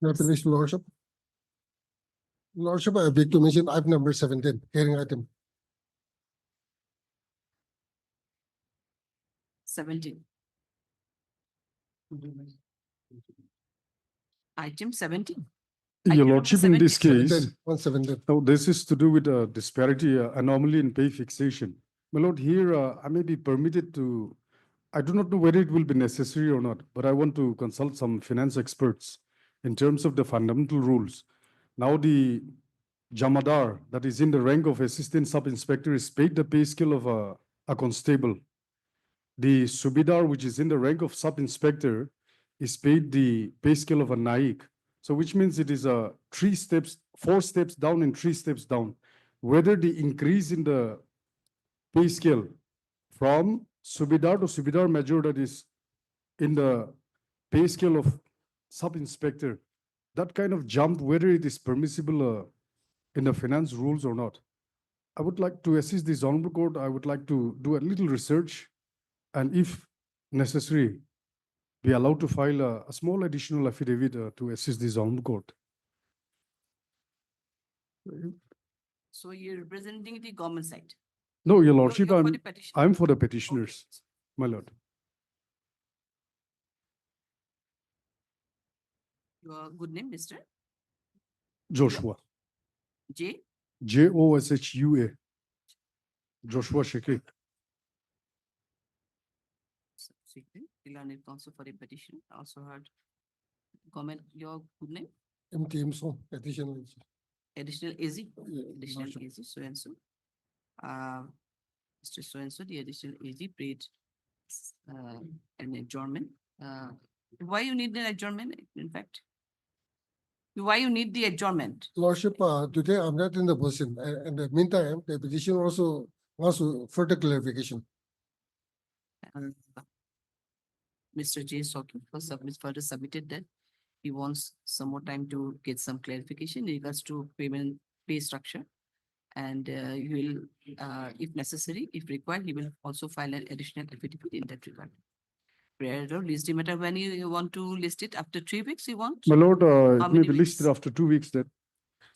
Finish, Lordship. Lordship, I beg to mention item number 17, hearing item. 17. Item 17. Your Item Lordship, number in this 17. case, 117. now this is to do with a disparity anomaly in pay fixation. My lord, here I may be permitted to, I do not know whether it will be necessary or not, but I want to consult some finance experts in terms of the fundamental rules. Now the Jamadar that is in the rank of assistant sub-inspector is paid the pay scale of a constable. The Subidar, which is in the rank of sub-inspector, is paid the pay scale of a Naik. So which means it is 4 steps down and 3 steps down. Whether the increase in the pay scale from Subidar to Subidar Major, that is in the pay scale of sub-inspector, that kind of jump, whether it is permissible in the finance rules or not. I would like to assist this Honorable Court. I would like to do a little research, and if necessary, be allowed to file a small additional affidavit to assist this Honorable Court. So you're representing the government side. No, Your Lordship, You're for the petition. I'm for the petitioners, my lord. Your good name, Mr. Joshua, J. Joshua, Joshua Shekhi. Secretary, Learned Counsel for the petition. Also heard comment. Your good name, MTM, additional. additional AZ. Additional Lordship. AZ, so and so. Mr. So and so, the additional AZ paid an adjournment. Why you need an adjournment, in fact? Why you need the adjournment? Lordship, today I'm not in the position. In the meantime, the petitioner also wants to further clarification. Mr. J. Soki further submitted that he wants some more time to get some clarification in regards to pay structure. And he will, if necessary, if required, he will also file an additional affidavit in that regard. Prior to list the matter, when you want to list it after 3 weeks, you want? My lord, How it may many be listed weeks? after 2 weeks that.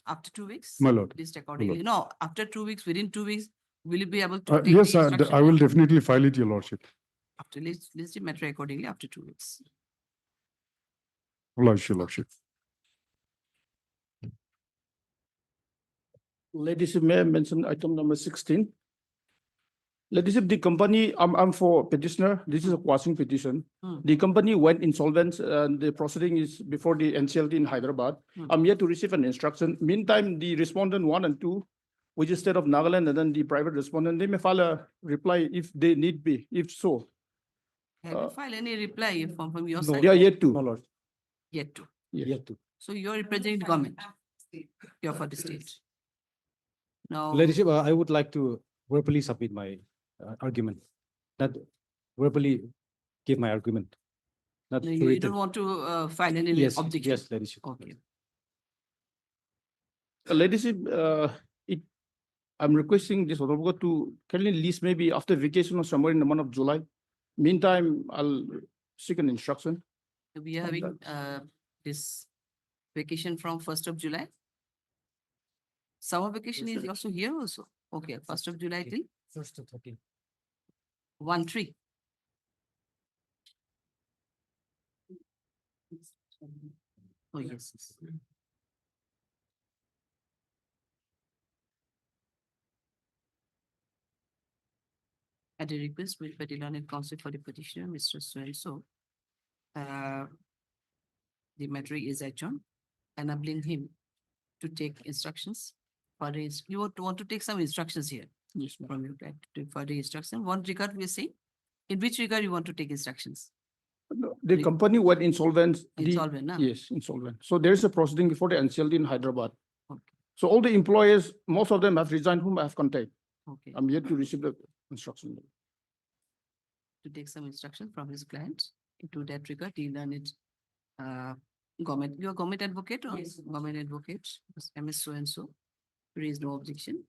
After 2 weeks? My lord. List accordingly. No, after 2 weeks, within 2 weeks, will you be able to take Yes, the I instruction? will definitely file it, your lordship. After list the matter accordingly after 2 weeks. Obliged, your lordship. Ladies, may I mention item number 16? Ladies, the company, I'm for petitioner, this is a quashing petition. Hmm. The company went insolvent and the proceeding is before the NCLT in Hyderabad. Hmm. I'm yet to receive an instruction. Meantime, the respondent 1 and 2, which is state of Nagaland, and then the private respondent, they may file a reply if they need be, if so. Have you filed any reply from your They side? are yet to. Yet to. Yes. So you're representing the government. You're for the state. Now, Ladyship, I would like to verbally submit my argument. Not verbally give my argument. Not you written. don't want to file any Yes, objection? yes, ladyship. Okay. Ladies, I'm requesting this honorable to kindly list maybe after vacation or somewhere in the month of July. Meantime, I'll seek an instruction. We are having this vacation from 1st of July. Summer vacation is also here also. Okay, 1st of July till First to 13. 1/3. Oh, yes. Yes. At a request made by the learned counsel for the petitioner, Mr. So-and-so, the matter is adjourned, enabling him to take instructions. For his, you want to take some instructions here Yes, ma'am. from your client for the instruction. One regard we are saying, in which regard you want to take instructions? No, the company went insolvent. Insolvent, no? Yes, insolvent. So there is a proceeding before the NCLT in Hyderabad. Okay. So all the employers, most of them have resigned whom I have contacted. Okay, I'm yet to receive the instruction. to take some instruction from his client. To that regard, he learned government, you are government advocate or? Yes. Government advocate, MS so-and-so, raised no objection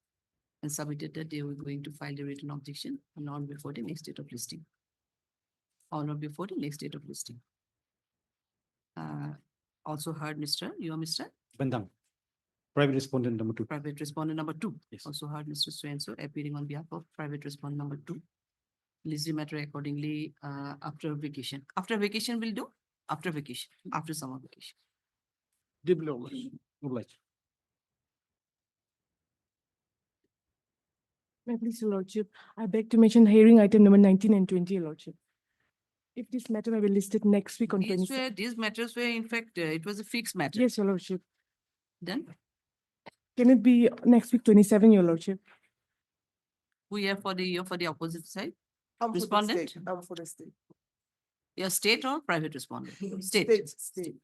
and submitted that they were going to file the written objection and on before the next date of listing. On or before the next date of listing. Also heard you are Mr. Bandang. Private respondent number 2. Private respondent number 2. Yes. Also heard Mr. So-and-so appearing on behalf of private respondent number 2. List the matter accordingly after vacation. After vacation will do? After vacation, after summer vacation. Deeply obliged. May I please, Your Lordship, I beg to mention hearing item number 19 and 20, Your Lordship. If this matter may be listed next week on These matters were in fact, it was a fixed matter. Yes, Your Lordship. Then Can it be next week 27, Your Lordship? we are you're for the opposite side. I'm for the Respondent? state. I'm for the state. Your state or private respondent? State. State.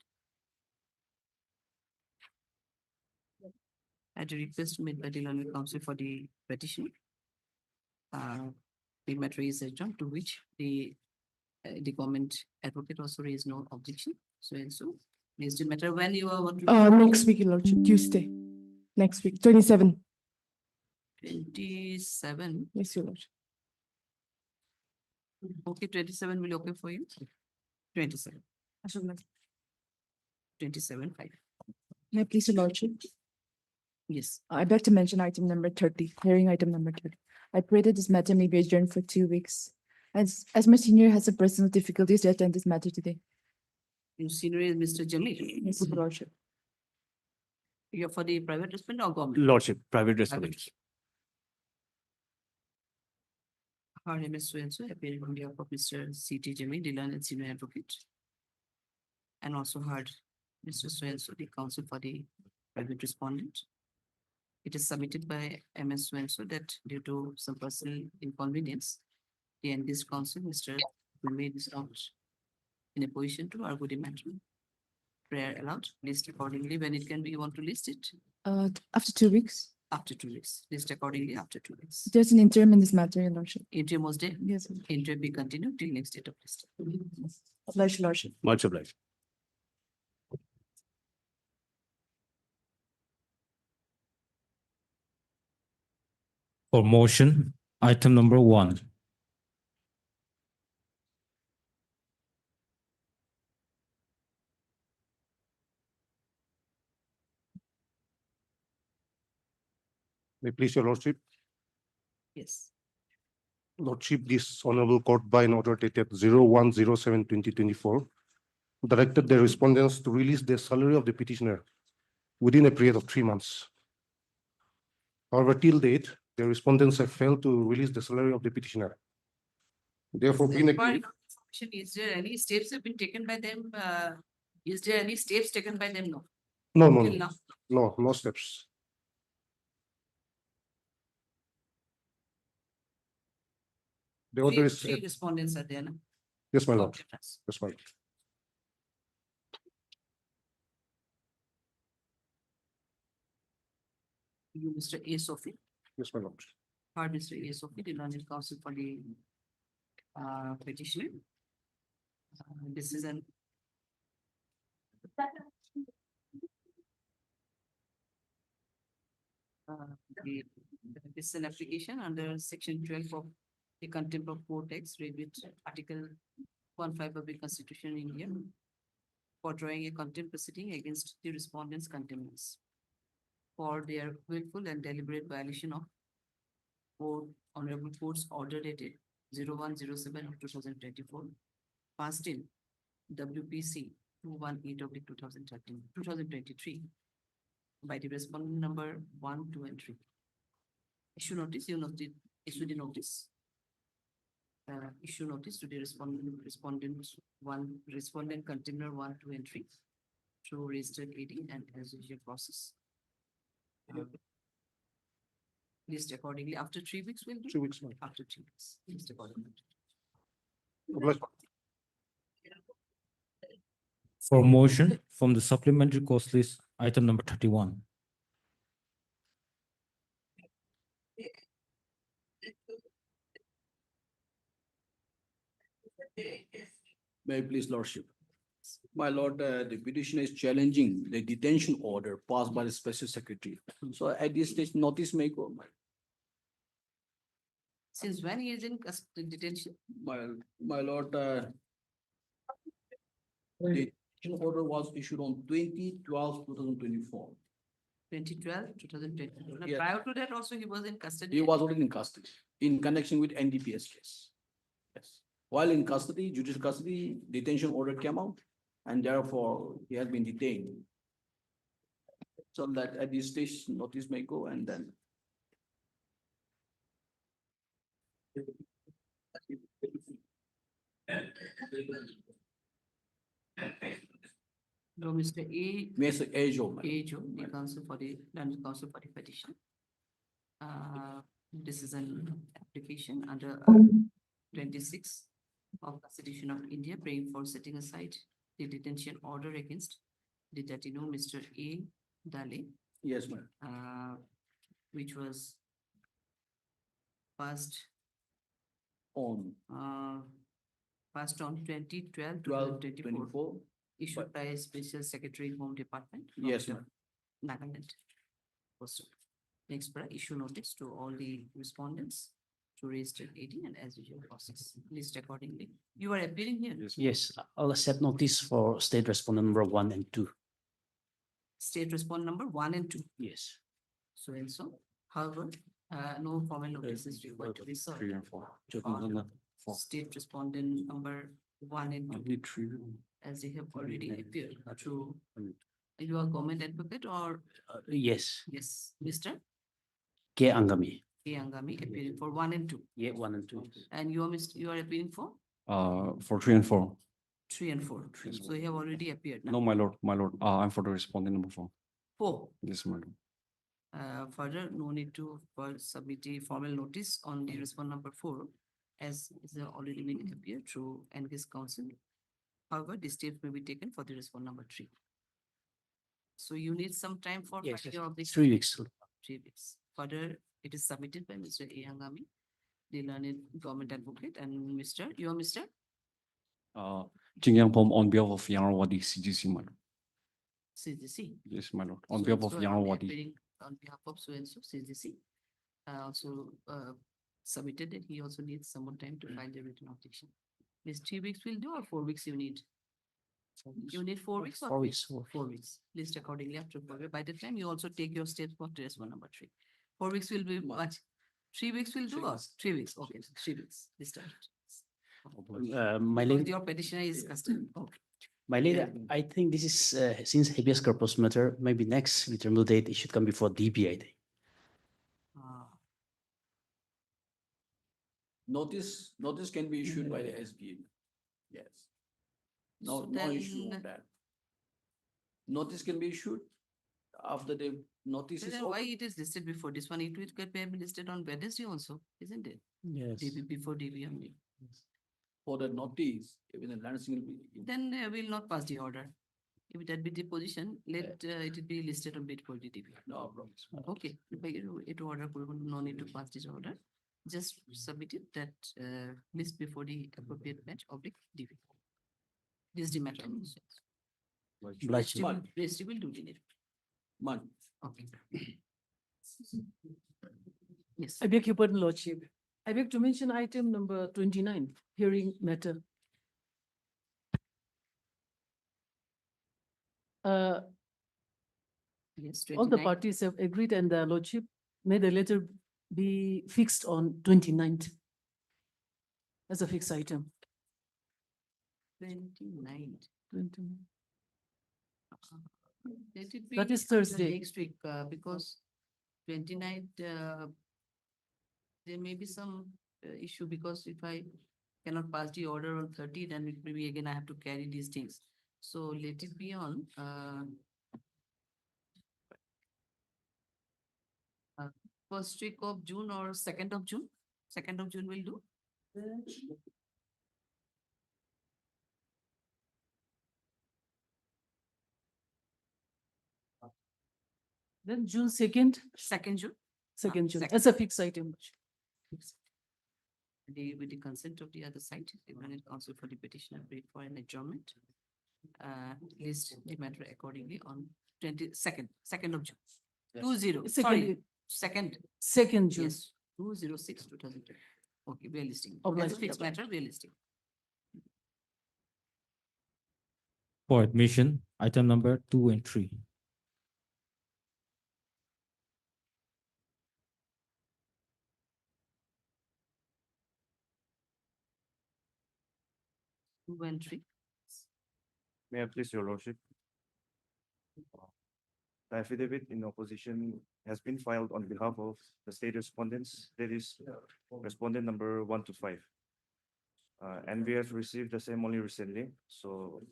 At a request made by the learned counsel for the petition. The matter is adjourned to which the government advocate also raised no objection. So and so. Is the matter when you are want to? Next week, Your Lordship, Tuesday. Next week, 27. 27. Yes, Your Lordship. Okay, 27 will okay for you? 27, I should like. 27, 5. May I please, Your Lordship? Yes, I beg to mention item number 30, hearing item number 30. I pray that this matter may be adjourned for 2 weeks. As my senior has some personal difficulties to attend this matter today. your senior is Mr. Jamil. Yes, Your Lordship. You're for the private respondent or government? Lordship, private respondent. Her name is so-and-so, appearing on behalf of Mr. C.T. Jamil, the learned senior advocate. And also heard Mr. So-and-so, the counsel for the private respondent. It is submitted by MS so-and-so that due to some personal inconvenience, the this counsel, Mr. Jamil is not in a position to argue the matter. Prayer allowed, list accordingly when it can be, you want to list it After 2 weeks, after 2 weeks, list accordingly after 2 weeks. there's an interim in this matter, Your Lordship. Interim was there, Yes. interim be continued till next date of listing. Obliged, Your Lordship. Much obliged. For motion, item number 1. May it please your lordship. Yes. Lordship, this honorable court by an order dated 01/07/2024 directed the respondents to release the salary of the petitioner within a period of 3 months. However, till date, the respondents have failed to release the salary of the petitioner. Therefore, being For agreed, your information, is there any steps have been taken by them? Is there any steps taken by them? No. no, no, Till no, now. no steps. The order is, Three respondents are there. No? yes, my lord, Difference. yes, my lord. You, Mr. A. Sophie, Yes, my lord. heard Mr. A. Sophie, the learned counsel for the petitioner. This is an the- this is an application under section 12 of the Contempt of Court Acts, read with Article 1(5) of the Constitution in India for drawing a contempt proceeding against the respondents' contemnants for their willful and deliberate violation of Court Honorable Court's order dated 01/07/2024, passed in WPC 218 of the 2023 by the respondent number 1, 2, and 3. Issue notice, you noted, issue the notice. Issue notice to the respondent container 1, 2, and 3 through registered AD and as usual process. List accordingly after 3 weeks will do. 3 weeks, my lord. After 3 weeks, list accordingly. Obliged. For motion from the supplementary cost list, item number 31. May I please lordship? My lord, the petitioner is challenging the detention order passed by the special secretary. So at this stage, notice may go. Since when he is in detention? My lord, the detention order was issued on 20/12/2024. 2012, 2020. Yes. Prior to that also he was in custody. He was already in custody in connection with NDPS case. Yes. While in custody, judicial custody, detention order came out and therefore he has been detained. So that at this stage, notice may go and then. No, Mr. A. Mr. Ajo. Ajo, the counsel for the, London counsel for the petition. This is an application under 26 of Constitution of India, praying for setting aside the detention order against the detainee, Mr. A. Dale, Yes, ma'am. which was passed, On passed on 2012 12, 2024, 24. issued by Special Secretary Home Department. Yes, Dr. ma'am. Nagaland. Posted. Next, issue notice to all the respondents to register AD and as usual process, list accordingly. You are appearing here. Yes, I'll accept notice for state respondent number 1 and 2. State respond number 1 and 2, Yes. so and so. However, no formal notice is required to be served. 3 and 4. on State respondent number 1 and 2, Only 3. as they have already appeared through. You are government advocate or Yes, yes, Mr. K Angami. A. Angami appearing for 1 and 2, Yeah, 1 and 2. and you are Mr. You are appearing for For 3 and 4. 3 and 4. Yes, So you have already appeared now. No, my lord, I'm for the respondent number 4. 4. Yes, my lord. Further, no need to submit a formal notice on the respond number 4, as is already been appeared through Angus Council. However, the steps may be taken for the respond number 3. So you need some time for Yes, filing of this. 3 weeks. 3 weeks. Further, it is submitted by Mr. A. Angami, the learned government advocate, and Mr. You are Mr. Jing Yang Pom on behalf of Yanrawadi CGC, my lord. CGC. Yes, my lord, on So behalf and of so are Yanrawadi. appearing on behalf of so and so CGC. Also submitted that he also needs some more time to file the written objection. This 3 weeks will do or 4 weeks you need? You need 4 weeks or 4 weeks. 4 weeks. List accordingly after 4 weeks. By the time you also take your steps for test one number 3. 4 weeks will be much. 3 weeks will do Three or weeks. 3 weeks? Okay, 3 weeks. This time. My Because lady, your petitioner is custody. Okay. my lady, I think this is, since habeas corpus matter, maybe next returnable date, it should come before DB, I think. Ah, Notice can be issued by the SBA. Yes. No, So no issue then- on that. Notice can be issued after the notice so is then why over. it is listed before this one? It will get be listed on Wednesday also, isn't it? Yes. DB before DB only. For the notice, even the lancing will be. Then we'll not pass the order. If that be the position, let it will be listed on before the DB. No problem. Okay, it order, no need to pass this order. Just submit it that list before the appropriate bench oblique DB. This is the matter. Obliged. Rest will do the Month. Okay. Yes. I beg your pardon, Lordship. I beg to mention item number 29, hearing matter. Yes. All the 29. parties have agreed and the Lordship made the letter be fixed on 29th as a fixed item. 29. 29. Let it be. That is until Thursday. Next week, because 29th, there may be some issue because if I cannot pass the order on 30, then it may be again I have to carry these things. So let it be on, first week of June or 2nd of June. 2nd of June will do. Then June 2nd, 2nd June. 2nd June, second. as a fixed item. With the consent of the other side, the Learned Counsel for the petitioner paid for an adjournment. List the matter accordingly on 22nd, 2nd of June. 20, sorry, 2nd, 2nd June. yes, 2/06/2020. Okay, we are listing. Obliged. As a fixed matter, we are listing. For admission, item number 2 and 3. Two and three. May I please, your lordship? The affidavit in opposition has been filed on behalf of the state respondents, that is respondent number 1 to 5. And we have received the same only recently, so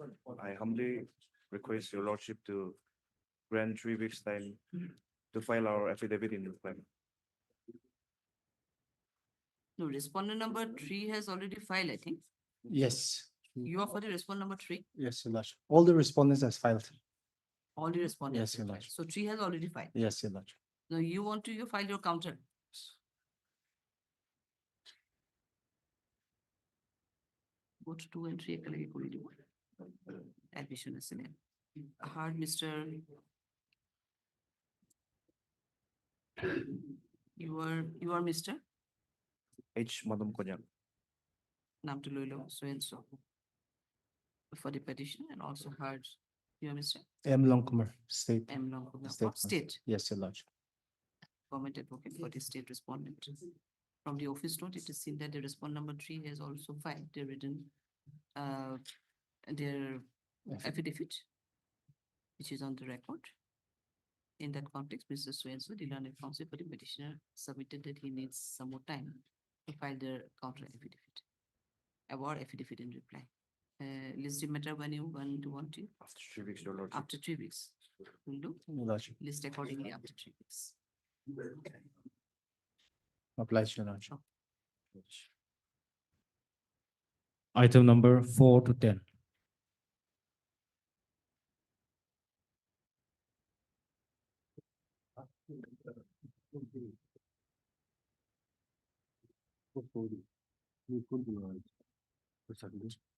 I humbly request your lordship to grant 3 weeks time to file our affidavit in reply. No, respondent number 3 has already filed, I think. Yes, You are for the respondent number 3, yes, Your Lordship. All the respondents has filed. all the respondents. Yes, Your have filed. Lordship. So 3 has already filed. Yes, Your Lordship. Now you want to, you file your counter. Go to 2 and 3 একেলগে কৰি দিব। Admission আছিলে। Hard Mr. You are Mr. H. Madam Konyak. নামটো লৈ লওক, so and so. For the petition and also heard, you are Mr. M. Longkumar, State. M. Longkumar State of State Yes, Your Lordship. Government Advocate for the State Respondent. From the office note, it is seen that the respondent number 3 has also filed their written, their affidavit, which is on the record. In that context, Mr. So-and-so, the learned counsel for the petitioner submitted that he needs some more time to file their counter affidavit. Or affidavit in reply. List the matter when you want to, After 3 weeks, your lordship. after 3 weeks. Will do, Your Lordship. list accordingly after 3 weeks. Obliged, Your Lordship. Item number 4 to 10.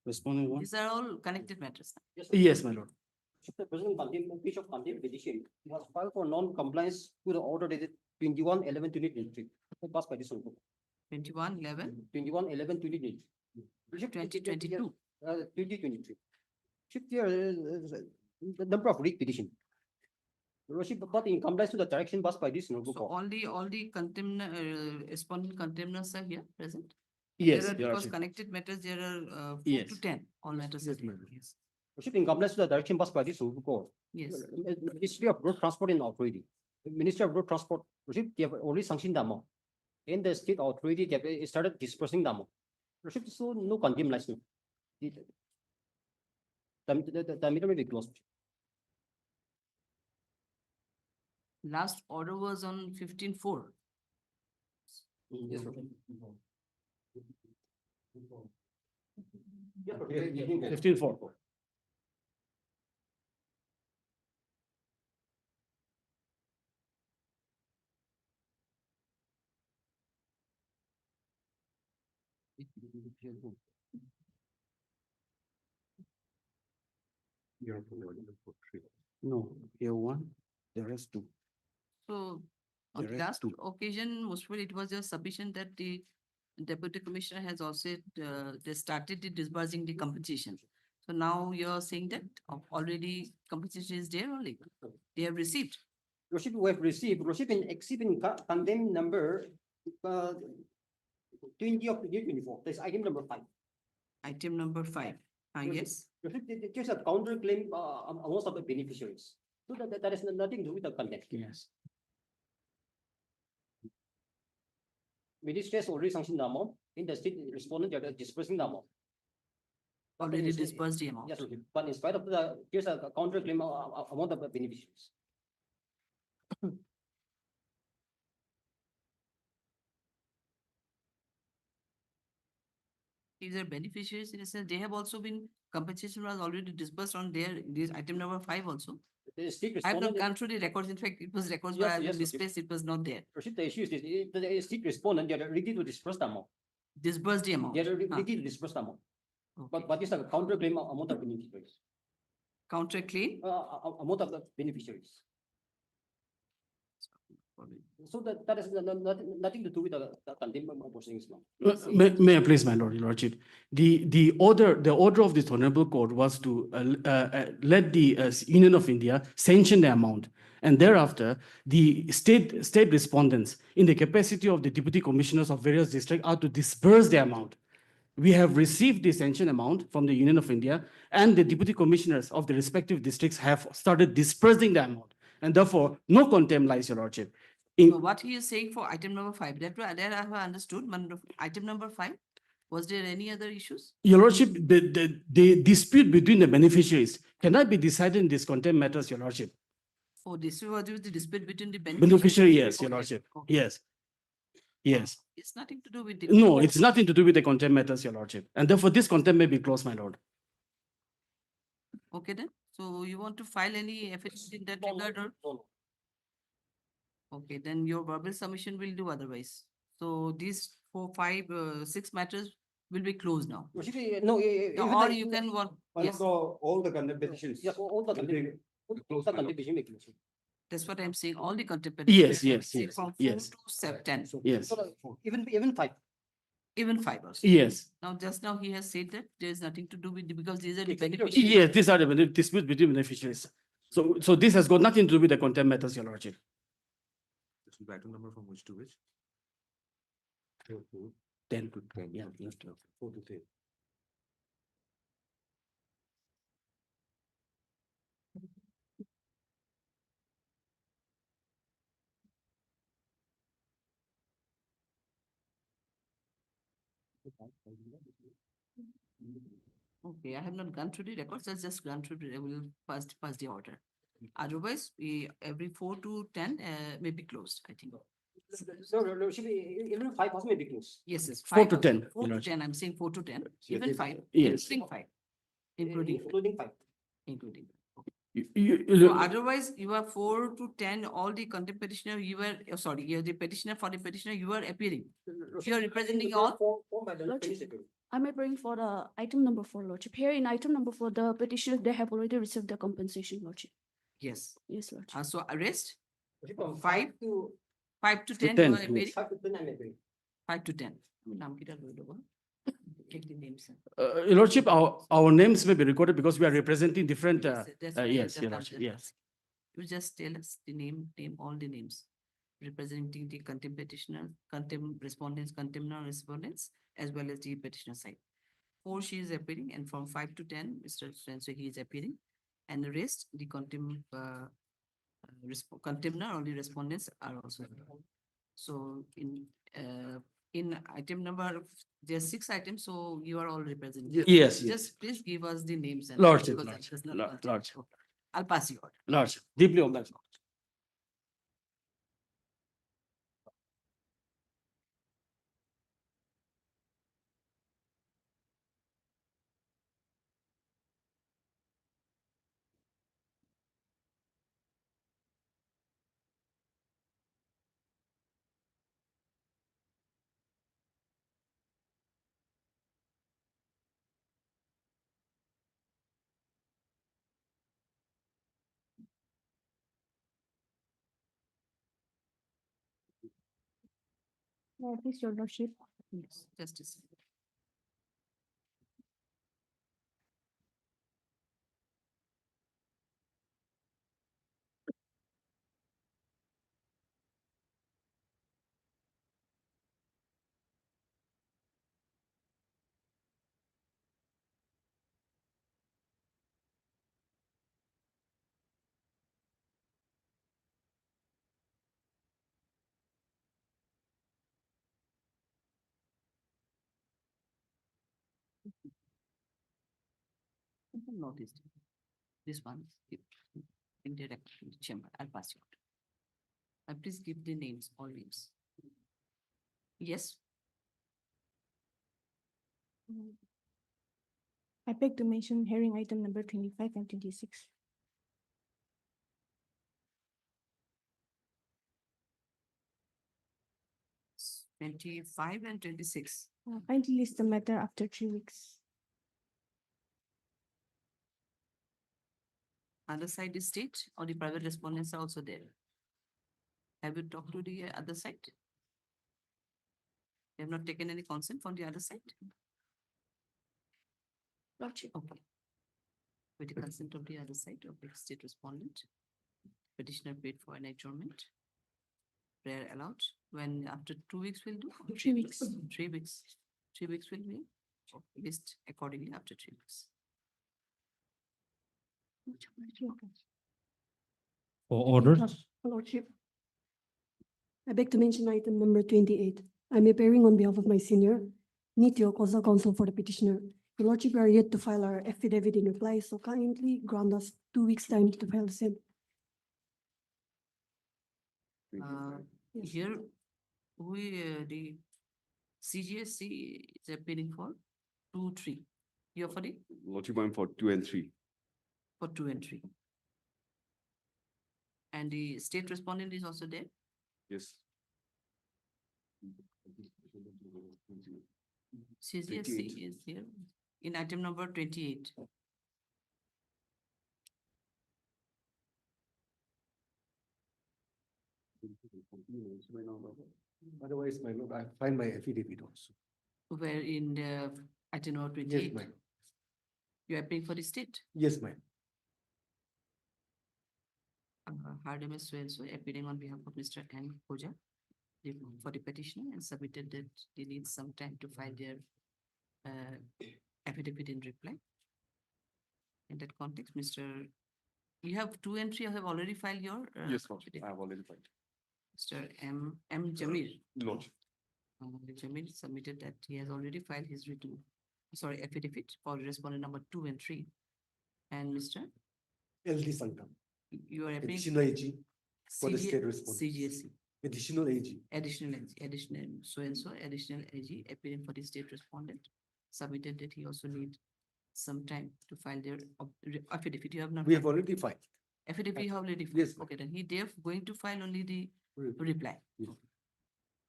Respondent one? These are all connected matters. Yes, my lord. The present contempt, case of contempt petition was filed for non-compliance to the order dated 21/11/2023. Passed by this one. 21/11, 21/11/2023. 2022. 2023. Shift here, the number of writ petition. Lordship, but in compliance to the direction passed by this honorable So court. all the contempt, respondent contemnants are here present? Yes, There are, Your because Lordship. connected matters, there are 4 to Yes. 10, all matters are here. Yes. Lordship, in compliance to the direction passed by this honorable court. Yes. Ministry of Road Transport and Authority. Ministry of Road Transport, Lordship, they have already sanctioned the amount. And the state authority, they have started dispersing the amount. Lordship, so no contempt license. The meter may be closed. Last order was on 15/4. Yes, Lordship. 15-4. No, here one, the rest two. So on The the rest last two. occasion, most probably it was just sufficient that the deputy commissioner has also they started the disbursing the compensation. So now you're saying that already compensation is there only, they have received. Lordship, we have received, Lordship, in exceeding condemned number 20 of 2024, that's item number 5. Item number 5. Yes. Lordship, there's a counterclaim amongst of the beneficiaries. So that has nothing to do with the contempt. Yes. Ministry has already sanctioned the amount, in the state respondent, they are dispersing the amount. But Already it's- disbursed the amount. Yes, Lordship, but in spite of here's a counterclaim among the beneficiaries. These are beneficiaries in a sense, they have also been, compensation was already disbursed on their, this item number 5 also. The state I have not respondent. gone through the records. In fact, it was records Yes, where I yes, was Lordship. misplaced, it was not there. Lordship, the issue is this, the state respondent, they are ready to disperse the amount. Disbursed the amount. They are Huh. ready to disperse the amount. Okay. But it's a counterclaim among the beneficiaries. Counter claim. Amount of the beneficiaries. So that is nothing to do with the contempt proceedings now. May I please, my lordship, the order of this honorable court was to let the Union of India sanction the amount. And thereafter, the state respondents in the capacity of the deputy commissioners of various districts are to disburse the amount. We have received the sanction amount from the Union of India, and the deputy commissioners of the respective districts have started dispersing the amount. And therefore, no contempt lies, your lordship. So what he is saying for item number 5, that I have understood, but item number 5, was there any other issues? Your lordship, the dispute between the beneficiaries cannot be decided in this contempt matters, your lordship. Oh, this was the dispute between the Beneficiary, yes, your Okay, lordship, okay. yes. Yes, It's nothing to do with the. no, it's nothing to do with the contempt matters, your lordship, and therefore this contempt may be closed, my lord. Okay then, so you want to file any affidavit in that No, regard or? no. Okay, then your verbal submission will do otherwise. So these 4, 5, 6 matters will be closed now. Lordship, no, Or you can work, yes, All the contempt petitions. Yeah, all the contempt. All the contempt petition may close. that's what I'm saying, all the contempt. Yes, petitions, yes, yes, from 4 yes. So, to 10, Yes, even 5. even 5 also. yes, Now, just now he has said that there is nothing to do with, because these are the Exactly. beneficiaries. yes, these are the disputes between beneficiaries. So this has got nothing to do with the contempt matters, your lordship. This will be item number from which to which? 10 to 10, yeah. 4 to 10. Okay, I have not gone through the records, I'll just gone through the, I will pass the order. Otherwise, every 4 to 10 may be closed, I think. So, Lordship, even 5 also may be closed. Yes, yes. 4 5 to also. 10, 4 to Lordship. 10, I'm saying 4 to 10, even 5, Yes. including 5. Including, Including 5. including. You- So otherwise, you are 4 to 10, all the contempt petitioner, you were, sorry, you're the petitioner for the petitioner, you are appearing. You are representing all? Formed by the Lordship. secretary. I'm appearing for the item number 4, Lordship. Here in item number 4, the petitioners, they have already received the compensation, Lordship. Yes. Yes, Lordship. So arrest, Lordship, from 5 to 5 to 10, 10, you are appearing? 5 to 10 I'm appearing. 5 to 10. Naam kita load over. Take the names. Your lordship, our names may be recorded because we are representing different, Yes, that's why I yes, just your asked lordship, that. yes. You just tell us the name, all the names representing the contempt petitioner, contempt respondents, contempt non-respondents, as well as the petitioner side. 4 she is appearing, and from 5 to 10, Mr. Swenson, he is appearing. And the rest, the contempt, contempt only respondents are also there. So in item number, there are 6 items, so you are all representing. Yes, yes. Just please give us the names. And Lordship, because that lordship, does not lord- contain- lordship. Okay. I'll pass you on. Lordship, deeply obliged. Please, your lordship. Yes, Justice. Noticed. This one, in the chamber, I'll pass you on. Please give the names, all names. Yes, I beg to mention hearing item number 25 and 26. 25 and 26. Kindly list the matter after 3 weeks. Other side is state or the private respondents are also there. Have you talked to the other side? You have not taken any consent from the other side? Lordship. Okay. With the consent of the other side of the state respondent, petitioner paid for an adjournment. Prayer allowed. When after 2 weeks will do? 3 weeks. 3 weeks. 3 weeks will be list accordingly after 3 weeks. For orders, Lordship. I beg to mention item number 28. I'm appearing on behalf of my senior, Nityo Kosa counsel for the petitioner. Your Lordship, we are yet to file our affidavit in reply, so kindly grant us 2 weeks' time to file the same. Here, we, the CGSC is appealing for 2, 3. You're for the, Lordship, I'm for 2 and 3. for 2 and 3. And the state respondent is also there. Yes. CGSC is here in item number 28. Otherwise, my lord, I find my affidavit also. Where in the item number Yes, 28, ma'am. you are paying for the state. Yes, ma'am. Habeas so appearing on behalf of Mr. N. Koja for the petitioner and submitted that they need some time to file their affidavit in reply. In that context, you have 2 and 3, you have already filed your. Yes, Lordship, I have already filed. Mr. M. Jamil. Lordship. Jamil submitted that he has already filed his written, affidavit for respondent number 2 and 3. And Mr. LD Sankam, You are appearing. additional AG for the state response. CGSC. Additional AG. Additional, so and so additional AG appearing for the state respondent, submitted that he also need some time to file their affidavit. You have not. We have already filed. Affidavit, you have already. Yes, Okay, then he going to file only the Reply. reply. Yes.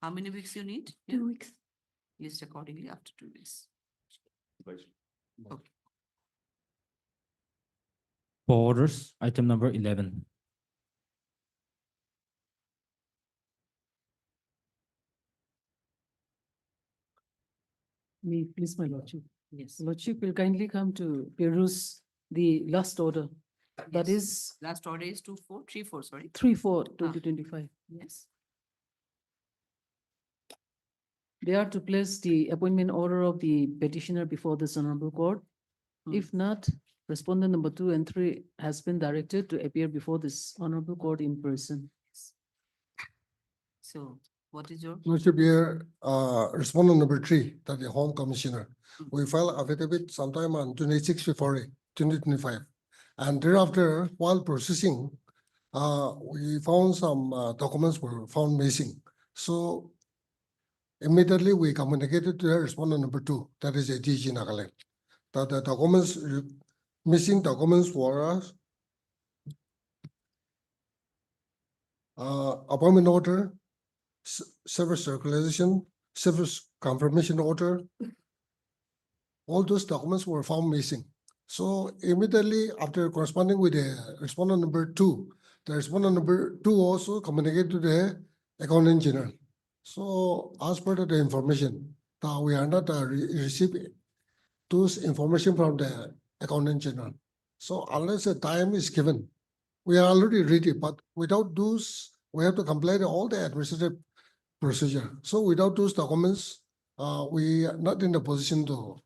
How many weeks you need? 2 weeks. List accordingly after 2 weeks. Okay. for orders, item number 11. Me, please, my Lordship. Yes. Lordship will kindly come to peruse the last order That Yes. is Last order is 2434, sorry. 3/4/2025. Yes. They are to place the appointment order of the petitioner before this honorable court. Hmm. If not, respondent number 2 and 3 has been directed to appear before this honorable court in person. So what is your? Lordship here, respondent number 3, that the Home Commissioner. Mm. We filed affidavit sometime on 26 February 2025. And thereafter, while processing, we found some documents were found missing. So immediately we communicated to the respondent number 2, that is ATG Nagaland, that the documents, missing documents were appointment order, service circulation, service confirmation order. All those documents were found missing. So immediately after corresponding with the respondent number 2, the respondent number 2 also communicated to the accountant general. So as per the information, that we are not receiving those information from the accountant general. So unless a time is given, we are already ready, but without those, we have to comply to all the administrative procedure. So without those documents, we are not in the position to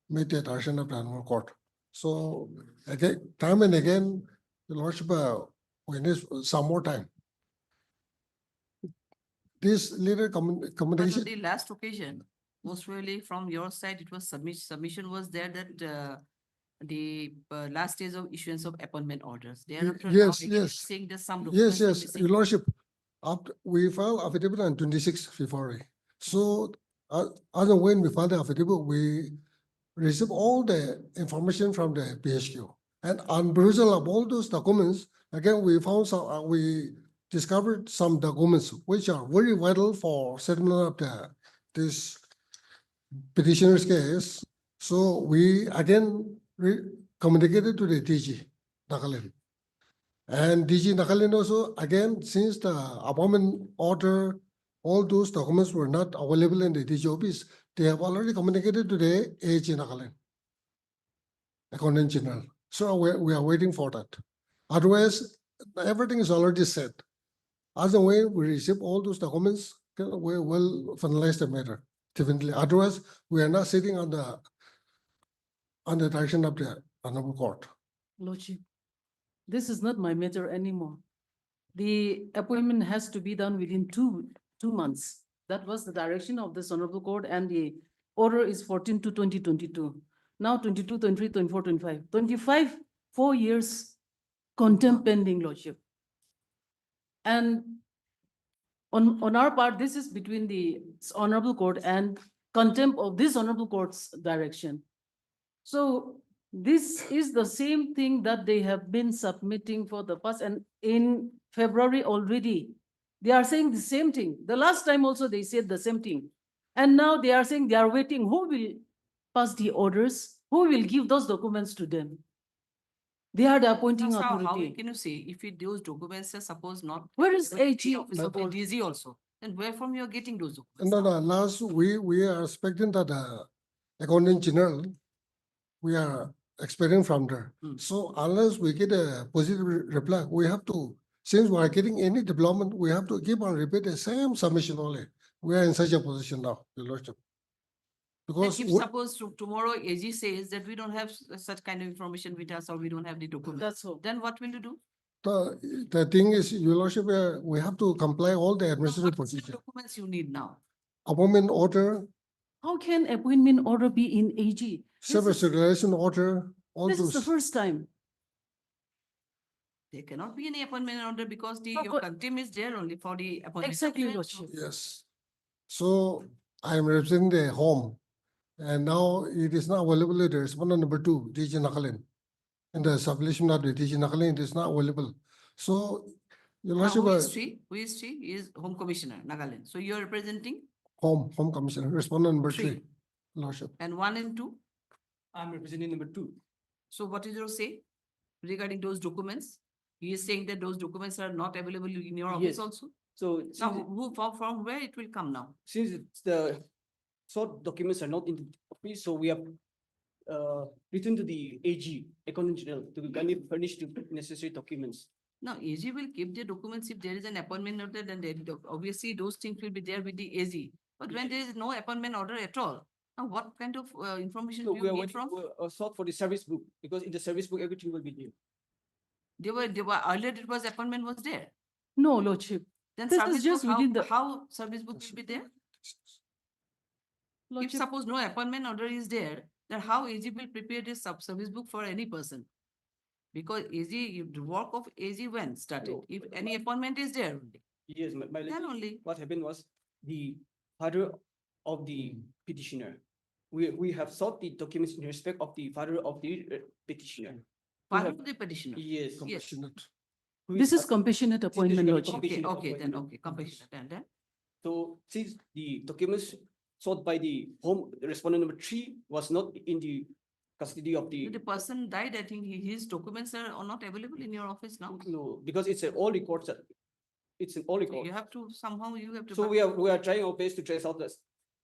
meet the direction of the animal court. So again, time and again, the lordship, we need some more time. This later But on communication, the last occasion, most probably from your side, it was submission was there that the last stage of issuance of appointment orders. Thereafter, now yes, again yes. saying that some Yes, documents are yes, missing. your lordship, after we filed affidavit on 26 February. So as and when we filed the affidavit, we receive all the information from the PHQ. And on perusal of all those documents, again, we found some, we discovered some documents which are very vital for settlement of this petitioner's case. So we again communicated to the DG Nagaland. And DG Nagaland also, again, since the appointment order, all those documents were not available in the DG office, they have already communicated to the AG Nagaland, Accountant General. So we are waiting for that. Otherwise, everything is already set. As and when we receive all those documents, we will finalize the matter, definitely. Otherwise, we are not sitting on the direction of the honorable court. Lordship, this is not my matter anymore. The appointment has to be done within two months. That was the direction of this honorable court, and the order is 14/2/2022. Now 22, 23, 24, 25. 25, 4 years contempt pending, Lordship. And on our part, this is between the honorable court and contempt of this honorable court's direction. So this is the same thing that they have been submitting for the past, and in February already, they are saying the same thing. The last time also they said the same thing. And now they are saying they are waiting. Who will pass the orders? Who will give those documents to them? They are the appointing Now, how authority. can you say if those documents are suppose not? Where is available in the AG? office of the DG also, then where from you are getting those documents? No, now? no, last, we are expecting that accountant general, we are expecting from there. Hmm. So unless we get a positive reply, we have to, since we are getting any development, we have to keep on repeat the same submission only. We are in such a position now, your lordship. Then Because if suppose tomorrow AG says that we don't have such kind of information with us or we don't have the document, That's all. then what will you do? the thing is, your lordship, we have to comply all the Now, administrative what is the procedure. documents you need now? Appointment order, How can appointment order be in AG? This service is- circulation order, all This is the those. first time. There cannot be any appointment order because But- your contempt is there only for the appointment. Exactly, order. Lordship. Yes. So I am representing the home. And now it is not available, the respondent number 2, DG Nagaland. In the submission of the DG Nagaland, it is not available. So your Now, lordship, who is she? Who is she? Is Home Commissioner, Nagaland. So you are representing home commissioner, respondent number 3, 3. lordship. And 1 and 2. I'm representing number 2. So what is your say regarding those documents? He is saying that those documents are not available in your office Yes. also. So Now, who from where it will come now? since it's the short documents are not in the office, so we have written to the AG, Accountant General, to kindly furnish the necessary documents. Now, AG will keep the documents if there is an appointment order, then obviously those things will be there with the AG. But when there is no appointment order at all, now what kind of information So do we are you get waiting from? for a sort for the service book, because in the service book, everything will be there. They were earlier it was appointment was there. No, Lordship. Then This service is just book, within the. how service book will be there? If Lordship, suppose no appointment order is there, then how AG will prepare this service book for any person? Because AG, the work of AG when started, No, if but any appointment is there, Yes, my then lady, only. what happened was the father of the petitioner. We have sought the documents in respect of the father of the petitioner. who Father have- of the petitioner. Yes. Yes. Compassionate. who this is as- compassionate appointment, basically Lordship. Okay, compassionate okay, then, appointment. okay, compassionate, and then? So since the documents sought by the home respondent number 3 was not in the custody of The the, person died, I think his documents are not available in your office now. no, because it's an all records. It's an all So record. you have to, somehow you have to. So we are trying our best to trace out this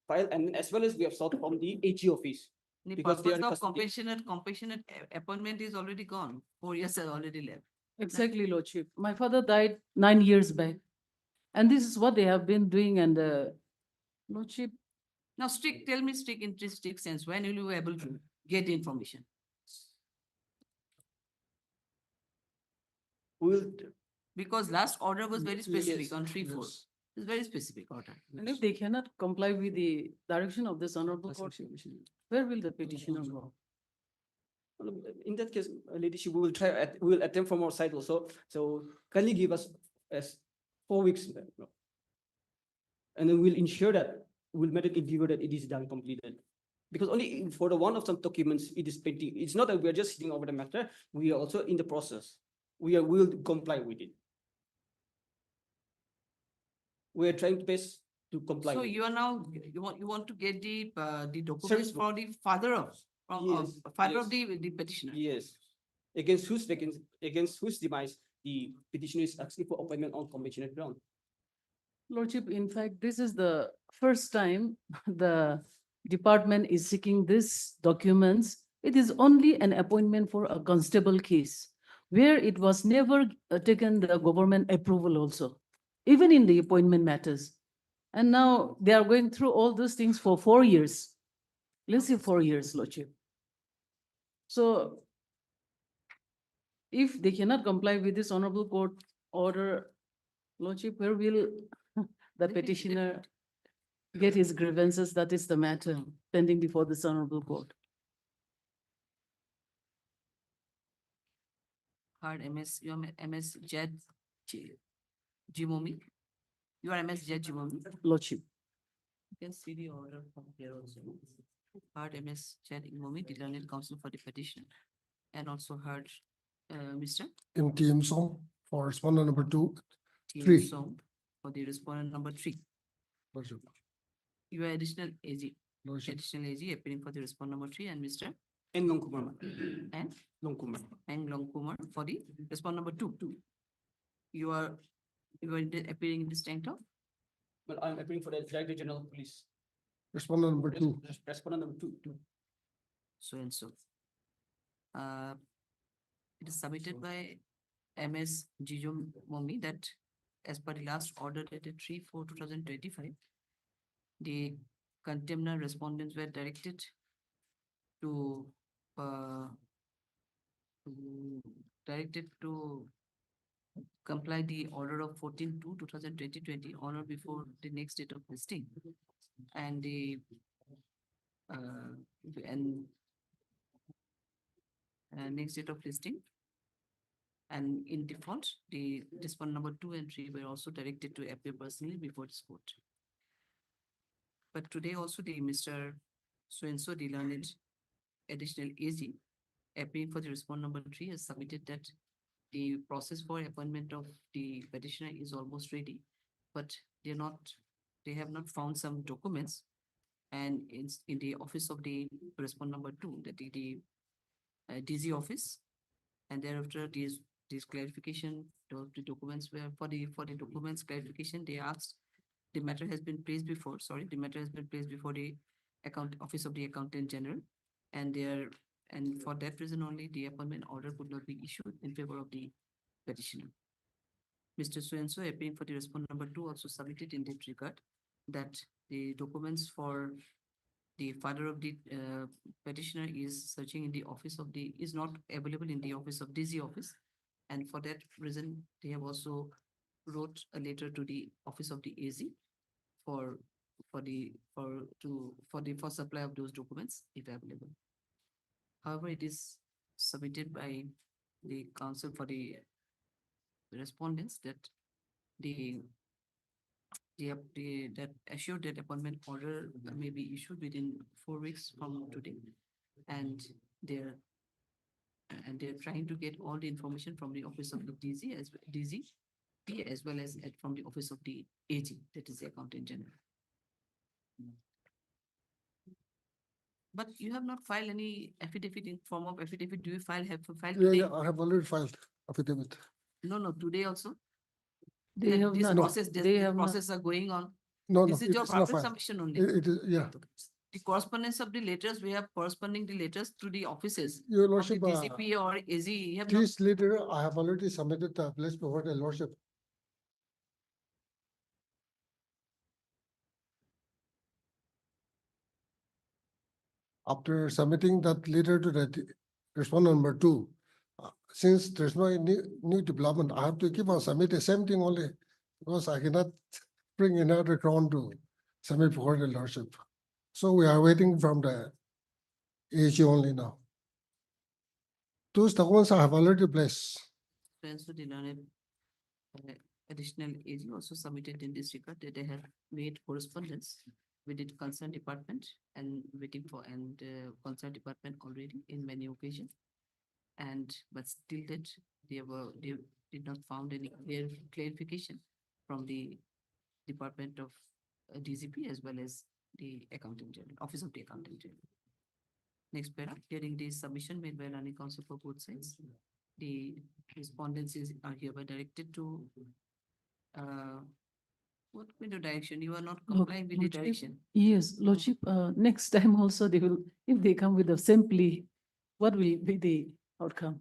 file, and as well as we have sought from the AG office. The because they purpose are of custody- compassionate appointment is already gone. 4 years are already left. Exactly, Lordship. My father died 9 years back. And this is what they have been doing and Lordship, Now strict, tell me strict in strict sense, when will you be able to get the information? Will, Because last order was very specific Yes, on 3/4. yes. It's very specific order. and if they cannot comply with the direction of this honorable court, where will the petitioner go? in that case, ladyship, we will try, we will attempt from our side also. So kindly give us as 4 weeks. And then we'll ensure that we'll make it endeavor that it is done completed. Because only for the one of some documents, it is pending. It's not that we are just sitting over the matter. We are also in the process. We will comply with it. We are trying best to comply. So with it. you are now, you want to get the documents Service book. for the father of, Yes, father of yes. the petitioner. Yes. Against whose demise the petitioner is asking for appointment on compassionate ground. Lordship, in fact, this is the first time the department is seeking these documents. It is only an appointment for a constable case where it was never taken the government approval also, even in the appointment matters. And now they are going through all those things for 4 years. Let's say 4 years, Lordship. So if they cannot comply with this honorable court order, Lordship, where will the petitioner get his grievances? That is the matter pending before this honorable court. Heard MS, you are MS Jed Jimomi. You are MS Jed Jimomi. Lordship. You can see the order from here also. Heard MS Jed Jimomi, the learned counsel for the petition. And also heard Mr. MTM Song for respondent number 2, T. 3. Song for the respondent number 3. Lordship. You are additional AG, Lordship. additional AG appearing for the respondent number 3 and Mr. And Long Kumar. and Long Kumar. Long Kumar for the respondent number 2. You are appearing in this tank top. But I'm appealing for the Director General of Police. Respondent number 2. Respondent number 2. So and so. It is submitted by MS Jijo Momi that as per the last order dated 3/4/2025, the contemptor respondents were directed to comply the order of 14/2/2020 on or before the next date of listing. And the next date of listing. And in default, the respondent number 2 and 3 were also directed to appear personally before this court. But today also the Mr. So-and-so, the learned additional AG, appearing for the respondent number 3 has submitted that the process for appointment of the petitioner is almost ready, but they have not found some documents. And in the office of the respondent number 2, that the DG office, and thereafter these clarification, the documents were for the documents clarification, they asked, the matter has been placed before the office of the accountant general, And and for that reason only, the appointment order could not be issued in favor of the petitioner. Mr. So-and-so appearing for the respondent number 2 also submitted in that regard that the documents for the father of the petitioner is searching in the office of is not available in the office of DZ office. And for that reason, they have also wrote a letter to the office of the AZ for supply of those documents if available. However, it is submitted by the council for the respondents that that assured that appointment order may be issued within 4 weeks from today. And they're trying to get all the information from the office of the DZ as well as from the office of the AG, that is the accountant general. But you have not filed any affidavit in form of affidavit. Do you filed Yeah, today? yeah, I have already filed affidavit. No, today also. They have This not. process, They have not. process are going on. No, This is your it's not private filed. submission only. It is, yeah. The correspondence of the letters, we have corresponding the letters to the offices Your of the lordship, DCP or AZ. You have not. this letter I have already submitted the place before the lordship. After submitting that letter to the respondent number 2, since there's no new development, I have to keep on submit the same thing only because I cannot bring another ground to submit before the lordship. So we are waiting from the AG only now. Those documents I have already placed. So the learned additional AG also submitted in this regard that they have made correspondence with the concerned department and waiting for concerned department already in many occasions. But still that they did not found any clarification from the department of DCP as well as the accountant general, office of the accountant general. Next para, hearing the submission made by learning council for both sides. The respondents are hereby directed to what kind of direction? You are not complying with the Lordship, direction. Yes, Lordship, next time also they will, if they come with the same plea, what will be the outcome?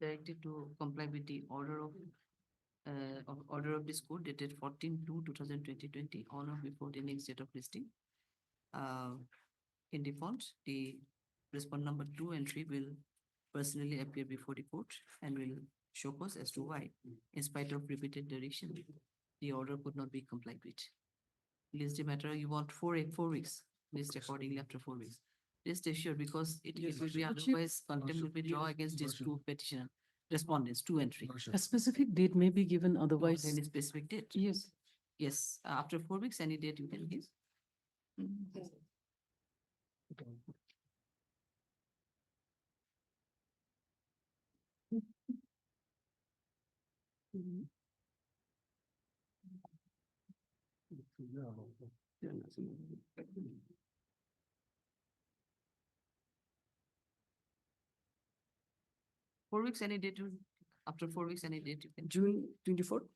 Directed to comply with the order of this court dated 14/2/2020 on or before the next date of listing. In default, the respondent number 2 and 3 will personally appear before the court and will show cause as to why, in spite of repeated direction, the order could not be complied with. List the matter, you want 4 weeks, list accordingly after 4 weeks. Rest assured, because it will be otherwise contempt will be drawn against these 2 petitioner respondents, 2 and 3. A specific date may be given, otherwise. Any specific date? Yes. Yes, after 4 weeks, any date you can give. Four weeks, any date after 4 weeks, any date you can. June 24th?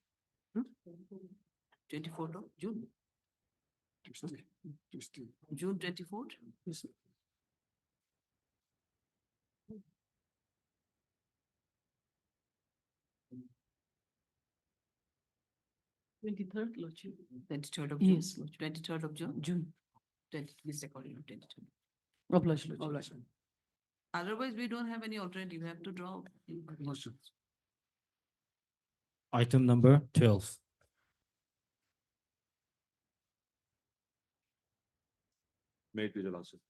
24th of June. June 24th? Yes. Twenty-third, Lordship. 23rd of June. Yes, Lordship. 23rd of June. June. List according to 23rd. Obliged, Lordship. Otherwise, we don't have any alternative. You have to draw. Item number 12. May it be the lordship.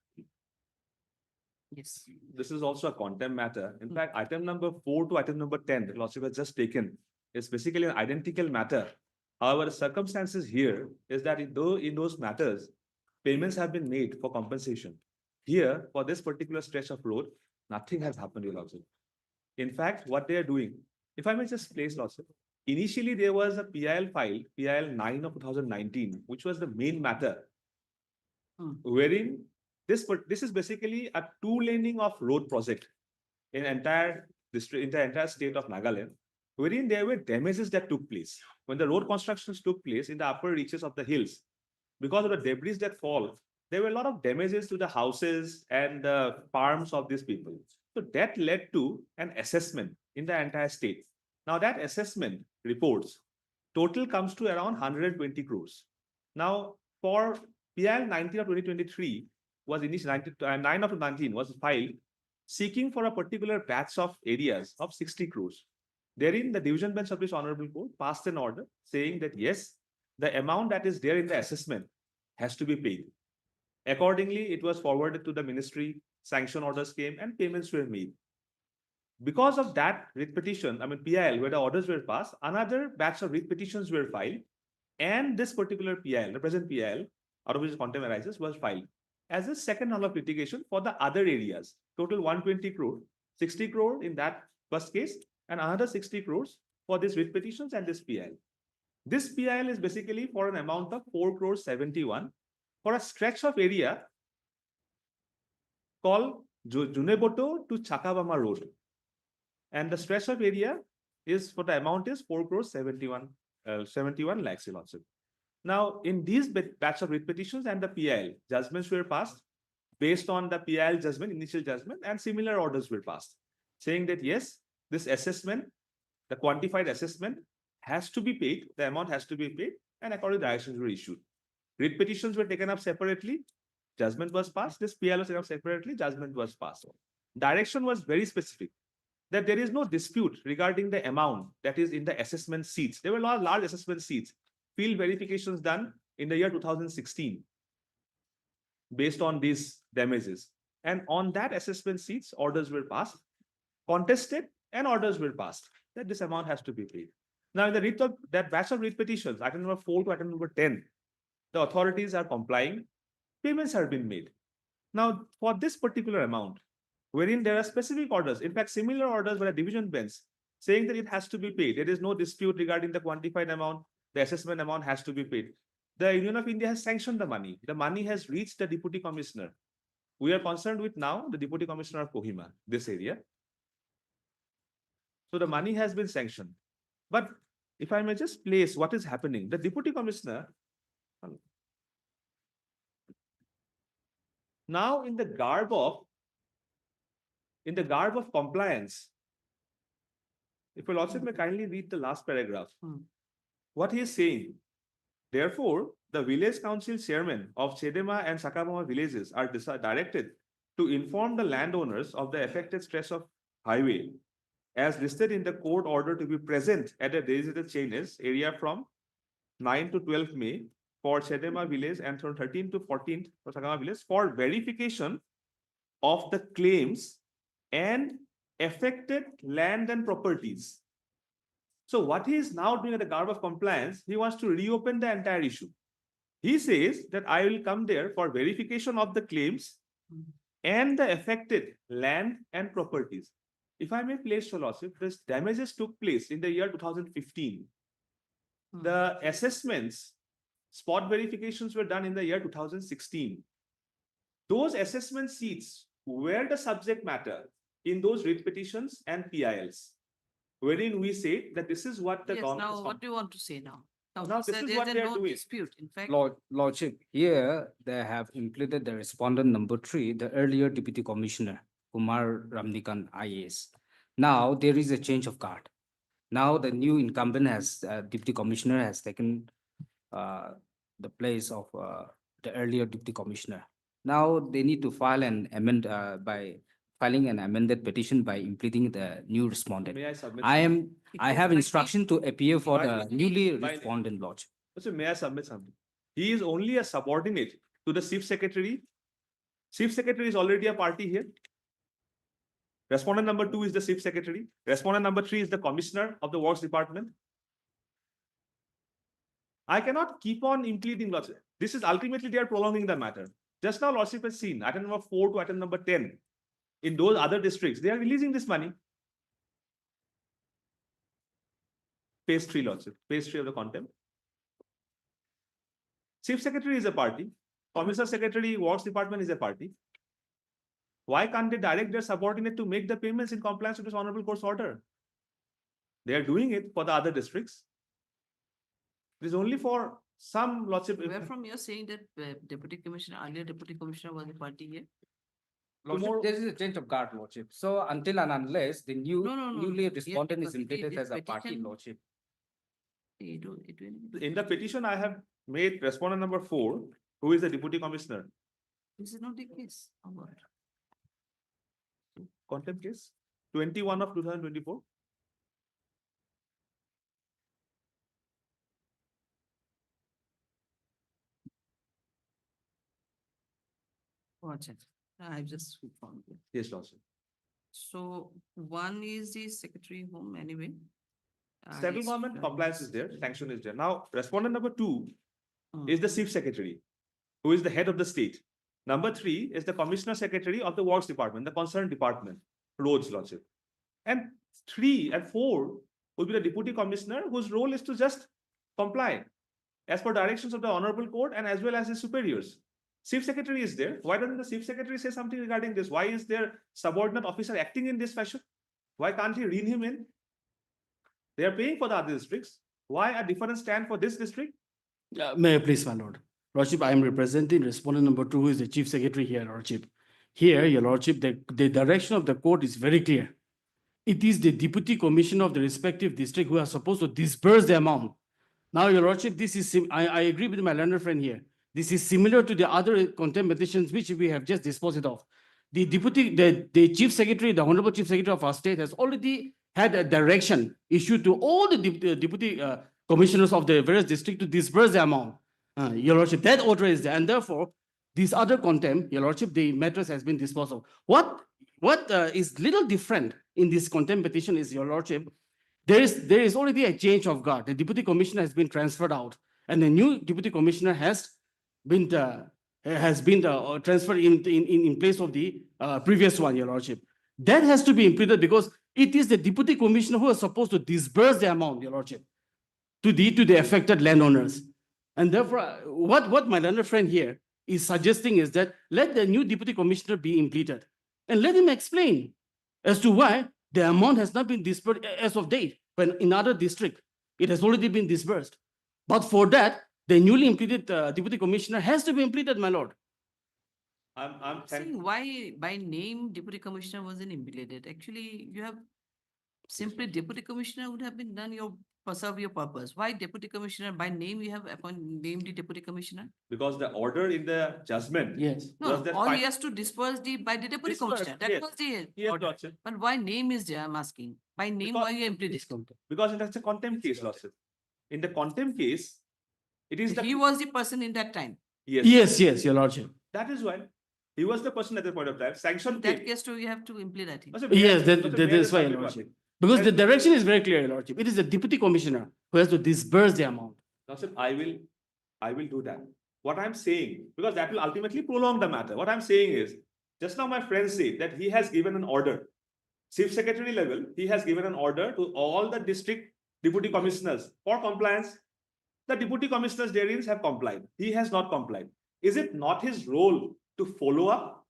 Yes. This is also a contempt matter. In fact, item number 4 to item number 10, the lordship has just taken, is basically an identical matter. However, the circumstances here is that though in those matters, payments have been made for compensation. Here, for this particular stretch of road, nothing has happened, your lordship. In fact, what they are doing, if I may just place, lordship, initially there was a PIL filed, PIL 9 of 2019, which was the main matter, wherein This is basically a two-laning of road project in entire district, in the entire state of Nagaland, wherein there were damages that took place. When the road constructions took place in the upper reaches of the hills, because of the debris that fall, there were a lot of damages to the houses and the farms of these people. So that led to an assessment in the entire state. Now that assessment reports total comes to around 120 crores. Now for PL 19 of 2023 was initially 9 of 19 was filed seeking for a particular batch of areas of 60 crores. Therein, the division bench of this honorable court passed an order saying that yes, the amount that is there in the assessment has to be paid. Accordingly, it was forwarded to the ministry, sanction orders came, and payments were made. Because of that writ petition, I mean PIL, where the orders were passed, another batch of writ petitions were filed, and this particular PIL, the present PIL, out of which contempt arises, was filed as a second round of litigation for the other areas. Total 120 crore, 60 crore in that first case, and another 60 crores for these writ petitions and this PIL. This PIL is basically for an amount of 4 crores 71 for a stretch of area called Juneboto to Chakabama Road. And the stretch of area is for the amount is 4 crores 71 lakhs. Now, in these batch of writ petitions and the PIL, judgments were passed based on the PIL judgment, initial judgment, and similar orders were passed, saying that yes, this assessment, the quantified assessment has to be paid, the amount has to be paid, and according directions were issued. Writ petitions were taken up separately, judgment was passed, this PIL was taken up separately, judgment was passed. Direction was very specific, that there is no dispute regarding the amount that is in the assessment seats. There were a lot of large assessment seats, field verifications done in the year 2016 based on these damages. And on that assessment seats, orders were passed, contested, and orders were passed that this amount has to be paid. Now, in the writ of that batch of writ petitions, item number 4 to item number 10, the authorities are complying, payments have been made. Now, for this particular amount, wherein there are specific orders, in fact, similar orders by a division bench saying that it has to be paid. There is no dispute regarding the quantified amount, the assessment amount has to be paid. The Union of India has sanctioned the money. The money has reached the deputy commissioner. We are concerned with now the deputy commissioner of Kohima, this area. So the money has been sanctioned. But if I may just place what is happening, the deputy commissioner now in the garb of compliance, if your lordship may kindly read the last paragraph, what he is saying, therefore, the village council chairman of Chedema and Sakabama villages are directed to inform the landowners of the affected stretch of highway as listed in the court order to be present at a designated chainage area from 9 to 12 May for Chedema village and from 13 to 14th for Sakabama village for verification of the claims and affected land and properties. So what he is now doing at the garb of compliance, he wants to reopen the entire issue. He says that I will come there for verification of the claims and the affected land and properties. If I may place your lordship, this damages took place in the year 2015. The assessments, spot verifications were done in the year 2016. Those assessment seats were the subject matter in those writ petitions and PILs, wherein we say that this is what the Yes, government. now what do you want to say now? Now, this is what they are no doing. dispute, in fact. Lordship, here they have included the respondent number 3, the earlier deputy commissioner, Kumar Ramnikan IAS. Now there is a change of guard. Now the new incumbent has, deputy commissioner has taken the place of the earlier deputy commissioner. Now they need to file an amend by filing an amended petition by impleting the new respondent. May I submit? I have instruction to appear for the newly by- respondent lodge. So may I submit something? He is only a subordinate to the chief secretary. Chief secretary is already a party here. Respondent number 2 is the chief secretary. Respondent number 3 is the commissioner of the works department. I cannot keep on impleading lordship. This is ultimately they are prolonging the matter. Just now lordship has seen item number 4 to item number 10. In those other districts, they are releasing this money. Page 3 lordship, page 3 of the contempt. Chief secretary is a party. Commissioner Secretary, Works Department is a party. Why can't they direct their subordinate to make the payments in compliance with this honorable court's order? They are doing it for the other districts. It is only for some lordship. Where from you're saying that deputy commissioner, earlier deputy commissioner was a party here? Lordship, Tomorrow- there is a change of guard, Lordship. So until and unless the No, no, no, newly yeah, respondent is because implicated this as a party, petition- Lordship. In the petition, I have made respondent number 4, who is the deputy commissioner. This is not the case. Oh, what? Contempt case, 21 of 2024. Watch it. I just found it. Yes, lordship. So one is the secretary home anyway. Central government compliance is there, sanction is there. Now, respondent number 2 is the chief secretary, who is the head of the state. Number 3 is the commissioner secretary of the works department, the concerned department, roads, lordship. And 3 and 4 will be the deputy commissioner, whose role is to just comply as per directions of the honorable court and as well as his superiors. Chief secretary is there. Why doesn't the chief secretary say something regarding this? Why is their subordinate officer acting in this fashion? Why can't he rein him in? They are paying for the other districts. Why a different stand for this district? May I please, my lord? Lordship, I am representing respondent number 2, who is the chief secretary here, Lordship. Here, your Lordship, the direction of the court is very clear. It is the deputy commissioner of the respective district who are supposed to disburse the amount. Now, your Lordship, this is, I agree with my learned friend here. This is similar to the other contempt petitions which we have just disposed of. The chief secretary, the honorable chief secretary of our state has already had a direction issued to all the deputy commissioners of the various districts to disburse the amount. Your Lordship, that order is there, and therefore, this other contempt, your Lordship, the matters has been disposed of. What is little different in this contempt petition is, your Lordship, there is already a change of guard. The deputy commissioner has been transferred out, and the new deputy commissioner has been transferred in place of the previous one, your Lordship. That has to be implemented because it is the deputy commissioner who is supposed to disburse the amount, your Lordship, to the affected landowners. And therefore, what my learned friend here is suggesting is that let the new deputy commissioner be implemented and let him explain as to why the amount has not been disbursed as of date, when in other district, it has already been disbursed. But for that, the newly implemented deputy commissioner has to be implemented, my lord. I'm saying why by name deputy commissioner wasn't implemented. Actually, you have simply deputy commissioner would have been done serve your purpose. Why deputy commissioner by name you have named the deputy commissioner? Because the order in the judgment. Yes. No, was that all fi- he has to disperse by the deputy Disperse, commissioner. That yes. was the Yes, order. lordship. But why name is there, I'm asking. By name, why you implemented? Because that's a contempt case, lordship. In the contempt case, it is He was the person in that time. yes. Yes, your Lordship. That is why he was the person at that point of time. Sanction In that came. case too, you have to implement him. Lordship, Yes, mayor- that mayor is why, your subject Lordship. matter. Because the That's- direction is very clear, your Lordship. It is the deputy commissioner who has to disburse the amount. Lordship, I will do that. What I'm saying, because that will ultimately prolong the matter. What I'm saying is, just now my friend said that he has given an order. Chief Secretary level, he has given an order to all the district deputy commissioners for compliance. The deputy commissioners therein have complied. He has not complied. Is it not his role to follow up?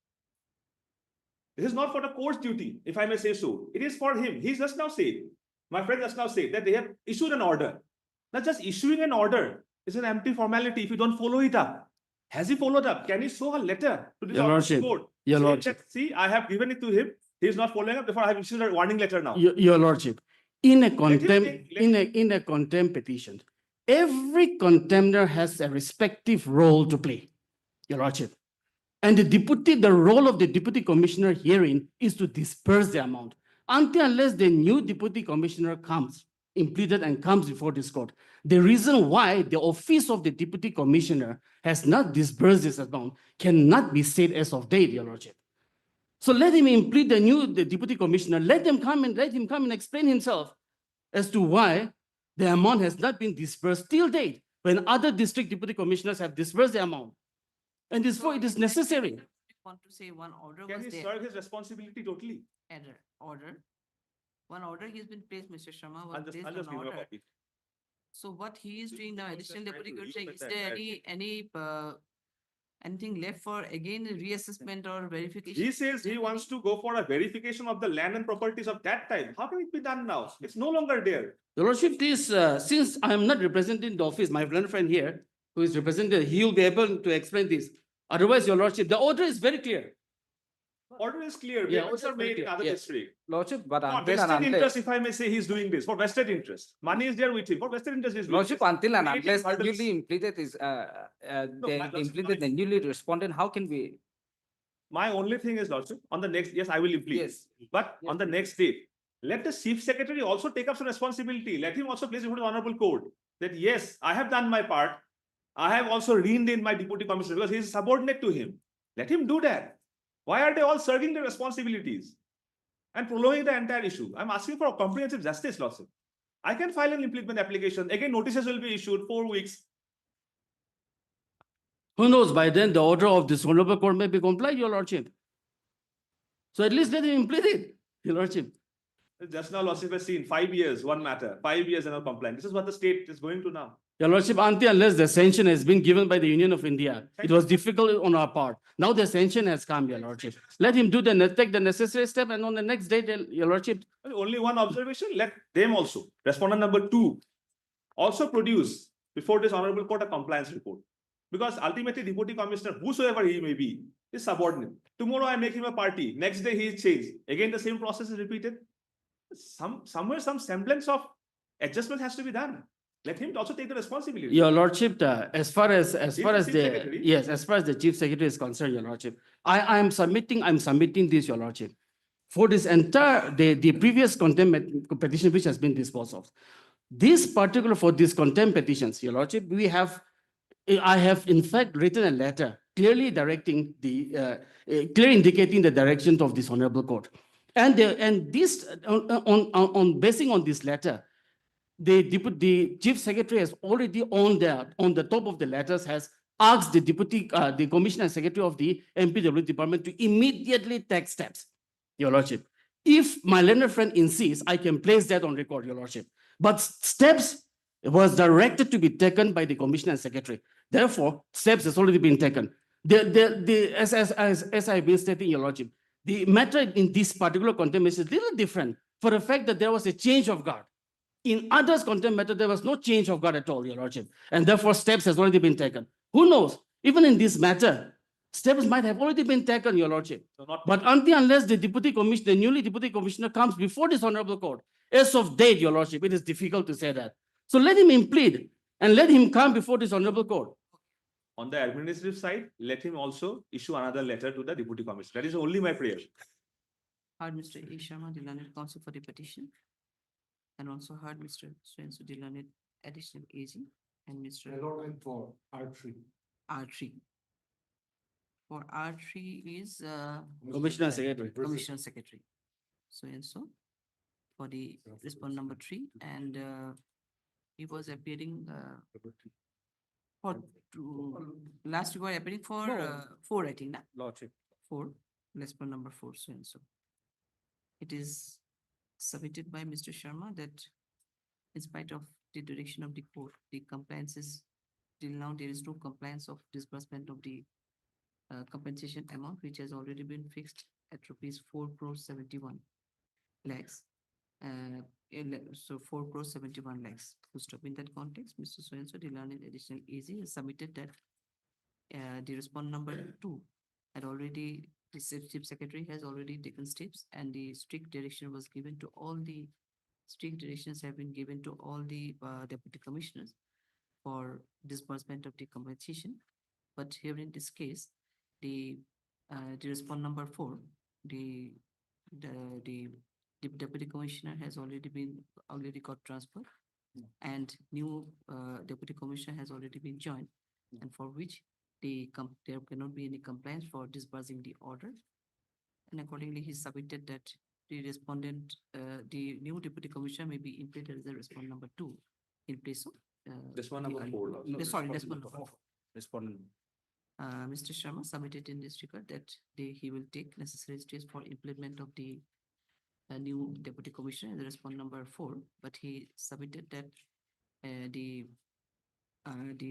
This is not for the court's duty, if I may say so. It is for him. He's just now said, my friend just now said that they have issued an order. Not just issuing an order is an empty formality if you don't follow it up. Has he followed up? Can he show a letter to the Your Lordship, court? your Say Lordship. that, see, I have given it to him. He is not following up. Therefore, I have issued a warning letter now. Your Lordship, in a contempt, take- let in a contempt petition, every contender has a respective role to play, your Lordship. And the role of the deputy commissioner herein is to disperse the amount. Until unless the new deputy commissioner comes, implemented and comes before this court. The reason why the office of the deputy commissioner has not disbursed this amount cannot be said as of date, your Lordship. So let him implement the deputy commissioner, let him come and explain himself as to why the amount has not been disbursed till date, when other district deputy commissioners have disbursed the amount. And therefore it is necessary. Want to say one order Can was he there. serve his responsibility totally? Order. One order he's been placed, Mr. Sharma I'll was just, placed I'll just on give you a order. copy. So what he is doing now, additional deputy commissioner, is that there directly. any Anything left for again reassessment or verification? He says he wants to go for a verification of the land and properties of that time. How can it be done now? It's no longer there. Your Lordship, this, since I am not representing the office, my friend here, who is represented, he will be able to explain this. Otherwise, Your Lordship, the order is very clear. Order is clear. Yeah, Payments order are very made in clear. other Yes. district. Lordship, but For until and vested unless, interest, if I may say, he's doing this. For vested interest. Money is there with him. For vested interest, he's doing Lordship, this. until and Creating unless the hurdles. newly implemented is, they Lordship, implemented the newly respondent, how can we? My only thing is, Lordship, on the next, yes, I will implement. Yes. But on the next date, let the chief secretary also take up some responsibility. Let him also place before the honorable court that yes, I have done my part. I have also reined in my deputy commissioner because he is subordinate to him. Let him do that. Why are they all serving their responsibilities and prolonging the entire issue? I'm asking for a comprehensive justice, Lordship. I can file an implement application. Again, notices will be issued 4 weeks. Who knows, by then the order of this honorable court may be complied, Your Lordship. So at least let him implement it, Your Lordship. Just now, Lordship has seen 5 years, one matter, 5 years and no complaint. This is what the state is going to now. Your Lordship, until unless the sanction has been given by the Union of India, it was difficult on our part. Now the sanction has come, Your Lordship. Let him do take the necessary step, and on the next day, Your Lordship. Only one observation, let them also, respondent number 2, also produce before this honorable court a compliance report. Because ultimately, deputy commissioner, whosoever he may be, is subordinate. Tomorrow I make him a party. Next day he is changed. Again, the same process is repeated. Somewhere, some semblance of adjustment has to be done. Let him also take the responsibility. Your Lordship, as far as the the, Chief Secretary. yes, as far as the Chief Secretary is concerned, Your Lordship, I'm submitting this, Your Lordship. For this entire, the previous contempt petition which has been disposed of. This particular, for this contempt petitions, Your Lordship, I have in fact written a letter clearly directing clearly indicating the direction of this honorable court. And this, basing on this letter, the chief secretary has already on the top of the letters has asked the commissioner and secretary of the MPW department to immediately take steps, Your Lordship. If my learned friend insists, I can place that on record, Your Lordship. But steps was directed to be taken by the commissioner and secretary. Therefore, steps has already been taken. As I've been stating, Your Lordship, the matter in this particular contempt is a little different for the fact that there was a change of guard. In others contempt matter, there was no change of guard at all, Your Lordship, and therefore steps has already been taken. Who knows? Even in this matter, steps might have already been taken, Your Lordship. But unless the newly deputy commissioner comes before this honorable court, as of date, Your Lordship, it is difficult to say that. So let him implead and let him come before this honorable court. On the administrative side, let him also issue another letter to the deputy commissioner. That is only my prayer. Heard Mr. A. Sharma, the learned counsel for the petition. And also heard Mr. Swensu, the learned additional AG, and Mr. For R3. R3. For R3 is Commissioner Secretary. Commissioner Secretary. So and so for the respondent number 3, and he was appearing for last you were appearing for 4, I think. Lordship. 4, respondent number 4, so and so. It is submitted by Mr. Sharma that in spite of the direction of the court, the compliance is till now there is no compliance of disbursement of the compensation amount, which has already been fixed at rupees 4 crores 71 lakhs. So 4 crores 71 lakhs. To stop in that context, Mr. So-and-so, the learned additional AG has submitted that the respondent number 2 had already, the chief secretary has already taken steps, and the strict direction was given to all the strict directions have been given to all the deputy commissioners for disbursement of the compensation. But here in this case, the respondent number 4, the deputy commissioner has already got transferred, and new deputy commissioner has already been joined, and for which there cannot be any compliance for disbursing the order. And accordingly, he submitted that the respondent, the new deputy commissioner may be implemented as a respondent number 2 in place of Respondent number 4. Sorry, respondent number 4. Respondent. Mr. Sharma submitted in this regard that he will take necessary steps for implement of the new deputy commissioner as a respondent number 4, but he submitted that the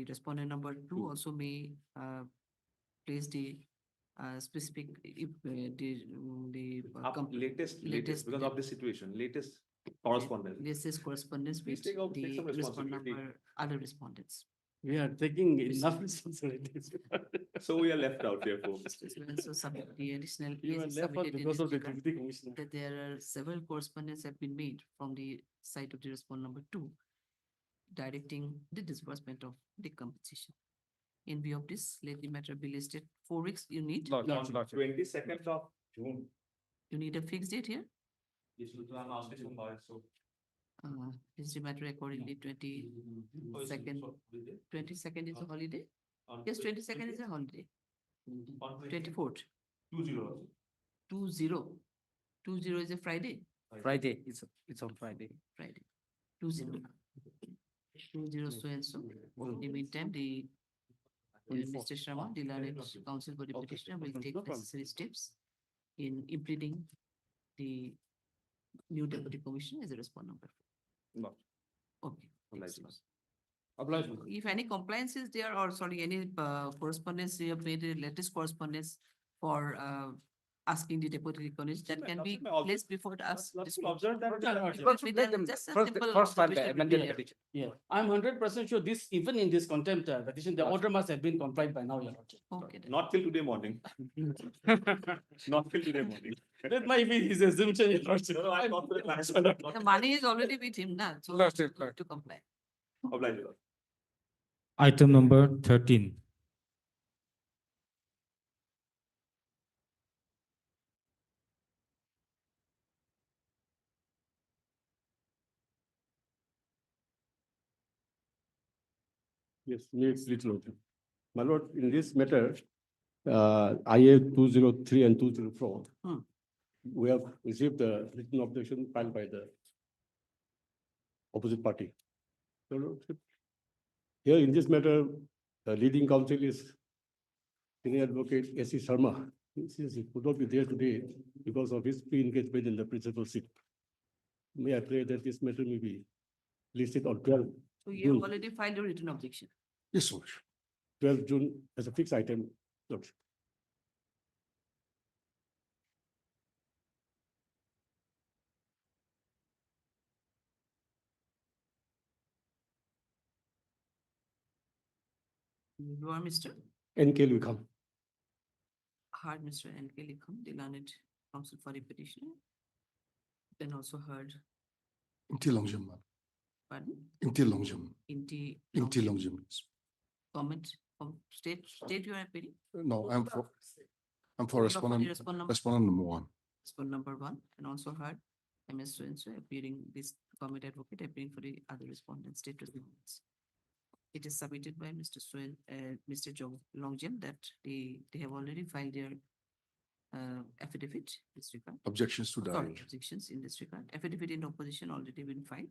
respondent number 2 also may place the specific, if the Latest, because of the situation, latest correspondence. This is correspondence Please with take some the responsibility. other respondents. We are taking enough responsibilities. So we are left out here, folks. Mr. Suen also submit the additional. You case are is left out submitted in because this of the regard, deputy commissioner. that there are several correspondence have been made from the side of the respondent number 2, directing the disbursement of the compensation. In view of this, let the matter be listed 4 weeks. You need, On 22nd of June. you need a fixed date here. Yes, I'm asking somebody, so. Is the matter accordingly 22nd. 22nd is a holiday. Yes, 22nd is a holiday. 24th. 20. 20 is a Friday. Friday, it's on Friday. Friday. 20. 20 so and so. In the meantime, the Mr. Sharma, the learned counsel for the petitioner, will take necessary steps in implementing the new deputy commissioner as a respondent number. No. Okay. Obliged. If any compliance is there, or sorry, any correspondence you have made, the latest correspondence for asking the deputy commissioner, that can be placed before us. Let's observe that. Let them Just a first, simple first file the observation will be amended there. petition. Yeah, I'm 100% sure this, even in this contempt petition, the order must have been complied by now, Your Lordship. Okay. then. Not till today morning. Not till today morning. That might be his assumption, Your Lordship. No, I'm confident. The money is already with him now, so Lordship, to comply. Obliged. Item number 13. Yes, needs little notice. My lord, in this matter, IA 203 and 204, we have received the written objection filed by the opposite party. Your Lordship, here in this matter, the leading counsel is senior advocate S.C. Sharma. He could not be there today because of his pre-engagement in the principal seat. May I pray that this matter may be listed on 12 So you June. have already filed a written objection. Yes, Lord. 12 June as a fixed item. Lordship. You are Mr. NK will come. Heard Mr. N.K. Likham, the learned counsel for the petitioner. Then also heard, Inti Longjam, ma'am. pardon, Inti Longjam. Inti Inti Longjam. Yes. comment from state you are appealing. No, I'm for You are for the respondent, respondent number. respondent number 1. Respondent number 1, and also heard MS so and so appearing, this comment advocate appearing for the other respondent, state respondents. It is submitted by Mr. Suen, Mr. Joe Longjam, that they have already filed their affidavit in this regard. Objections to Sorry, that. objections in this regard. Affidavit in opposition already been filed.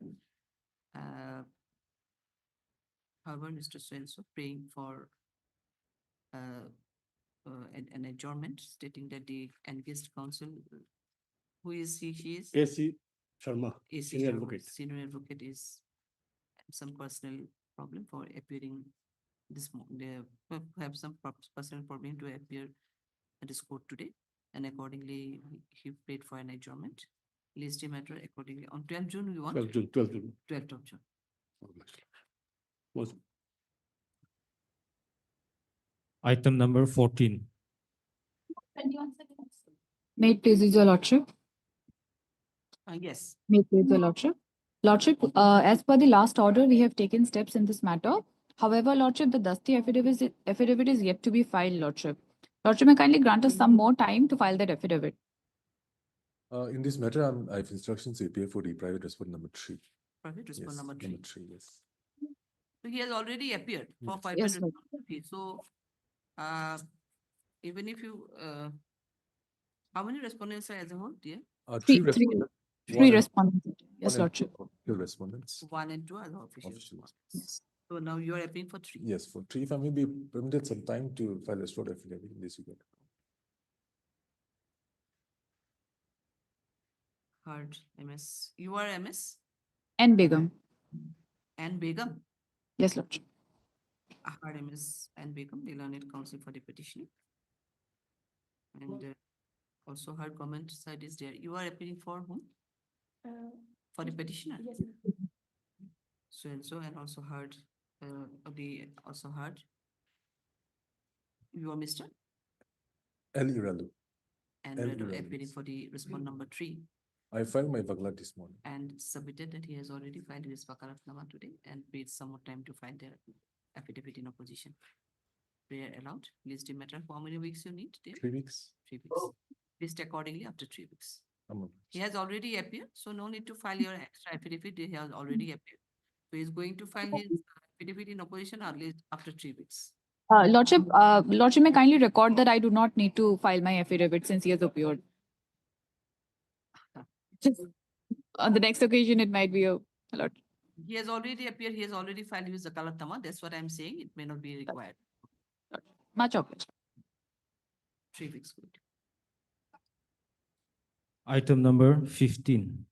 However, Mr. Swenso praying for an adjournment, stating that the engaged counsel, who is he, she is? A.C. Sharma, AC senior Sharma, advocate. Senior advocate is some personal problem for appearing this, they have some personal problem to appear at this court today. And accordingly, he paid for an adjournment. List the matter accordingly. On 12 June, we want? 12 June, 12 June. 12th of June. Was Item number 14. May it please your lordship. Yes. May it please your lordship. Lordship, as per the last order, we have taken steps in this matter. However, lordship, the Dusty affidavit is yet to be filed, lordship. Lordship, may kindly grant us some more time to file that affidavit. In this matter, I have instructions to appear for the private respondent number 3. Private respondent Yes, number 3. Number 3, yes. So he has already appeared for private Yes, Lord. responsibility. So, even if you, how many respondents are as a whole, dear? Three Respondents. respondents. Yes, One and lordship. two respondents. 1 and 2 are the official Official. respondents. So now you are appealing for 3. Yes, for 3, if I may be permitted some time to file a short affidavit in this regard. Heard MS. You are MS And Begum. and Begum. Yes, lordship. RMS and Begum, the learned counsel for the petitioner. And also her comment side is there. You are appealing for whom? For the petitioner? Yes. So and so, and also heard, also heard. You are Mr. And Iralu. And And Redo Iralu, appealing yes. for the respond number 3 I filed my Bagla this morning. and submitted that he has already filed his Vakaratnama today and paid some more time to file their affidavit in opposition. Prayer allowed. List the matter. For how many weeks you need? Dear? 3 weeks. 3 weeks. List accordingly after 3 weeks. I'm He has already appeared, so no need to file your extra affidavit. He has already appeared. So he's going to file his affidavit in opposition early after 3 weeks. Lordship may kindly record that I do not need to file my affidavit since he has appeared. On the next occasion, it might be a lot. He has already appeared. He has already filed his Zakalatama. That's what I'm saying. It may not be required. Much obliged. 3 weeks. Good. Item number 15.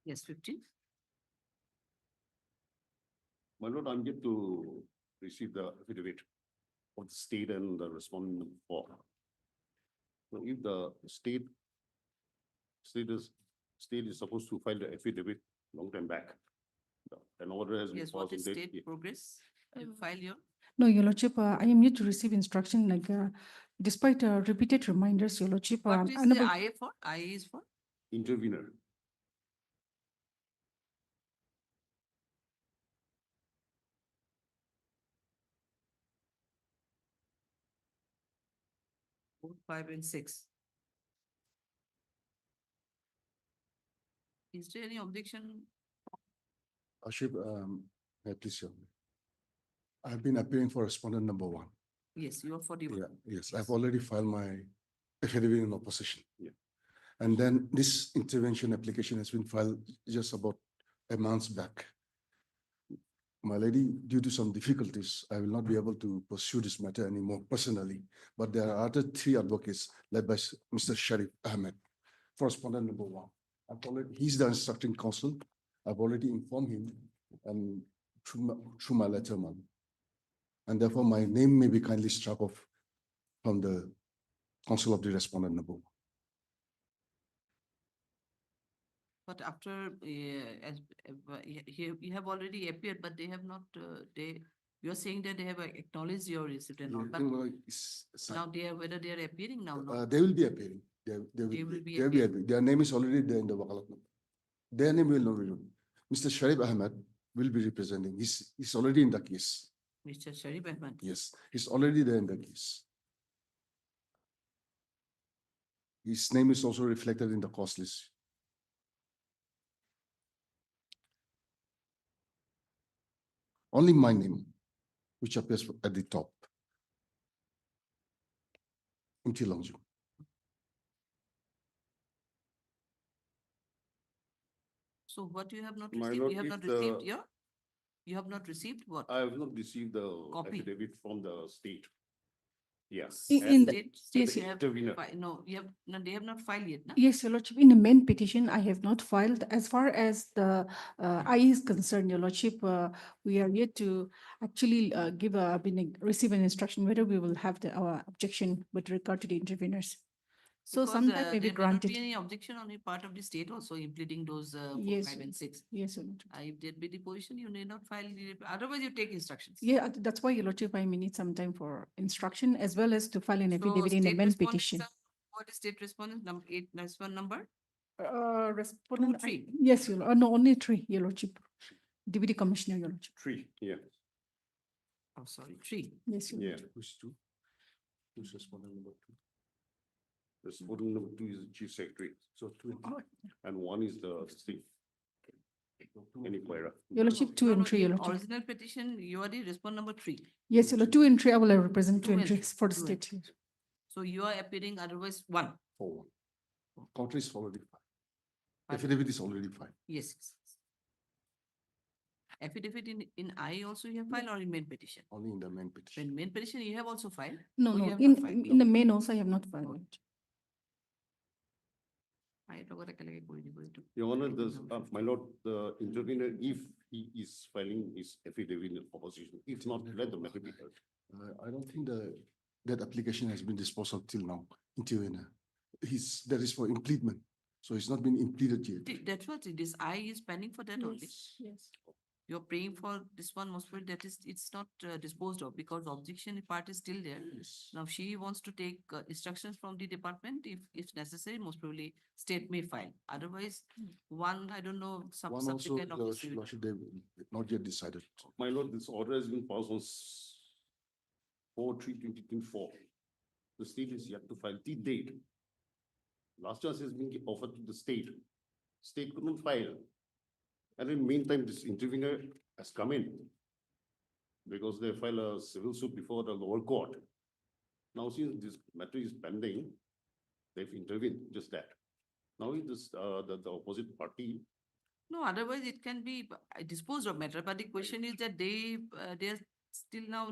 Yes, 15. My lord, I'm yet to receive the affidavit of the state and the respondent for. Now, if the state is supposed to file the affidavit long time back. An order has been Yes, what passed is in date. state progress? You file your. No, Your Lordship, I am yet to receive instruction despite repeated reminders, Your Lordship. What is the IA for? IA is for? Intervener. Four, 5 and 6. Is there any objection? Ashib, please show me. I've been appearing for respondent number 1. Yes, you are 41. Yeah, yes, I've already filed my affidavit in opposition. Yeah. And then this intervention application has been filed just about a month back. My lady, due to some difficulties, I will not be able to pursue this matter anymore personally. But there are other 3 advocates led by Mr. Sharif Ahmed for respondent number 1. He's the instructing counsel. I've already informed him and through my letterman. And therefore my name may be kindly struck off from the counsel of the respondent number 1. But after, you have already appeared, but they have not, you're saying that they have acknowledged your receipt and all, but now they are, whether they are appearing now, no? They will be appearing. They will be appearing. Their name is already there in the Wakalat number. Their name will not be known. Mr. Sharif Ahmed will be representing. He's already in the case. Mr. Sharif Ahmed. Yes, he's already there in the case. His name is also reflected in the cost list. Only my name, which appears at the top. Until Longju. So what you have not My received, lord, you have if not the- received your, you have not received what? I have not received the Copy. affidavit from the state. Yes. In the- State yes. have Intervener. no, you have, no, they have not filed yet, no? Yes, Your Lordship, in the main petition, I have not filed. As far as the IA is concerned, Your Lordship, we are yet to actually receive an instruction whether we will have our objection with regard to the interveners. So Because, sometime maybe there may not granted. be any objection on the part of the state also implementing those 4, Yes. 5 and 6. Yes, Your Lordship. If there be the position, you need not file, otherwise you take instructions. Yeah, that's why, Your Lordship, I may need some time for instruction as well as to file an So affidavit in the state main respondents petition. are- What is state respondent, number 8, respond number? Respondent, 3. yes, Your Lord, no, only 3, Your Lordship. Deputy Commissioner, Your Lordship. 3, yeah. Oh, sorry, 3. Yes, Your Yeah. Lordship. Who's 2? Who's respondent number 2? Respondent number 2 is the chief secretary. So 2 and 3. And 1 is the state. Inquirer. Your Lordship, 2 and 3, Your in Lordship. Original petition, you are the respond number 3. Yes, Your Lord, 2 and 3, I will represent 2 Two and and 3 three, for the 2 and state. So you are appearing otherwise 1. 4. Counter is already filed. Affidavit is already filed. Yes. Affidavit in I also you have filed or in main petition? Only in the main petition. In main petition, you have also filed? No, or you no, have not filed? in the main also I have not filed. I লগত একেলগে কৰি দিব এইটো। Your Honor, my lord, the intervener, if he is filing his affidavit in opposition, if not, let the matter be heard. I don't think that application has been disposed of till now, until that is for impleadment. So it's not been impleaded yet. That's what it is. I is pending for that only. Yes. You're praying for this one, most probably that is, it's not disposed of because objection part is still there. Now she wants to take instructions from the department if necessary, most probably state may file. Otherwise, one, I don't know, some One also, subsequent office will- Lordship, they not yet decided. My lord, this order has been passed on 4/3/2024. The state is yet to file the date. Last chance has been offered to the state. State couldn't file. And in meantime, this intervener has come in because they file a civil suit before the lower court. Now, since this matter is pending, they've intervened, just that. Now, if this, the opposite party, No, otherwise it can be disposed of matter, but the question is that they're still now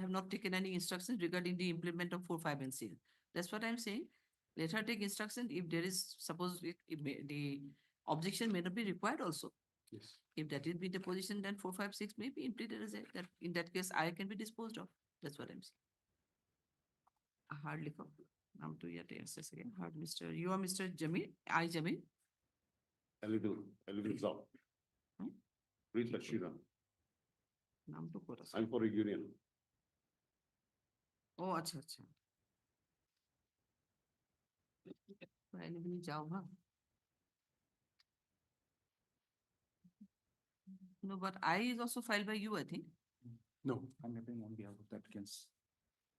have not taken any instructions regarding the implement of 4, 5 and 6. That's what I'm saying. Let her take instruction if there is, suppose the objection may not be required also. Yes. If that will be the position, then 4, 5, 6 may be implemented as that. In that case, I can be disposed of. That's what I'm saying. Hardly. Now to your access again. Hard, you are Mr. Jamil, I Jamil. eligible job. Read Lakshira. নাম তো কত আছে? I'm for a union. ও আচ্ছা আচ্ছা। যাও হ্যাঁ। No, but I is also filed by you, I think. No. I'm appearing on behalf of the applicants.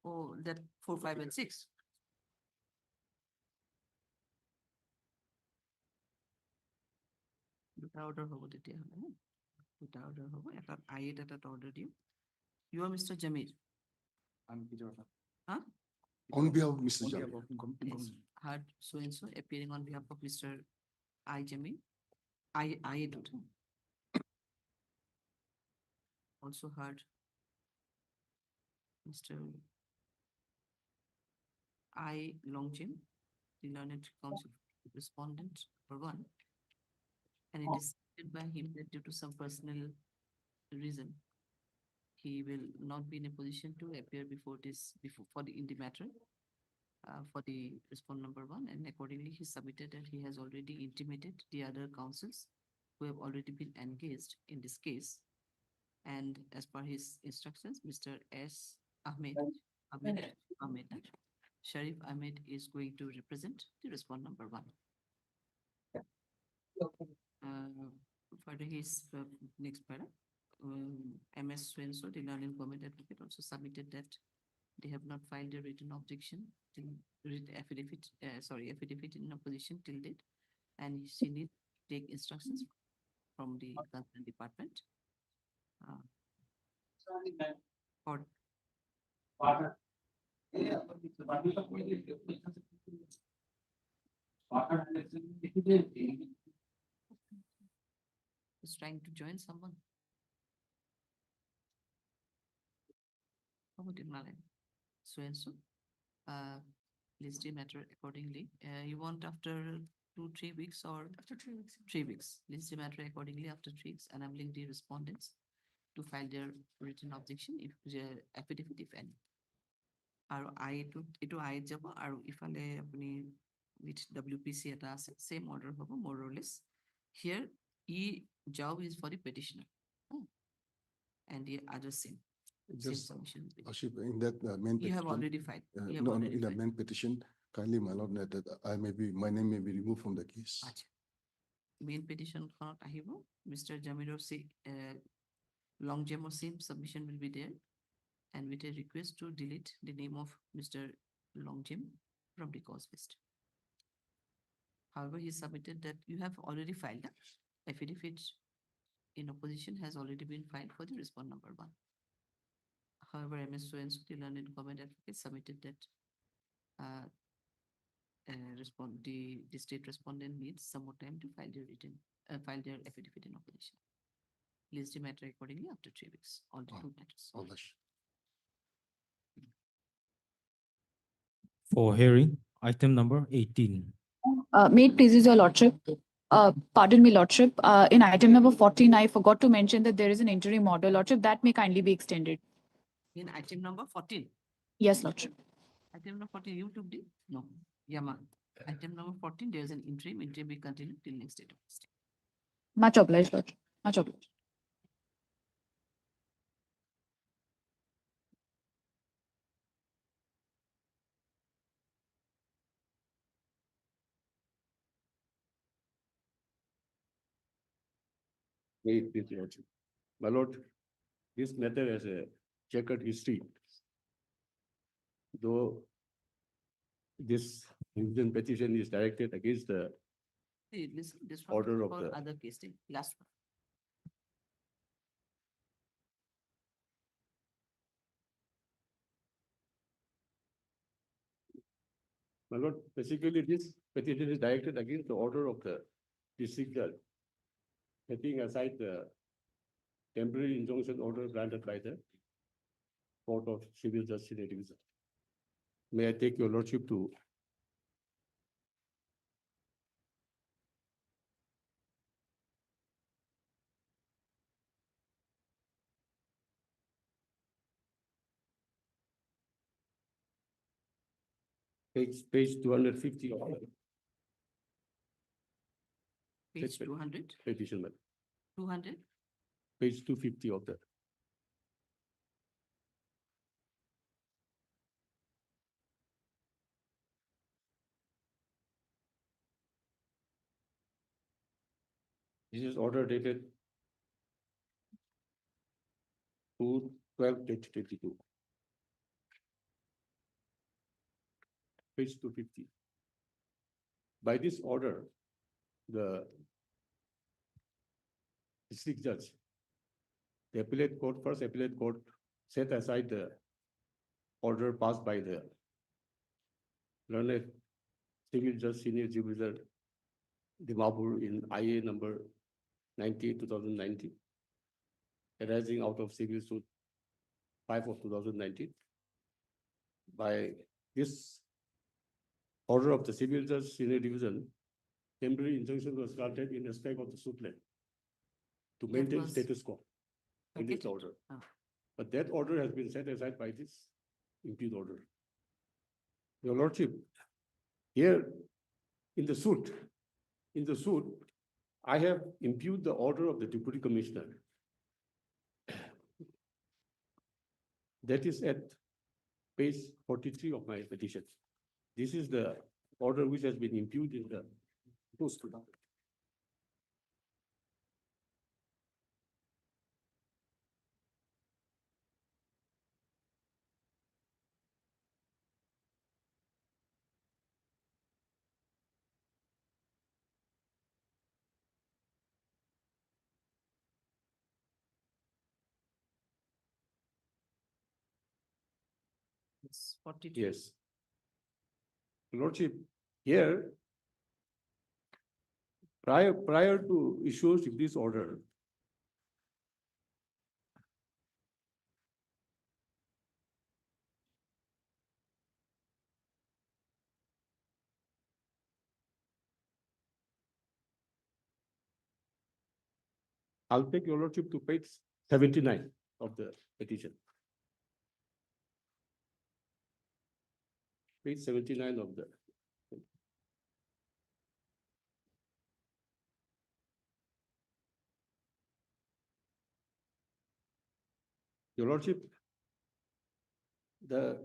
Oh, that 4, 5 and 6. দুটা order হব তেতিয়াহলে হ্যাঁ? দুটা order হব, এটা I এটা order দিও। You are Mr. Jamil. I'm Peter. Huh? On behalf of Mr. On Jamil. behalf of Yes. Heard so and so appearing on behalf of Mr. I Jamil. I do. Also heard Mr. I Longjim, the learned council respondent for 1. And it is stated by him that due to some personal reason, he will not be in a position to appear before in the matter for the respondent number 1, and accordingly he submitted that he has already intimated the other councils who have already been engaged in this case. And as per his instructions, Mr. S. Ahmed Sharif Ahmed is going to represent the respondent number 1. Further, his next para, MS Swenso, the learning government advocate, also submitted that they have not filed a written objection till affidavit in opposition till date, and she needs to take instructions from the concerned department. For is trying to join someone. How would it matter? So and so, list the matter accordingly. You want after 2, 3 weeks or? After 3 weeks. 3 weeks. List the matter accordingly after 3 weeks, enabling the respondents to file their written objection if the affidavit if any. আৰু এইটো I যাব আৰু ইফালে আপুনি with WPC এটা আছে, same order হ'ব more or less. Here, job is for the petitioner. And the other same. Just, submission. Lordship, in that main You have petition, already filed. You have no, already in the filed. main petition, kindly, my lord, that my name may be removed from the case. আচ্ছা। Main petition খনত আহিব, Mr. Jamirov Longjim same submission will be there, and with a request to delete the name of Mr. Longjim from the cause list. However, he submitted that you have already filed that affidavit in opposition has already been filed for the respondent number 1. However, MS Soenso, the learned government advocate, submitted that the state respondent needs some more time to file their affidavit in opposition. list the matter accordingly after 3 weeks, all the Oh, two matters. all this. For hearing, item number 18. May it pleases your lordship. Pardon me, lordship. In item number 14, I forgot to mention that there is an interim order, lordship, that may kindly be extended. In item number 14, Yes, lordship. item number 14, you took the, no, Yama. Item number 14, there is an interim will continue till next date of stay. Much obliged, lordship. Much obliged. May it please your lordship. My lord, this matter has a checkered history. Though this revision petition is directed against the See, this one order of for the other case, the last one. My lord, basically this petition is directed against the order of the district judge, setting aside the temporary injunction order granted by the Court of Civil Justice Division. May I take your lordship to page 250 of the Page 200, petition, madam. 200. Page 250 of the. This is order dated 2/12/2022. Page 250. By this order, the district judge, the appellate court, first appellate court set aside the order passed by the learned civil judge senior judicial Dimapur in IA number 98/2019, arising out of civil suit 5 of 2019. By this order of the civil judge senior division, temporary injunction was granted in respect of the suit length to That maintain was status quo in this vacated? order. Ah. But that order has been set aside by this impugned order. Your lordship, here in the suit, I have impugned the order of the deputy commissioner. That is at page 43 of my petition. This is the order which has been impugned in the post. Yes, 42. Yes. Lordship, here, prior to issuance of this order, I'll take your lordship to page 79 of the petition. Page 79 of the. Your lordship, the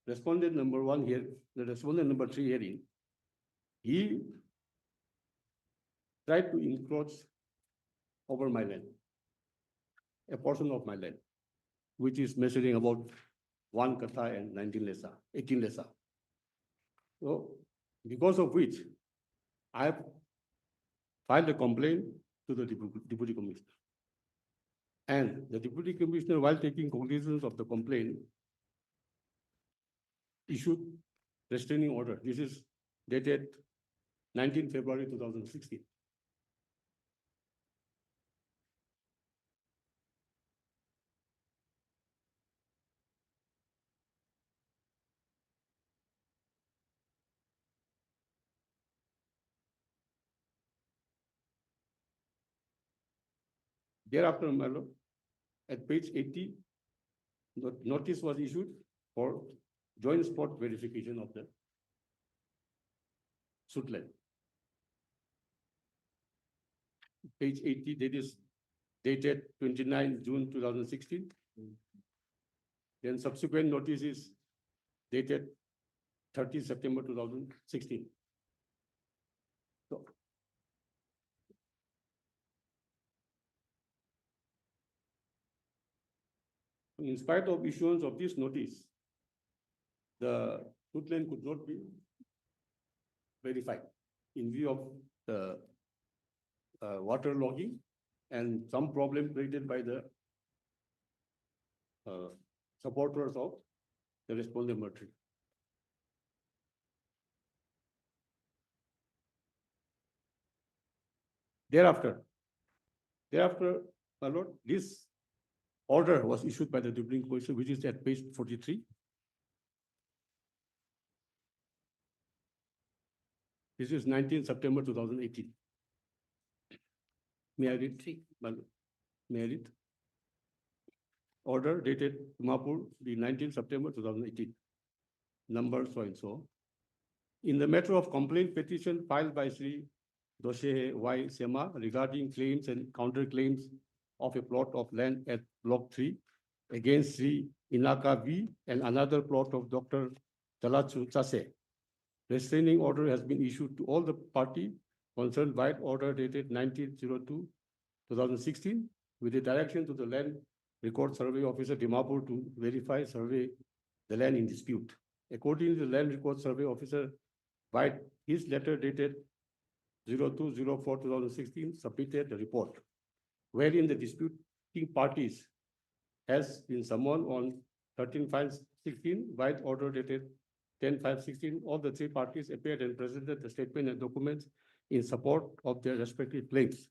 respondent number 1 here, the respondent number 3 hearing, he tried to encroach over my land, a portion of my land, which is measuring about 1 katha and 18 lesa. So, because of which, I have filed a complaint to the deputy commissioner. And the deputy commissioner, while taking cognizance of the complaint, issued restraining order. This is dated 19 February 2016. Thereafter, my lord, at page 80, notice was issued for joint spot verification of the suit land. Page 80, that is dated 29 June 2016. Then subsequent notice is dated 30 September 2016. So, in spite of issuance of this notice, the suit land could not be verified in view of the water logging and some problem created by the supporters of the respondent military. Thereafter, my lord, this order was issued by the Dublin Commission, which is at page 43. This is 19 September 2018. May I read? My lord? May I read? Order dated Dimapur, the 19th September 2018. Number so and so. In the matter of complaint petition filed by Sri Doshe Y. Sema regarding claims and counterclaims of a plot of land at Block 3 against Sri Inaka V and another plot of Dr. Talachu Chase. Restraining order has been issued to all the party concerned by order dated 19/02/2016 with a direction to the land record survey officer Dimapur to verify survey the land in dispute. Accordingly, the land record survey officer by his letter dated 02/04/2016 submitted the report, wherein the disputing parties has been summoned on 13/5/16 by order dated 10/5/16. All the three parties appeared and presented the statement and documents in support of their respective claims.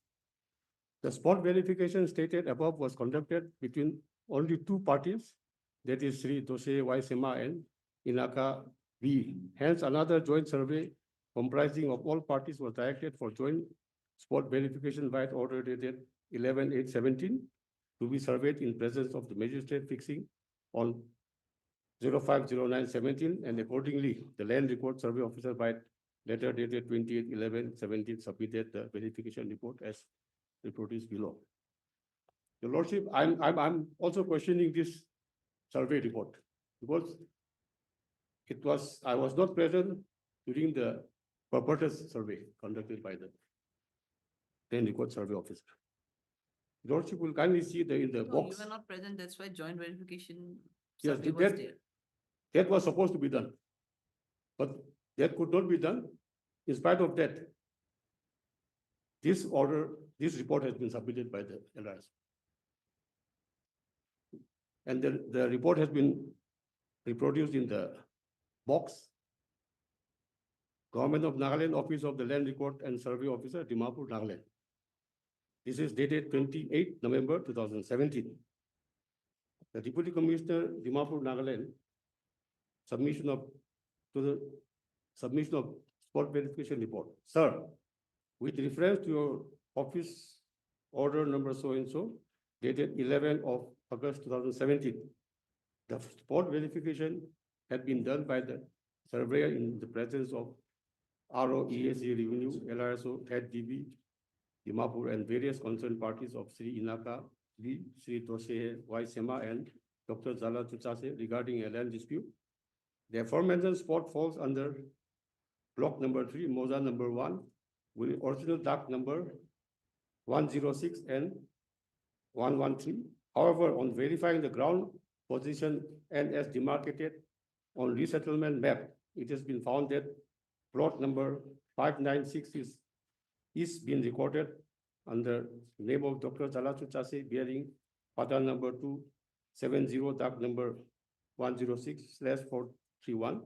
The spot verification stated above was conducted between only two parties, that is Sri Doshe Y. Sema and Inaka V. Hence, another joint survey comprising of all parties was directed for joint spot verification by order dated 11/8/17 to be surveyed in presence of the magistrate fixing on 05/09/17, and accordingly, the land record survey officer by letter dated 28/11/17 submitted the verification report as reproduced below. Your Lordship, I'm also questioning this survey report because I was not present during the purported survey conducted by the land record survey officer. Your Lordship will kindly see in the No, box. you were not present, that's why joint verification Yes, survey was there. that was supposed to be done, but that could not be done. In spite of that, this report has been submitted by the LRS. And the report has been reproduced in the box. Government of Nagaland, Office of the Land Record and Survey Officer, Dimapur, Nagaland. This is dated 28 November 2017. The Deputy Commissioner, Dimapur, Nagaland, submission of spot verification report. Sir, with reference to your office order number so and so, dated 11 of August 2017, the spot verification had been done by the surveyor in the presence of ROESE Revenue, LRSO, Head DB, Dimapur, and various concerned parties of Sri Inaka V, Sri Doshe Y. Sema, and Dr. Zala Chuchase regarding a land dispute. The aforementioned spot falls under block number 3, Moza number 1, with original dock number 106 and 113. However, on verifying the ground position and as demarcated on resettlement map, it has been found that plot number 596 is being recorded under name of Dr. Zalachu Chase bearing Pata number 270, dock number 106/431,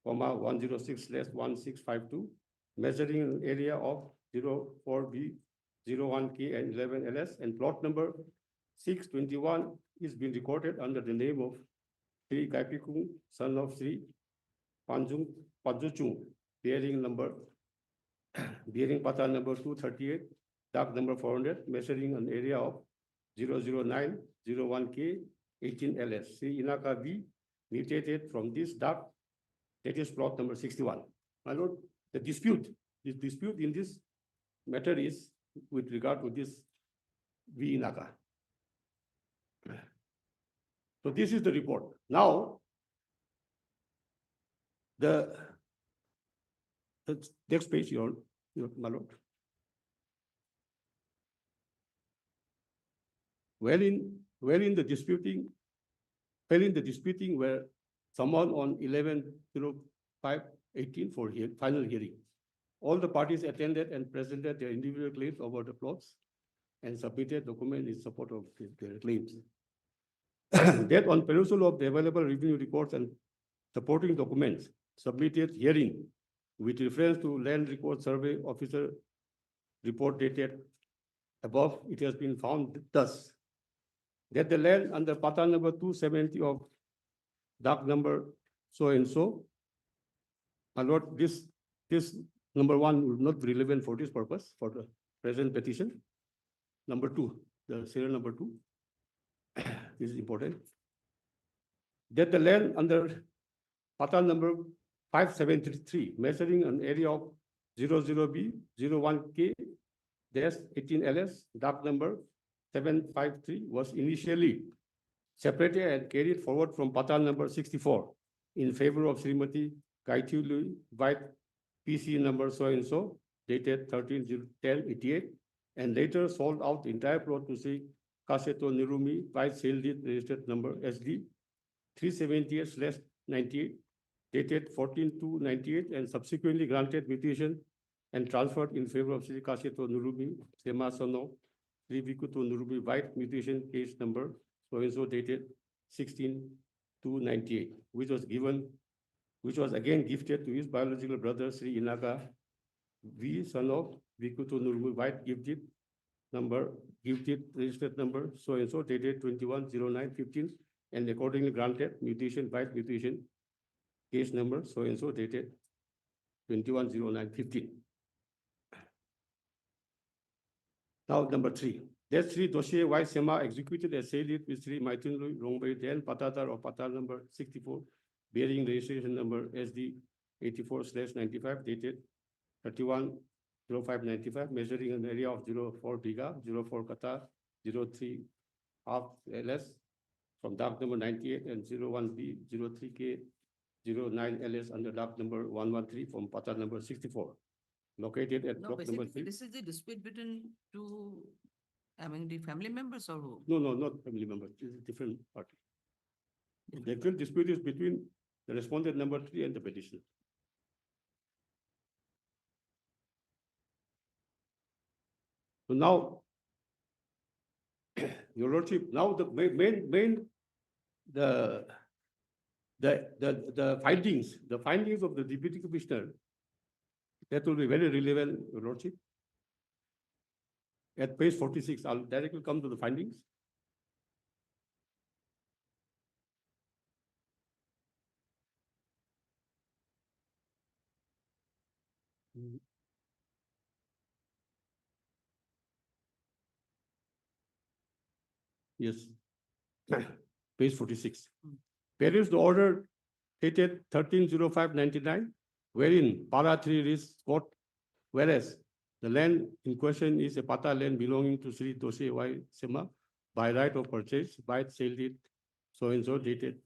106/1652, measuring an area of 04B, 01K and 11LS, and plot number 621 is being recorded under the name of Sri Kaipikung, son of Sri Panjuchung, bearing Pata number 238, dock number 400, measuring an area of 00901K 18LS. Sri Inaka B mutated from this dock, that is plot number 61. My lord, the dispute in this matter is with regard to this V Inaka. So this is the report. Now, the next page, my lord. Wherein the disputing where someone on 11/05/18 for final hearing. All the parties attended and presented their individual claims over the plots and submitted documents in support of their claims. That on perusal of the available revenue records and supporting documents submitted hearing with reference to Land Record Survey Officer report dated above, it has been found thus that the land under Pata number 270 of dock number so and so, my lord, this number 1 would not be relevant for this purpose, for the present petition. Number 2, the serial number 2, this is important. That the land under Pata number 573, measuring an area of 00B 01K 18LS, dock number 753 was initially separated and carried forward from Pata number 64 in favor of Srimati Gaithulu White PC number so and so, dated 13/10/88, and later sold out the entire plot to Sri Kaseto Nirumi White sale deed registered number SD 378/98, dated 14/2/98, and subsequently granted mutation and transferred in favor of Sri Kaseto Nirumi Sema Sono Sri Vikuto Nirumi White mutation case number so and so, dated 16/2/98, which was again gifted to his biological brother Sri Inaka V, son of Vikuto Nurmu White, gifted registered number so and so, dated 21/09/15, and accordingly granted mutation White mutation case number so and so, dated 21/09/15. Now number 3. That Sri Dossier Y Sema executed a sale deed with Sri Maitunlu Rongbei then Patatar of Patar number 64, bearing registration number SD 84/95, dated 31/05/95, measuring an area of 04 biga, 04 kata, 03 half LS from dock number 98 and 01B 03K 09 LS under dock number 113 from Patar number 64, located at No, block number basically, 3. this is the dispute between two, the family members or who? No, not family members. This is a different party. The actual dispute is between the respondent number 3 and the petitioner. So now, Your Lordship, now the findings of the Deputy Commissioner, that will be very relevant, Your Lordship. At page 46, I'll directly come to the findings. Yes. Page 46. Peruse the order dated 13/05/99, wherein Para 3 is court, whereas the land in question is a Pata land belonging to Sri Doshi Y Sema by right of purchase, by sale deed, so and so, dated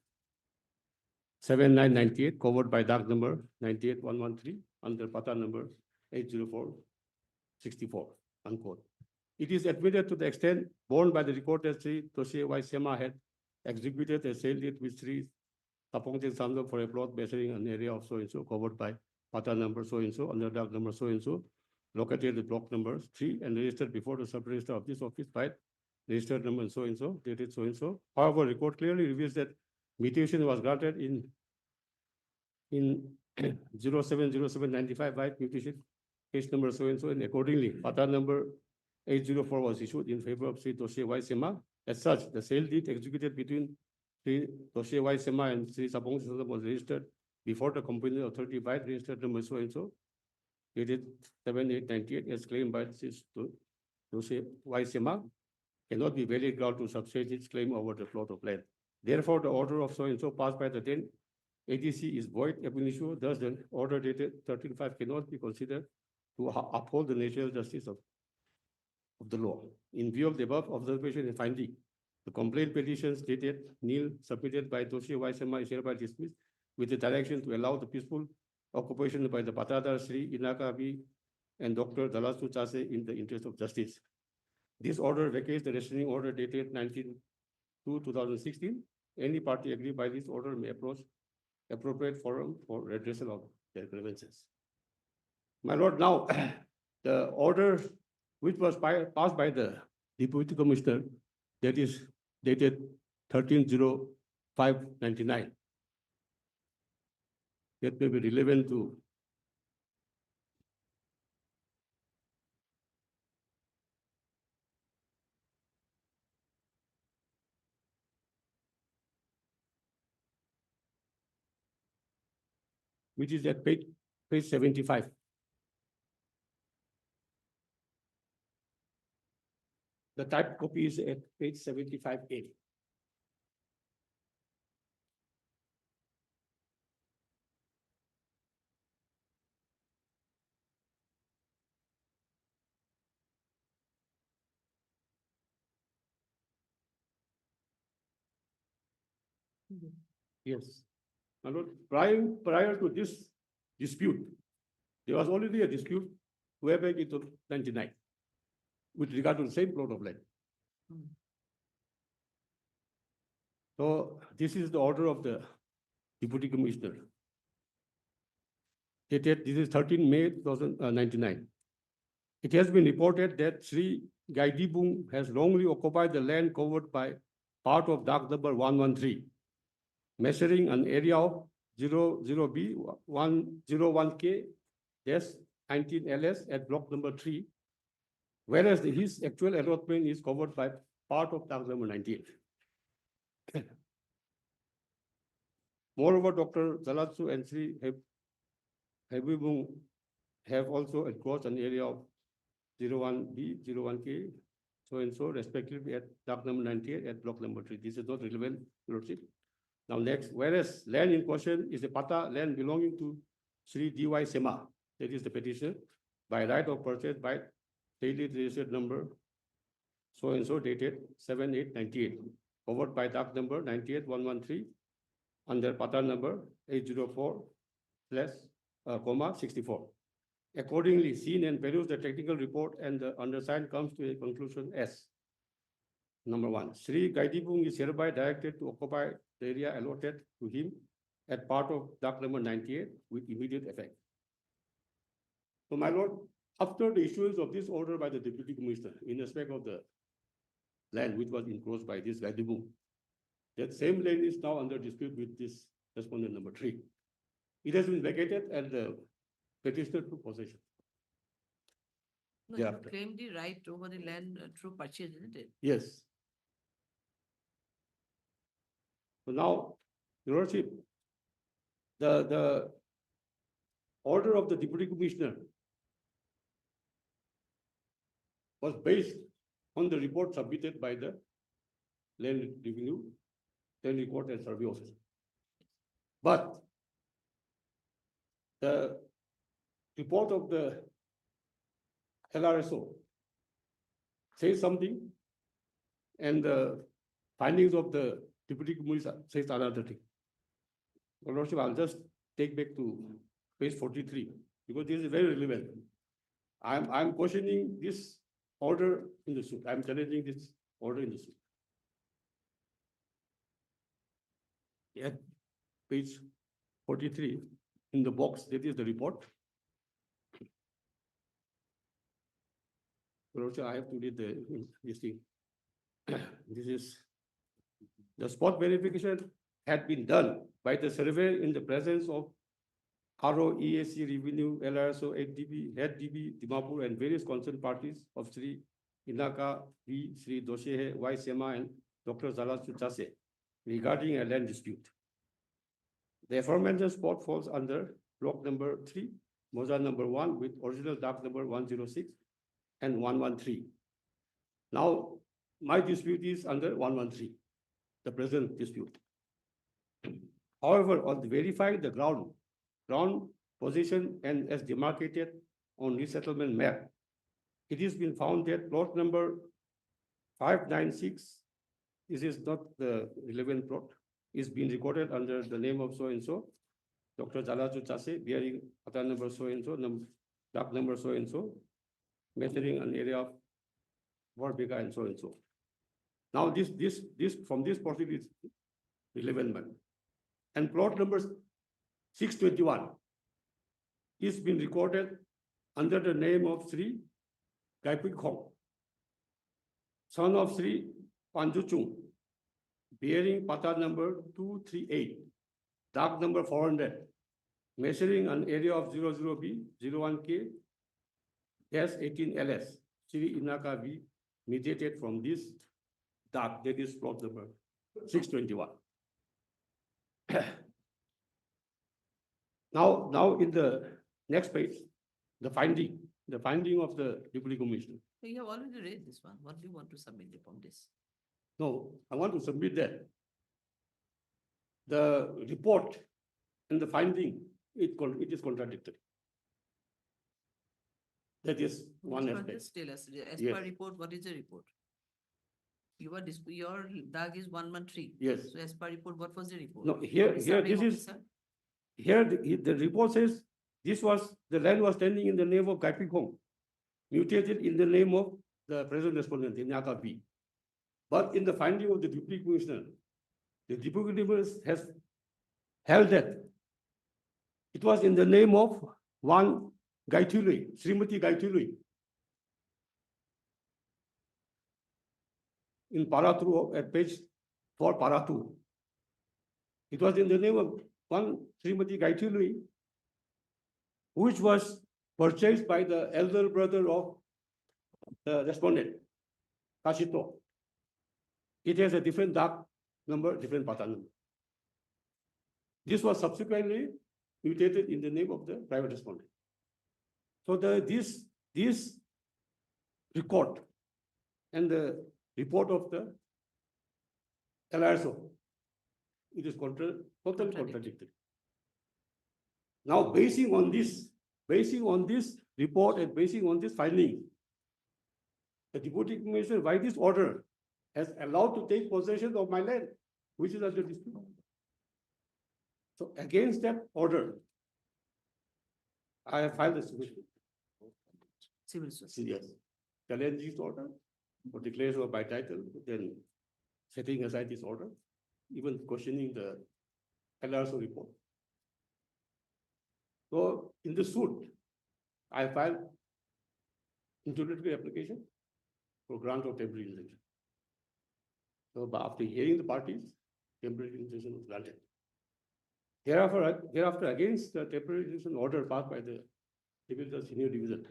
7/9/98, covered by dock number 98/113 under Pata number 804/64, unquote. It is admitted to the extent borne by the record that Sri Doshi Y Sema had executed a sale deed with Sri Tapongte Samdo for a plot measuring an area of so and so, covered by Pata number so and so, under dock number so and so, located at block number 3 and registered before the sub-register of this office by registered number so and so, dated so and so. However, record clearly reveals that mutation was granted in 07/07/95 by mutation case number so and so, and accordingly, Pata number 804 was issued in favor of Sri Doshi Y Sema. As such, the sale deed executed between Sri Doshi Y Sema and Sri Sapong Sisam was registered before the competent authority by registered number so and so, dated 7/8/98, as claimed by Sri Doshi Y Sema, cannot be valid ground to substantiate its claim over the plot of land. Therefore, the order of so and so passed by the then ADC is void ab initio. Thus, the order dated 13/5 cannot be considered to uphold the natural justice of the law. In view of the above observation and finding, the complaint petitions dated nil submitted by Doshi Waisema is hereby dismissed with the direction to allow the peaceful occupation by the Patadar Sri Inaka B and Dr. Dalasu Chase in the interest of justice. This order vacates the restraining order dated 19/2/2016. Any party aggrieved by this order may approach appropriate forum for redressal of their grievances. My lord, now the order which was passed by the Deputy Commissioner, that is dated 13/05/99. That may be relevant to which is at page 75. The typed copy is at page 75A. Yes. My lord, prior to this dispute, there was already a dispute way back in 1999 with regard to the same plot of land. So this is the order of the Deputy Commissioner. This is 13 May 2099. It has been reported that Sri Gaidibung has wrongly occupied the land covered by part of dock number 113, measuring an area of 00B 101K 19 LS at block number 3, whereas his actual allotment is covered by part of dock number 98. Moreover, Dr. Zalatsu and Sri Habibung have also encroached an area of 01B, 01K, so and so, respectively at dock number 98 at block number 3. This is not relevant, Lordship. Now next, whereas land in question is a pata land belonging to Sri D.Y. Sema, that is the petitioner, by right of purchase by daily registered number so and so dated 7/8/98, covered by dock number 98113 under pata number 804/64. Accordingly, seen and peruse the technical report and the undersigned comes to a conclusion as number 1, Sri Gaidibung is hereby directed to occupy the area allotted to him at part of dock number 98 with immediate effect. So, my lord, after the issuance of this order by the Deputy Commissioner in respect of the land which was encroached by this Gaidibung, that same land is now under dispute with this respondent number 3. It has been vacated and the petitioner took possession. No, you Thereafter. claimed the right over the land through purchase, isn't it? Yes. So now, Your Lordship, the order of the Deputy Commissioner was based on the report submitted by the Land Revenue, Land Record and Survey Officer. But the report of the LRSO says something, and the findings of the Deputy Commissioner says another thing. Your Lordship, I'll just take back to page 43 because this is very relevant. I'm questioning this order in the suit. I'm challenging this order in the suit. At page 43, in the box, that is the report. Your Lordship, I have to read this thing. This is the spot verification had been done by the surveyor in the presence of RO, EAC, Revenue, LRSO, 8DB, Head DB, Dimapur, and various concerned parties of Sri Inaka B, Sri Doshehe, Y. Sema, and Dr. Zalatsu Chase regarding a land dispute. The aforementioned spot falls under block number 3, Moza number 1, with original dock number 106 and 113. Now, my dispute is under 113, the present dispute. However, on verifying the ground position and as demarcated on resettlement map, it has been found that plot number 596, this is not the relevant plot, is being recorded under the name of so-and-so, Dr. Jalaju Chase, bearing pattern number so-and-so, block number so-and-so, measuring an area of 4 bigger and so-and-so. Now this from this portion is relevant one. And plot number 621 is been recorded under the name of Sri Gaipik Khong, son of Sri Panjuchung, bearing pattern number 238, dark number 400, measuring an area of 00B, 01K, S18LS, Sri Inaka V, mediated from this dark, that is plot number 621. Now in the next page, the finding of the Deputy Commissioner. So you have already read this one. What do you want to submit upon this? No, I want to submit that the report and the finding, it is contradictory. That is one Which aspect. Tell us, as Yes. per report, what is the report? Your DAG is 113. Yes. So as per report, what was the report? No, here, Preserving this is, officer? here, the report says, the land was standing in the name of Gaipik Khong, mutated in the name of the present respondent, Inyaka B. But in the finding of the Deputy Commissioner, the Deputy Commissioner has held that it was in the name of one Gaithului, Srimati Gaithului. In Paratru, at page 4, Paratu. It was in the name of one Srimati Gaithului, which was purchased by the elder brother of the respondent, Kashito. It has a different dark number, different pattern number. This was subsequently mutated in the name of the private respondent. So this record and the report of the LRSO, it is totally contradictory. Now, basing on this report and basing on this finding, the Deputy Commissioner, by this order, has allowed to take possession of my land, which is under dispute. So against that order, I have filed a submission. Civil suit. Yes. Challenge this order for declaration of my title, then setting aside this order, even questioning the LRSO report. So in the suit, I filed introductory application for grant of temporary injunction. So after hearing the parties, temporary injunction was granted. Thereafter, against the temporary injunction order passed by the senior division,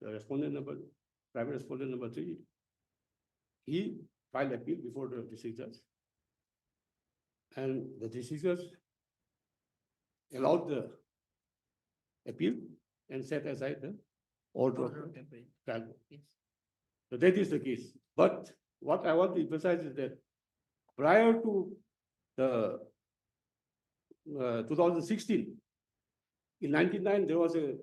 the respondent number, private respondent number 3, he filed appeal before the district judge. And the district judge allowed the appeal and set aside the order of temporary. trial. Yes. So that is the case. But what I want to emphasize is that prior to the 2016, in 99, there was a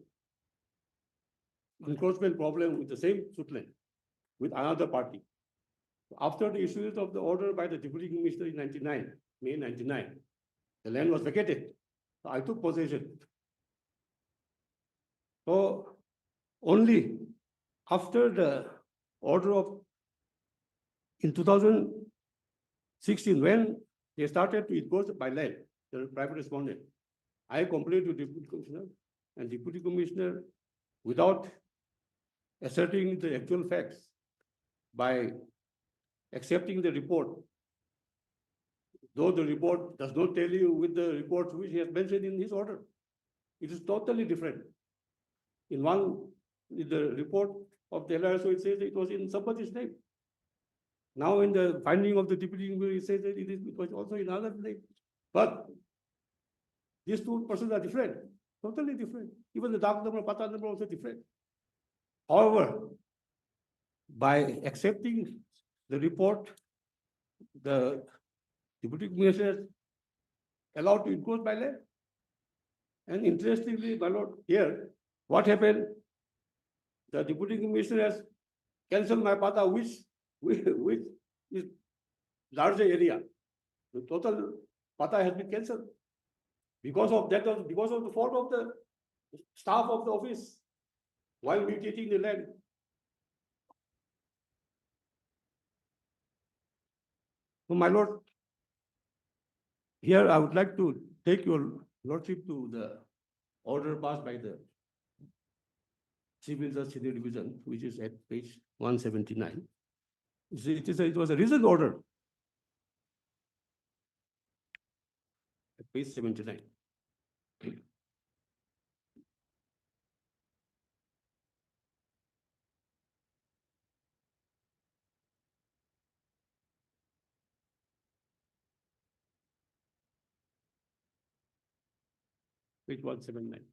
encroachment problem with the same suit land with another party. After the issuance of the order by the Deputy Commissioner in 99, May 99, the land was vacated. So I took possession. So only after the order of, in 2016, when they started to encroach by land, the private respondent, I complained to Deputy Commissioner, and Deputy Commissioner, without asserting the actual facts, by accepting the report, though the report does not tell you with the reports which he has mentioned in his order, it is totally different. In the report of the LRSO, it says it was in somebody's name. Now in the finding of the Deputy Commissioner, it says that it was also in another name. But these two persons are different, totally different. Even the dark number, pattern number also different. However, by accepting the report, the deputy commissioner allowed to encroach by land. And interestingly, my lord, here, what happened? The deputy commissioner has cancelled my pata, which is larger area. The total pata has been cancelled. Because of that, because of the fault of the staff of the office while mutating the land. So my lord, here I would like to take your lordship to the order passed by the Civil Justice Senior Division, which is at page 179. It was a recent order. At page 79. Page 179.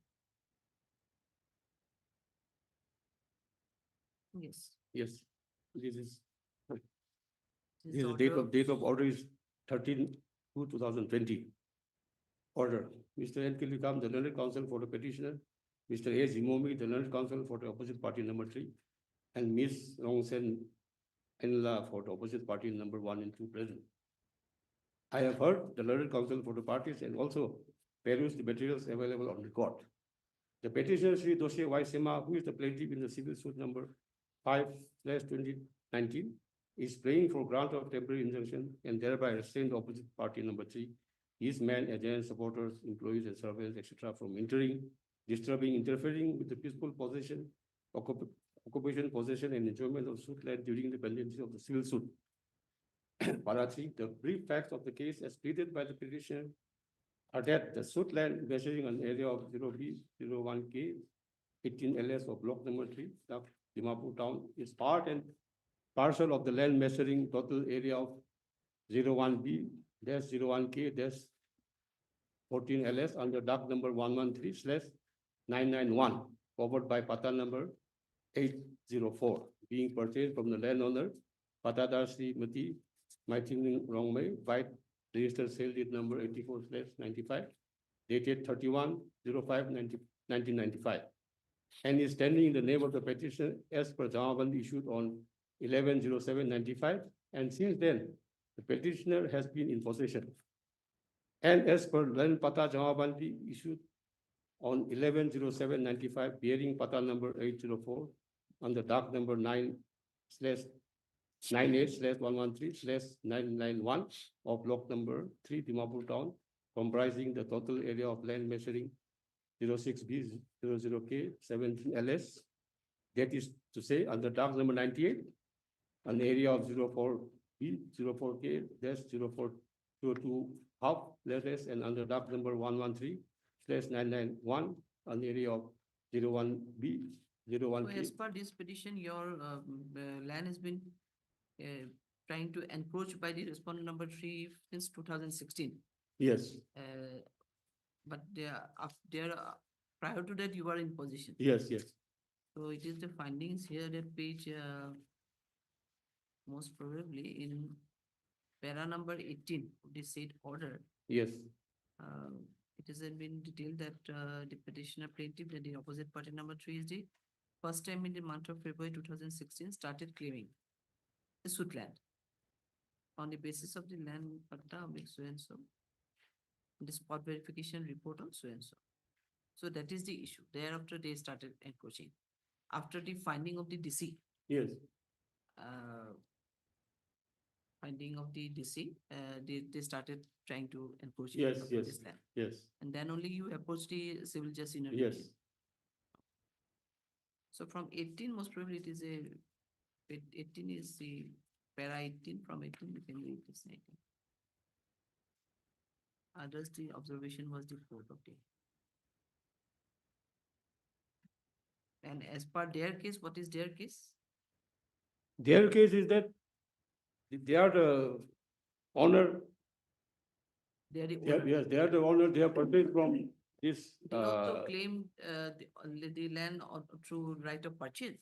Yes. Yes, this is. This This is the date of order is 13/2/2020. Order, Mr. N. Kilikam, the learned counsel for the petitioner, Mr. A. Zimomi, the learned counsel for the opposite party number 3, and Ms. Rongsen Enla for the opposite party number 1 and 2 present. I have heard the learned counsel for the parties and also perused the materials available on record. The petitioner, Sri Doshe Y. Sema, who is the plaintiff in the civil suit number 5/2019, is praying for grant of temporary injunction and thereby restrain the opposite party number 3, his men, agents, supporters, employees, and servants, etc., from entering, disturbing, interfering with the peaceful possession, occupation, possession, and enjoyment of suit land during the pendency of the civil suit. Para 3, the brief facts of the case as pleaded by the petitioner are that the suit land measuring an area of 0B01K, 18 LS of block number 3, Dimapur town, is part and parcel of the land measuring total area of 01B-01K-14 LS under dock number 113/991, covered by pata number 804, being purchased from the landowner Patadar Sri Mati Maithining Rongmei by registered sale deed number 84/95, dated 31/05/1995, and is standing in the name of the petitioner as per Jamaban issued on 11/07/95, and since then, the petitioner has been in possession. And as per Land Pata Jamabanti issued on 11/07/95, bearing Pata number 804 on the dock number 9/98/113/991 of block number 3, Dimapur town, comprising the total area of land measuring 06B00K 17 LS. That is to say, under dock number 98, an area of 04B04K-0402 half letters, and under dock number 113/991, an area of 01B01K. So as per this petition, your land has been trying to encroach by the respondent number 3 since 2016. Yes. But prior to that, you were in position. Yes, yes. So it is the findings here that page, most probably in para number 18 of the said order. Yes. It has been detailed that the petitioner plaintiff, that the opposite party number 3 is the first time in the month of February 2016 started claiming the suit land on the basis of the land patta of so and so, the spot verification report on so and so. So that is the issue. Thereafter, they started encroaching. After the finding of the DC. Yes. Finding of the DC, they started trying to encroach. Yes, into yes, this land. yes. And then only you approach the civil justice in a Yes. review. So from 18, most probably it is 18 is the para 18, from 18 you can read this 19. Others, the observation was the 4th of day. And as per their case, what is their case? Their case is that they are the owner. They are the They are- owner. Yes, they are the owner. They are purchased from this. They also claimed the land through right of purchase.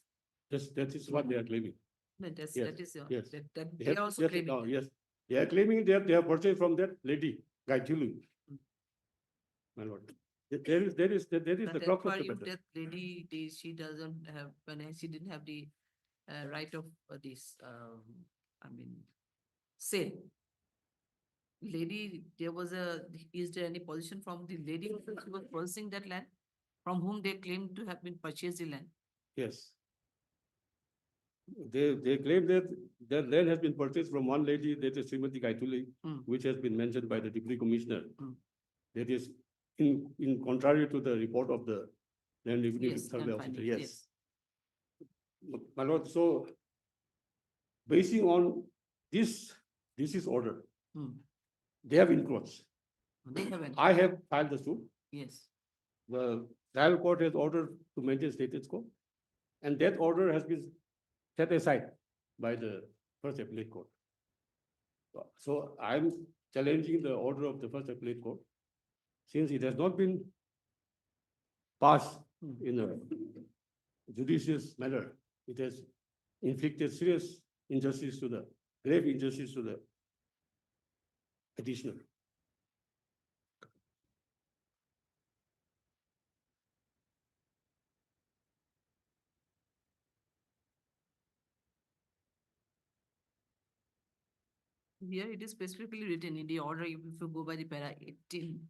That is what they are claiming. No, that's, Yes, that is, yes. that They they have- are also yes, claiming. no, that. yes, they are claiming that they have purchased from that lady, Gaitulu. My lord, there is But the as crux per of the you, matter. that lady, she doesn't have, she didn't have the right of this, I mean, sale. Lady, there was a, is there any position from the lady who was purchasing that land? From whom they claim to have been purchased the land? Yes. They claim that their land has been purchased from one lady, that is Srimati Gaituli, Mm. which has been mentioned by the deputy commissioner. Mm. That is in contrary to the report of the land revenue Yes, survey land officer, findings, yes. My lord, so basing on this is order, Hmm. they have encroached. They haven't. I have filed the suit. Yes. The trial court has ordered to maintain status quo, and that order has been set aside by the first appellate court. So I'm challenging the order of the first appellate court, since it has not been passed in a judicious manner. It has inflicted serious injustice to the, grave injustice to the petitioner. Here it is specifically written in the order, if you go by the para 18,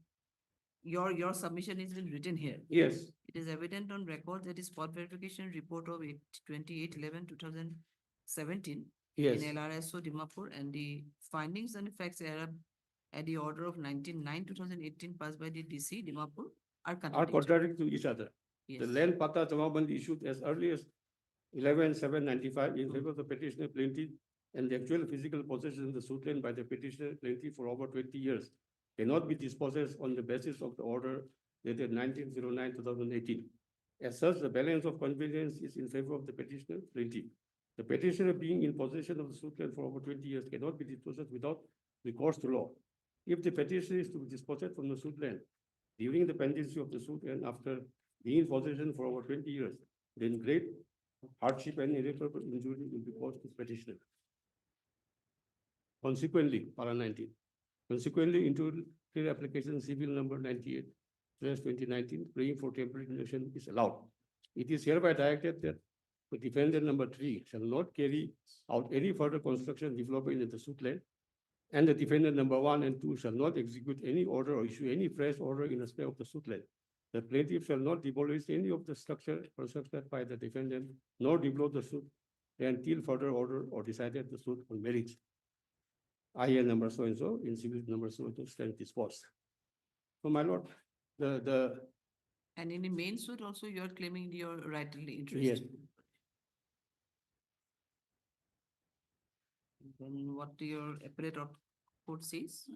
your submission has been written here. Yes. It is evident on record that is spot verification report of 28/11/2017. Yes. In LRSO Dimapur, and the findings and effects are at the order of 19/9/2018 passed by the DC Dimapur are Are contradictory. contrary to each other. The Yes. land pata jamaabandi issued as early as 11/7/95 in favor of the petitioner plaintiff, and the actual physical possession of the suit land by the petitioner plaintiff for over 20 years cannot be dispossessed on the basis of the order dated 19/09/2018. As such, the balance of convenience is in favor of the petitioner plaintiff. The petitioner being in possession of the suit land for over 20 years cannot be dispossessed without recourse to law. If the petitioner is to be dispossessed from the suit land during the pendency of the suit and after being in possession for over 20 years, then great hardship and irreparable injury will be caused to the petitioner. Consequently, para 19. Consequently, into application civil number 98/2019, praying for temporary injunction is allowed. It is hereby directed that the defendant number 3 shall not carry out any further construction development in the suit land, and the defendant number 1 and 2 shall not execute any order or issue any fresh order in respect of the suit land. The plaintiff shall not demolish any of the structure constructed by the defendant, nor develop the suit until further order or decided the suit on merits. IA number so and so, in civil number so and so, stand disposed. So my lord, the And in the main suit also, you are claiming your rightly interest. yes, Then what your appellate court says?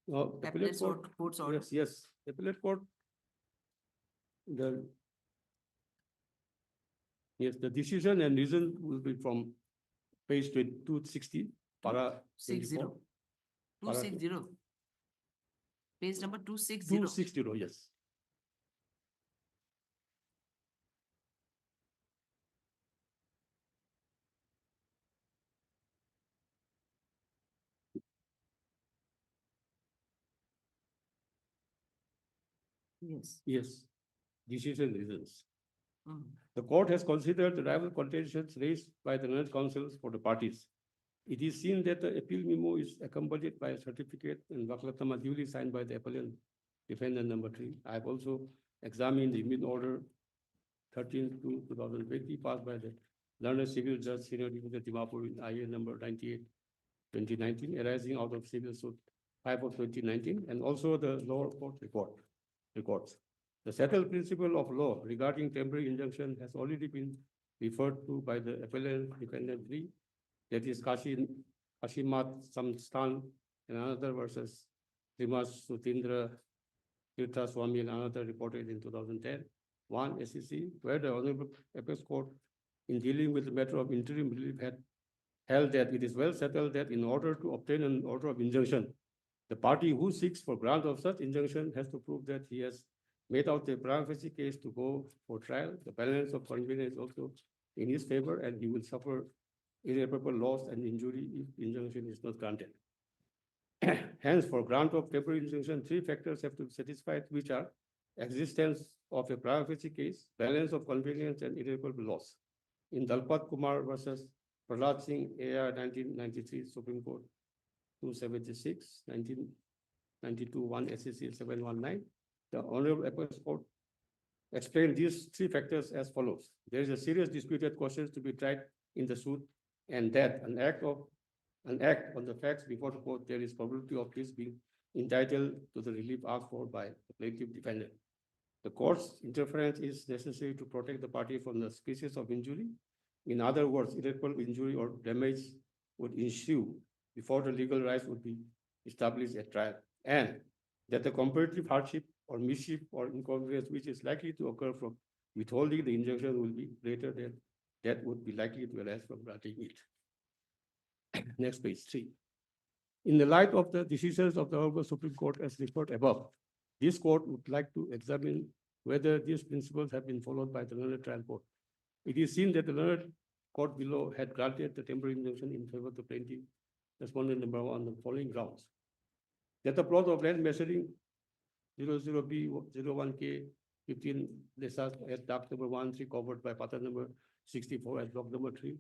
appellate Appellate court, court's order. yes, appellate court. The decision and reason will be from page 260, para 60. 24. 260. Page number 260. 260, yes. Yes. Yes, decision reasons. Mm. The court has considered the rival contentions raised by the learned counsels for the parties. It is seen that the appeal memo is accompanied by a certificate and Vaklatama duly signed by the appellant defendant number 3. I have also examined the mid order 13/2/2020 passed by the learned civil judge senior division Dimapur in IA number 98/2019 arising out of civil suit 5 of 2019, and also the lower court records. The settled principle of law regarding temporary injunction has already been referred to by the appellant defendant 3, that is Kashimat Samstan and another versus Rimas Sutindra Tirtha Swami and another reported in 2010. 1 SEC, where the Honorable Apex Court, in dealing with the matter of interim relief, had held that it is well settled that in order to obtain an order of injunction, the party who seeks for grant of such injunction has to prove that he has made out a prima facie case to go for trial. The balance of convenience also in his favor, and he will suffer irreparable loss and injury if injunction is not granted. Hence, for grant of temporary injunction, three factors have to be satisfied, which are existence of a prima facie case, balance of convenience, and irreparable loss. In Dalpat Kumar versus Prahlad Singh, AR 1993, Supreme Court 276, 1992, 1 SCC 719, the Honorable Appeals Court explained these three factors as follows. There is a serious disputed questions to be tried in the suit, and that an act on the facts before the court, there is probability of this being entitled to the relief asked for by the plaintiff defendant. The court's interference is necessary to protect the party from the species of injury. In other words, irreparable injury or damage would ensue before the legal rights would be established at trial, and that the comparative hardship or mischief or inconvenience which is likely to occur from withholding the injunction will be greater than that would be likely to arise from granting it. Next page 3. In the light of the decisions of the Honorable Supreme Court as referred above, this court would like to examine whether these principles have been followed by the learned trial court. It is seen that the learned court below had granted the temporary injunction in favor of the plaintiff, respondent number 1, on the following grounds. That the plot of land measuring 00B01K 15 Lesas at dock number 13 covered by pattern number 64 at block number 3,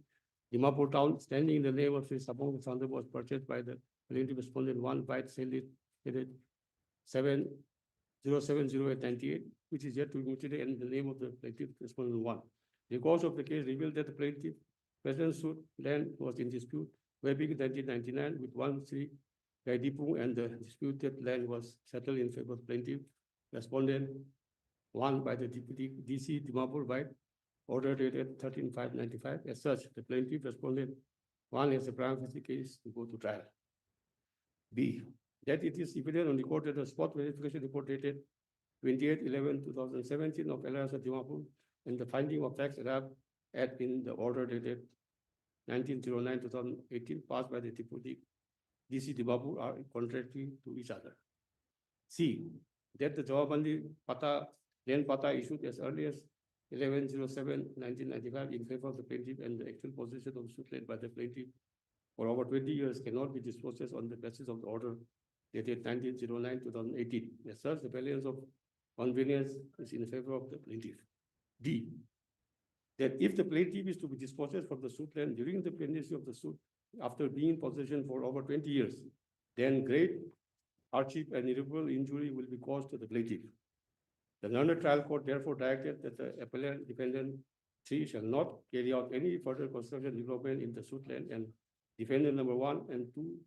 Dimapur town, standing in the name of Sri Sabong Sandhu, was purchased by the plaintiff respondent 1 by sale dated 070898, which is yet to be mutilated in the name of the plaintiff respondent 1. The course of the case revealed that the plaintiff present suit land was in dispute way back in 1999 with 1 Sri Gaidipung, and the disputed land was settled in favor of plaintiff respondent 1 by the Deputy DC Dimapur by order dated 13/5/95. As such, the plaintiff respondent 1 has a prima facie case to go to trial. B, that it is evident on record that the spot verification report dated 28/11/2017 of LRS at Dimapur and the finding of facts arrived at in the order dated 19/09/2018 passed by the Deputy DC Dimapur are contrary to each other. C, that the Jawabandi Pata, land Pata issued as early as 11/07/1995 in favor of the plaintiff and the actual possession of suit land by the plaintiff for over 20 years cannot be disposed on the basis of the order dated 19/09/2018. As such, the balance of convenience is in favor of the plaintiff. D, that if the plaintiff is to be dispossessed from the suit land during the pendency of the suit after being in possession for over 20 years, then great hardship and irreparable injury will be caused to the plaintiff. The learned trial court therefore directed that the appellant defendant 3 shall not carry out any further construction development in the suit land, and defendant number 1 and 2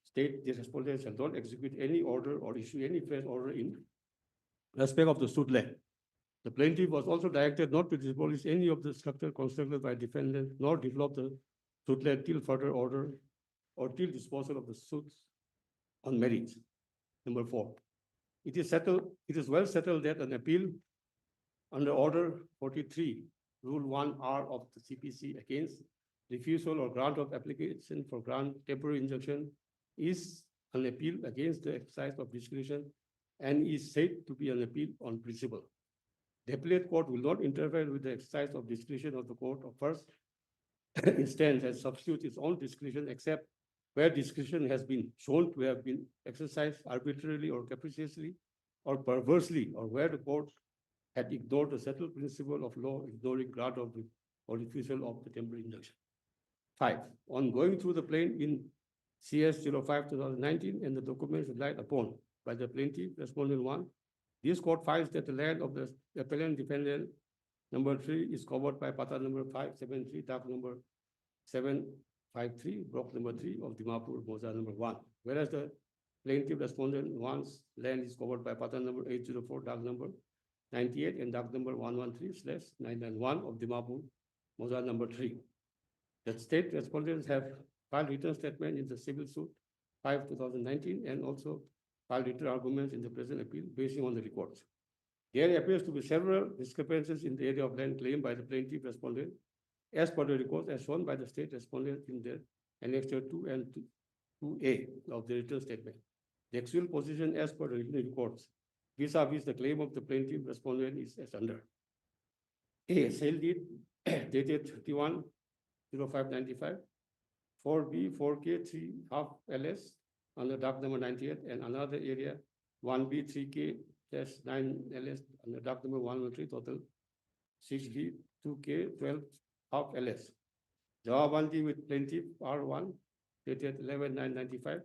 state the respondent shall not execute any order or issue any fresh order in respect of the suit land. The plaintiff was also directed not to demolish any of the structure constructed by defendant, nor develop the suit land till further order or till disposal of the suits on merits. Number 4. It is well settled that an appeal under Order 43, Rule 1R of the CPC against refusal or grant of application for grant temporary injunction is an appeal against the exercise of discretion and is said to be an appeal on principle. The appellate court will not interfere with the exercise of discretion of the court of first instance and substitute its own discretion except where discretion has been shown to have been exercised arbitrarily or capriciously or perversely, or where the court had ignored the settled principle of law, ignoring grant of the or refusal of the temporary injunction. 5. On going through the plain in CS 05/2019 and the documents relied upon by the plaintiff respondent 1, this court finds that the land of the appellant defendant number 3 is covered by Pata number 573, dock number 753, block number 3 of Dimapur, Moza number 1, whereas the plaintiff respondent 1's land is covered by Pata number 804, dock number 98 and dock number 113/991 of Dimapur, Moza number 3. The state respondents have filed written statement in the civil suit 5/2019 and also filed written arguments in the present appeal based on the records. There appears to be several discrepancies in the area of land claimed by the plaintiff respondent as per the records as shown by the state respondent in their annexure 2 and 2A of the written statement. The actual position as per the written records vis-a-vis the claim of the plaintiff respondent is as under. A, sale deed dated 0595, 4B, 4K, 3 half LS under dock number 98, and another area 1B, 3K, 9 LS under dock number 113, total 6B, 2K, 12 half LS. Jawabandi with plaintiff R1 dated 11/9/95,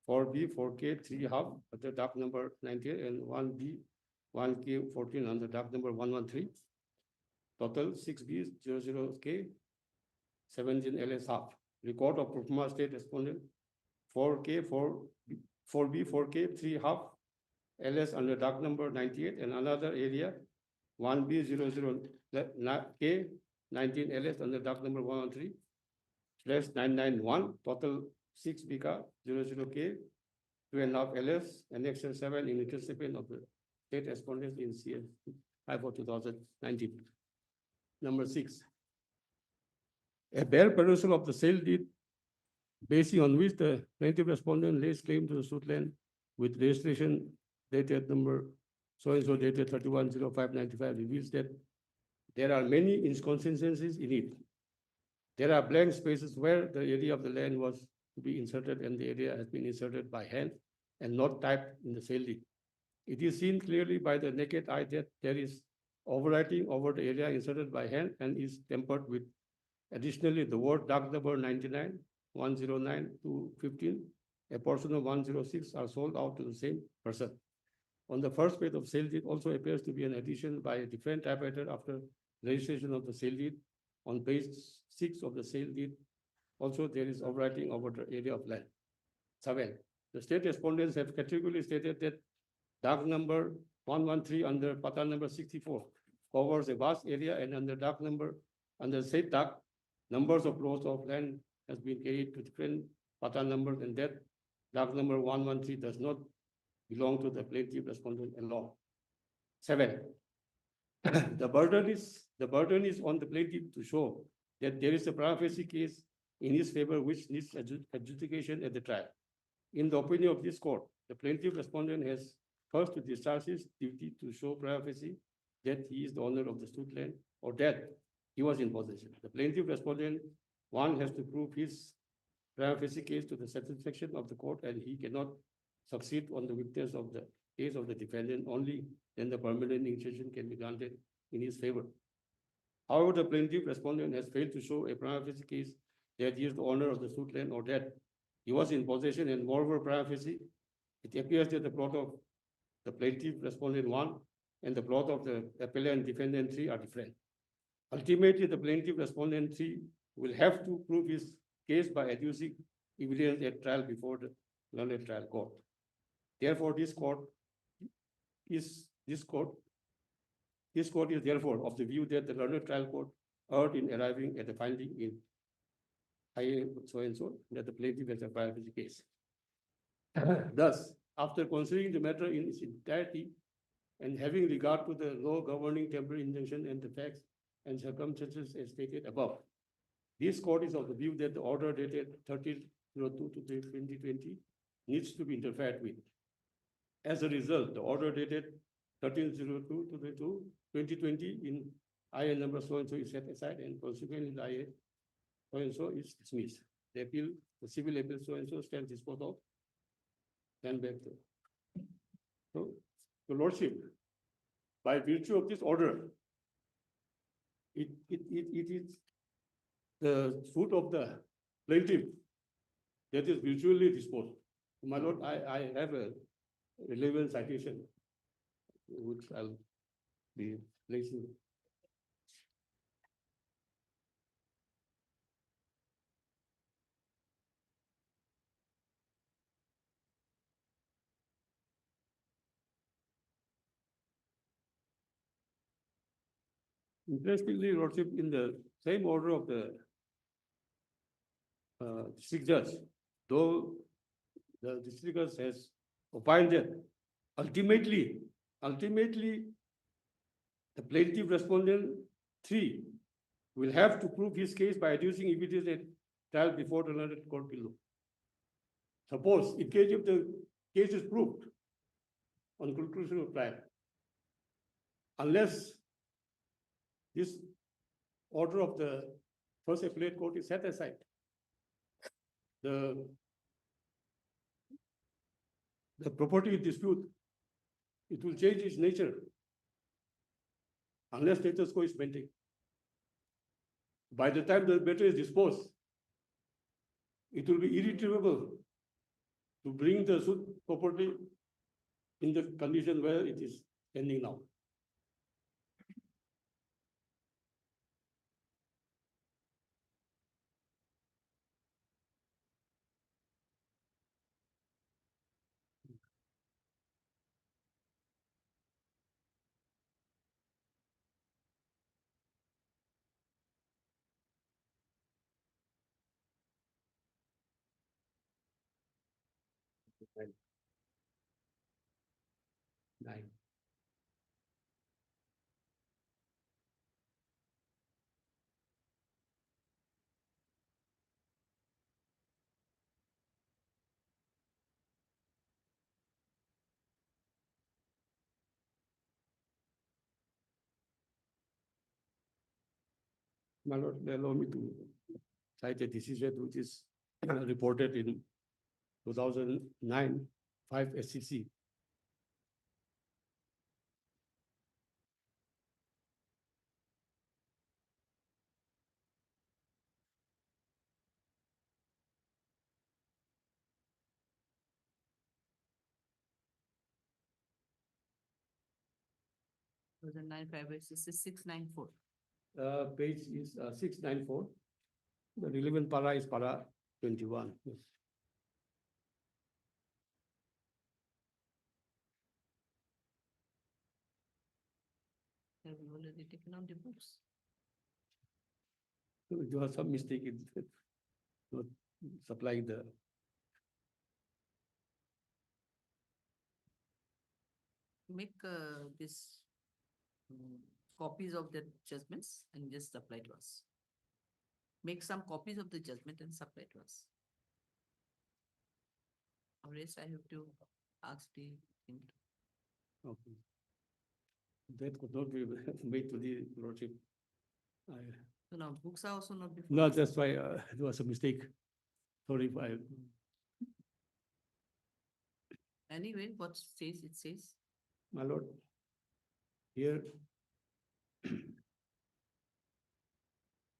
4B, 4K, 3 half under dock number 98, and 1B, 1K, 14 under dock number 113. Total 6B, 00K, 17 LS half. Record of performance state respondent 4K, 4B, 4K, 3 half LS under dock number 98, and another area 1B, 00K, 19 LS under dock number 113 /991, total 6 BK 00K, 2.5 LS, annexure 7 in recipient of the state respondents in CS 5 for 2019. Number 6. A bare perusal of the sale deed, basing on which the plaintiff respondent lays claim to the suit land with registration dated number so-and-so dated 31/05/95, reveals that there are many inconsistencies in it. There are blank spaces where the area of the land was to be inserted and the area has been inserted by hand and not typed in the sale deed. It is seen clearly by the naked eye that there is overwriting over the area inserted by hand and is tempered with. Additionally, the word dock number 99, 109 to 15, a portion of 106 are sold out to the same person. On the first page of sale deed also appears to be an addition by a different typewriter after registration of the sale deed. On page 6 of the sale deed, also there is overwriting over the area of land. 7. The state respondents have categorically stated that dock number 113 under pattern number 64 covers a vast area, and under dock number, under said dock, numbers of plots of land has been carried to different pattern numbers, and that dock number 113 does not belong to the plaintiff respondent alone. 7. The burden is on the plaintiff to show that there is a prima facie case in his favor which needs adjudication at the trial. In the opinion of this court, the plaintiff respondent has first to discharge his duty to show prima facie that he is the owner of the suit land or that he was in possession. The plaintiff respondent, one, has to prove his prima facie case to the satisfaction of the court, and he cannot succeed on the witness of the case of the defendant. Only then the permanent injunction can be granted in his favor. However, the plaintiff respondent has failed to show a prima facie case that he is the owner of the suit land or that he was in possession, and moreover, prima facie, it appears that the plot of the plaintiff respondent 1 and the plot of the appellant defendant 3 are different. Ultimately, the plaintiff respondent 3 will have to prove his case by adducing evidence at trial before the learned trial court. Therefore, this court is therefore of the view that the learned trial court erred in arriving at the finding in IA so-and-so that the plaintiff has a prima facie case. Thus, after considering the matter in its entirety and having regard to the law governing temporary injunction and the facts and circumstances as stated above, this court is of the view that the order dated 13/02/2020 needs to be interfered with. As a result, the order dated 13/02/2020 in IA number so-and-so is set aside, and consequently the IA so-and-so is dismissed. The appeal, the civil appeal so-and-so stands disposed of. Then back to. So, the lordship, by virtue of this order, it is the suit of the plaintiff that is virtually disposed. My lord, I have a relevant citation which I'll be placing. Interestingly, lordship, in the same order of the district judge, though the district judge has opined that ultimately, the plaintiff respondent 3 will have to prove his case by adducing evidence at trial before the learned court below. Suppose, in case if the case is proved on conclusion of trial, unless this order of the first appellate court is set aside, the property dispute, it will change its nature unless status quo is maintained. By the time the matter is disposed, it will be irretrievable to bring the suit property in the condition where it is pending now. Nine. My lord, allow me to cite a decision which is reported in 2009, 5 SCC. So the 956 is 694. Page is 694. The relevant para is para 21. Yes. Have you already taken on the books? So you have some mistake in not supplying the. Make this copies of the judgments and just supply to us. Make some copies of the judgment and supply to us. Or else I have to ask the him to. Okay. That could not be made to the lordship. So now books are also not before. No, us. that's why it was a mistake. Sorry if I. Anyway, what says it says. My lord, here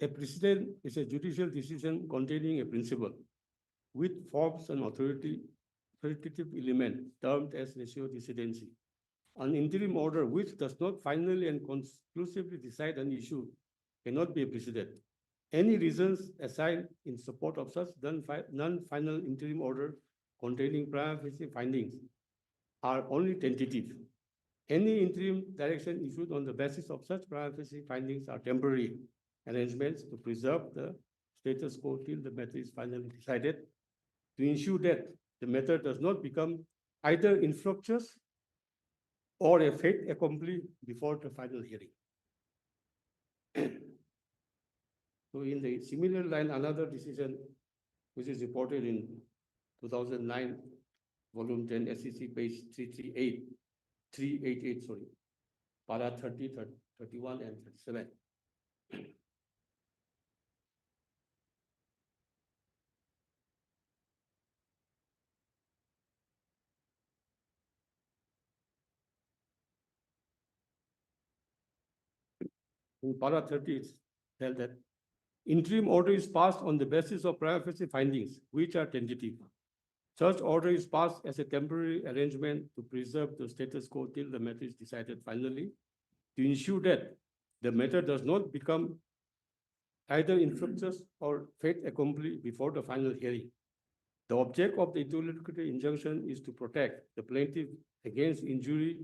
a precedent is a judicial decision containing a principle with forms and authoritative element termed as ratio decidency. An interim order which does not finally and conclusively decide an issue cannot be a precedent. Any reasons assigned in support of such non-final interim order containing prima facie findings are only tentative. Any interim direction issued on the basis of such prima facie findings are temporary arrangements to preserve the status quo till the matter is finally decided, to ensure that the matter does not become either infructuous or a fait accompli before the final hearing. So in the similar line, another decision which is reported in 2009, volume 10, SEC, page 388, sorry, para 30, 31, and 37. In para 30, it's held that interim order is passed on the basis of prima facie findings, which are tentative. Such order is passed as a temporary arrangement to preserve the status quo till the matter is decided finally, to ensure that the matter does not become either infructuous or fait accompli before the final hearing. The object of the interlocutory injunction is to protect the plaintiff against injury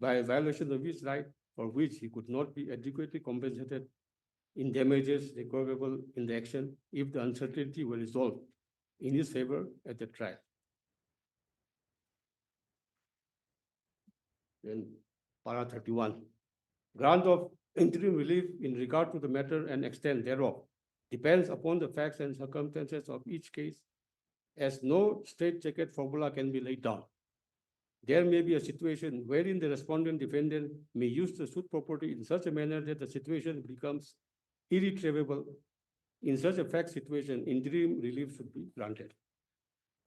by a violation of his right for which he could not be adequately compensated in damages recoverable in the action if the uncertainty were resolved in his favor at the trial. Then para 31. Grant of interim relief in regard to the matter and extent thereof depends upon the facts and circumstances of each case, as no straitjacket formula can be laid down. There may be a situation wherein the respondent defendant may use the suit property in such a manner that the situation becomes irretrievable In such a fact situation, interim relief should be granted.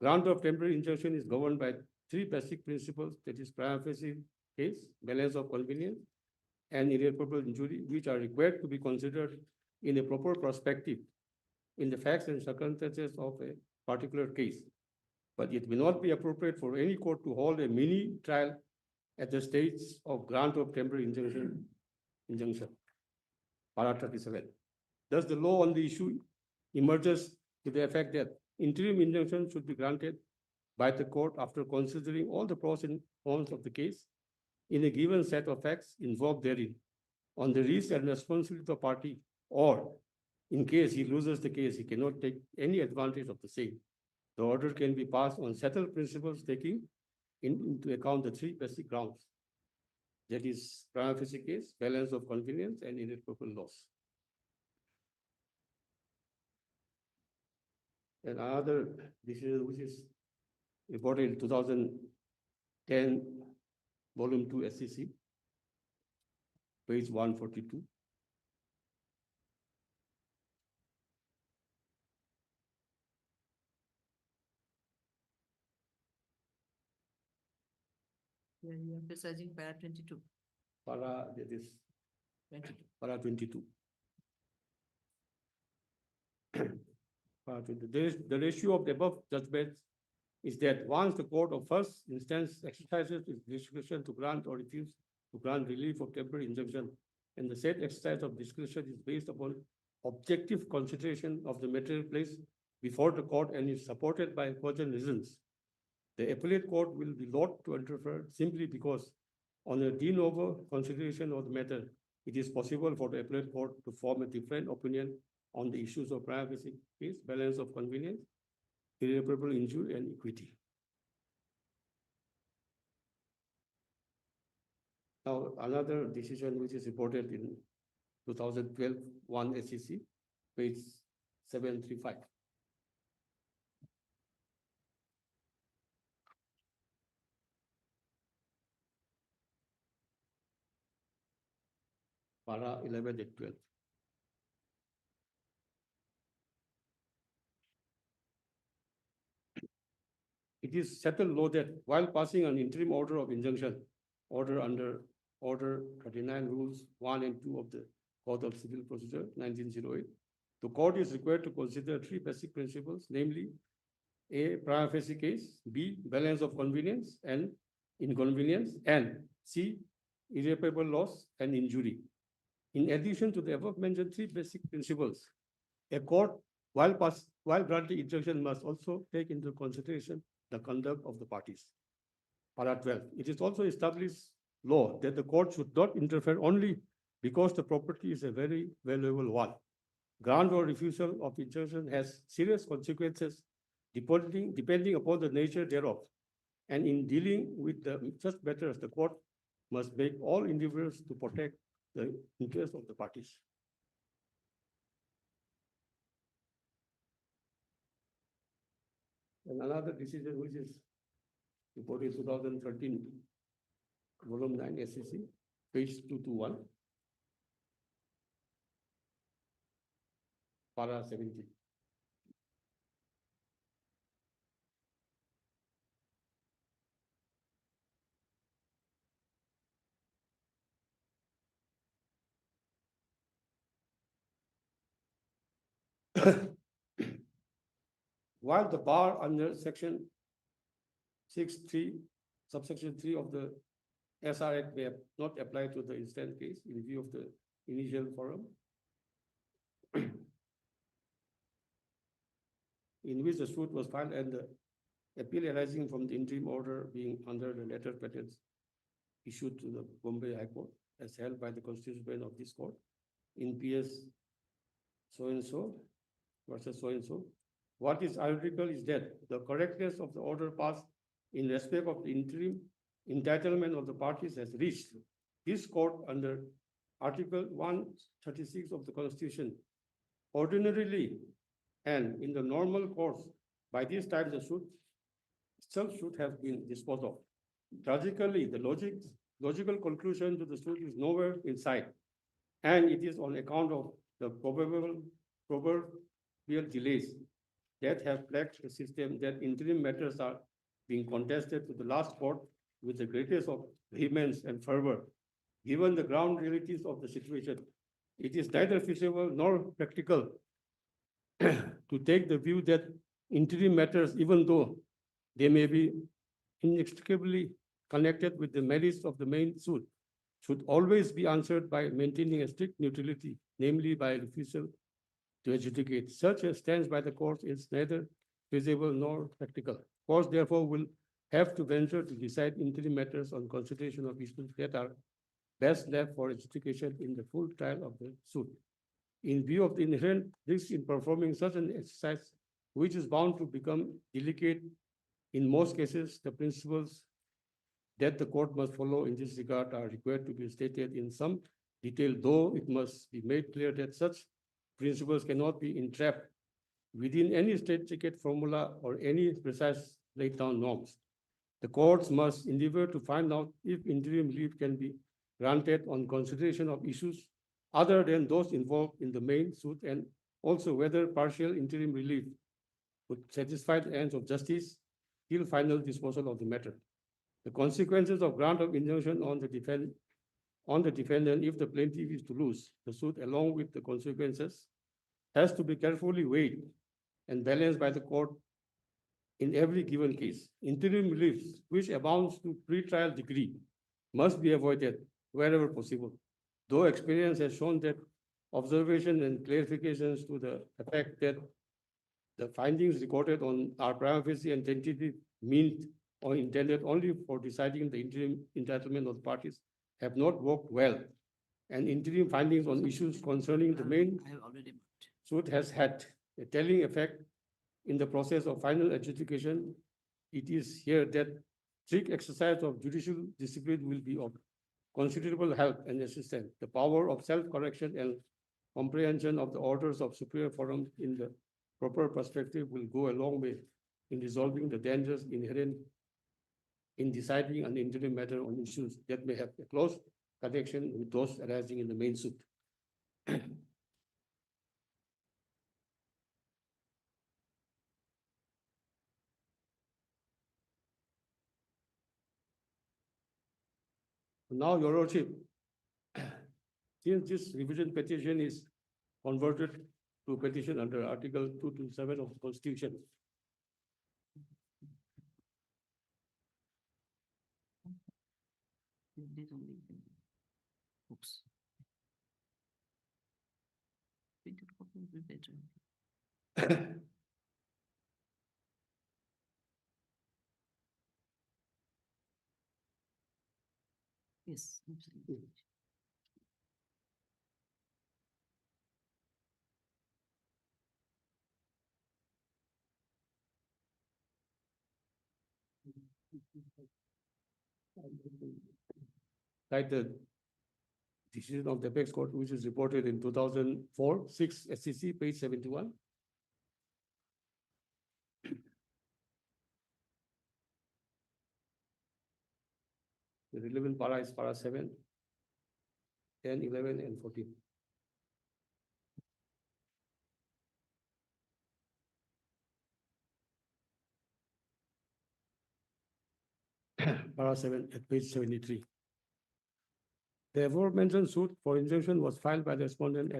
Grant of temporary injunction is governed by three basic principles, that is prima facie case, balance of convenience, and irreparable injury, which are required to be considered in a proper perspective in the facts and circumstances of a particular case. But it may not be appropriate for any court to hold a mini trial at the stage of grant of temporary injunction. Para 37. Thus, the law on the issue emerges to the effect that interim injunction should be granted by the court after considering all the pros and cons of the case in a given set of facts involved therein, on the risk and responsibility of the party, or in case he loses the case, he cannot take any advantage of the same. The order can be passed on settled principles taking into account the three basic grounds. That is prima facie case, balance of convenience, and irreparable loss. And another decision which is reported in 2010, volume 2 SCC, page 142. Yeah, you are emphasizing para 22. Para, that is 22. para 22. Para 20. The ratio of the above judgments is that once the court of first instance exercises its discretion to grant or refuse to grant relief of temporary injunction, and the said exercise of discretion is based upon objective consideration of the material placed before the court and is supported by cogent reasons, the appellate court will be loath to interfere simply because on a de novo consideration of the matter, it is possible for the appellate court to form a different opinion on the issues of prima facie case, balance of convenience, irreparable injury, and equity. Now, another decision which is reported in 2012, 1 SEC, page 735. Para 11 and 12. It is settled law that while passing an interim order of injunction, order under Order 39 Rules 1 and 2 of the Code of Civil Procedure 1908, the court is required to consider three basic principles, namely A, prima facie case, B, balance of convenience and inconvenience, and C, irreparable loss and injury. In addition to the above mentioned three basic principles, a court, while granting injunction, must also take into consideration the conduct of the parties. Para 12. It is also established law that the court should not interfere only because the property is a very valuable one. Grant or refusal of injunction has serious consequences depending upon the nature thereof. And in dealing with such matters, the court must make all endeavors to protect the interests of the parties. And another decision which is reported 2013, volume 9 SEC, page 221, para 17. While the bar under section 6(3), subsection 3 of the SR Act may not apply to the instant case in view of the initial forum, in which the suit was filed and the appeal arising from the interim order being under the letter patents issued to the Bombay High Court as held by the constitutional bench of this court in PS so-and-so versus so-and-so. What is ironical is that the correctness of the order passed in respect of the interim entitlement of the parties has reached this court under Article 136 of the Constitution. Ordinarily, and in the normal course, by this time the suit itself should have been disposed of. Tragically, the logical conclusion to the suit is nowhere in sight, and it is on account of the real delays that have plagued the system, that interim matters are being contested to the last court with the greatest of vehemence and fervor. Given the ground realities of the situation, it is neither feasible nor practical to take the view that interim matters, even though they may be inextricably connected with the merits of the main suit, should always be answered by maintaining a strict neutrality, namely by refusal to adjudicate. Such a stance by the court is neither feasible nor practical. Courts therefore will have to venture to decide interim matters on consideration of issues that are best left for adjudication in the full trial of the suit. In view of the inherent risk in performing such an exercise, which is bound to become delicate in most cases, the principles that the court must follow in this regard are required to be stated in some detail, though it must be made clear that such principles cannot be entrapped within any straitjacket formula or any precise laid down norms. The courts must endeavor to find out if interim relief can be granted on consideration of issues other than those involved in the main suit, and also whether partial interim relief would satisfy the ends of justice till final disposal of the matter. The consequences of grant of injunction on the defendant if the plaintiff is to lose the suit, along with the consequences, has to be carefully weighed and balanced by the court in every given case. Interim reliefs, which amounts to pre-trial degree, must be avoided wherever possible, though experience has shown that observation and clarifications to the effect that the findings recorded on are prima facie and tentative meant or intended only for deciding the interim entitlement of the parties have not worked well, and interim findings on issues concerning the main I have already marked. suit has had a telling effect in the process of final adjudication. It is here that strict exercise of judicial discipline will be of considerable help and assistance. The power of self-correction and comprehension of the orders of superior forum in the proper perspective will go a long way in resolving the dangers inherent in deciding an interim matter on issues that may have a close connection with those arising in the main suit. Now, Your Lordship, since this revision petition is converted to a petition under Article 227 of the Constitution, Oops. Printed copy will be better. Yes, absolutely. cited decision of the apex court, which is reported in 2004, 6 SCC, page 71. The relevant para is para 7, 10, 11, and 14. Para 7 at page 73. The aforementioned suit for injunction was filed by the respondent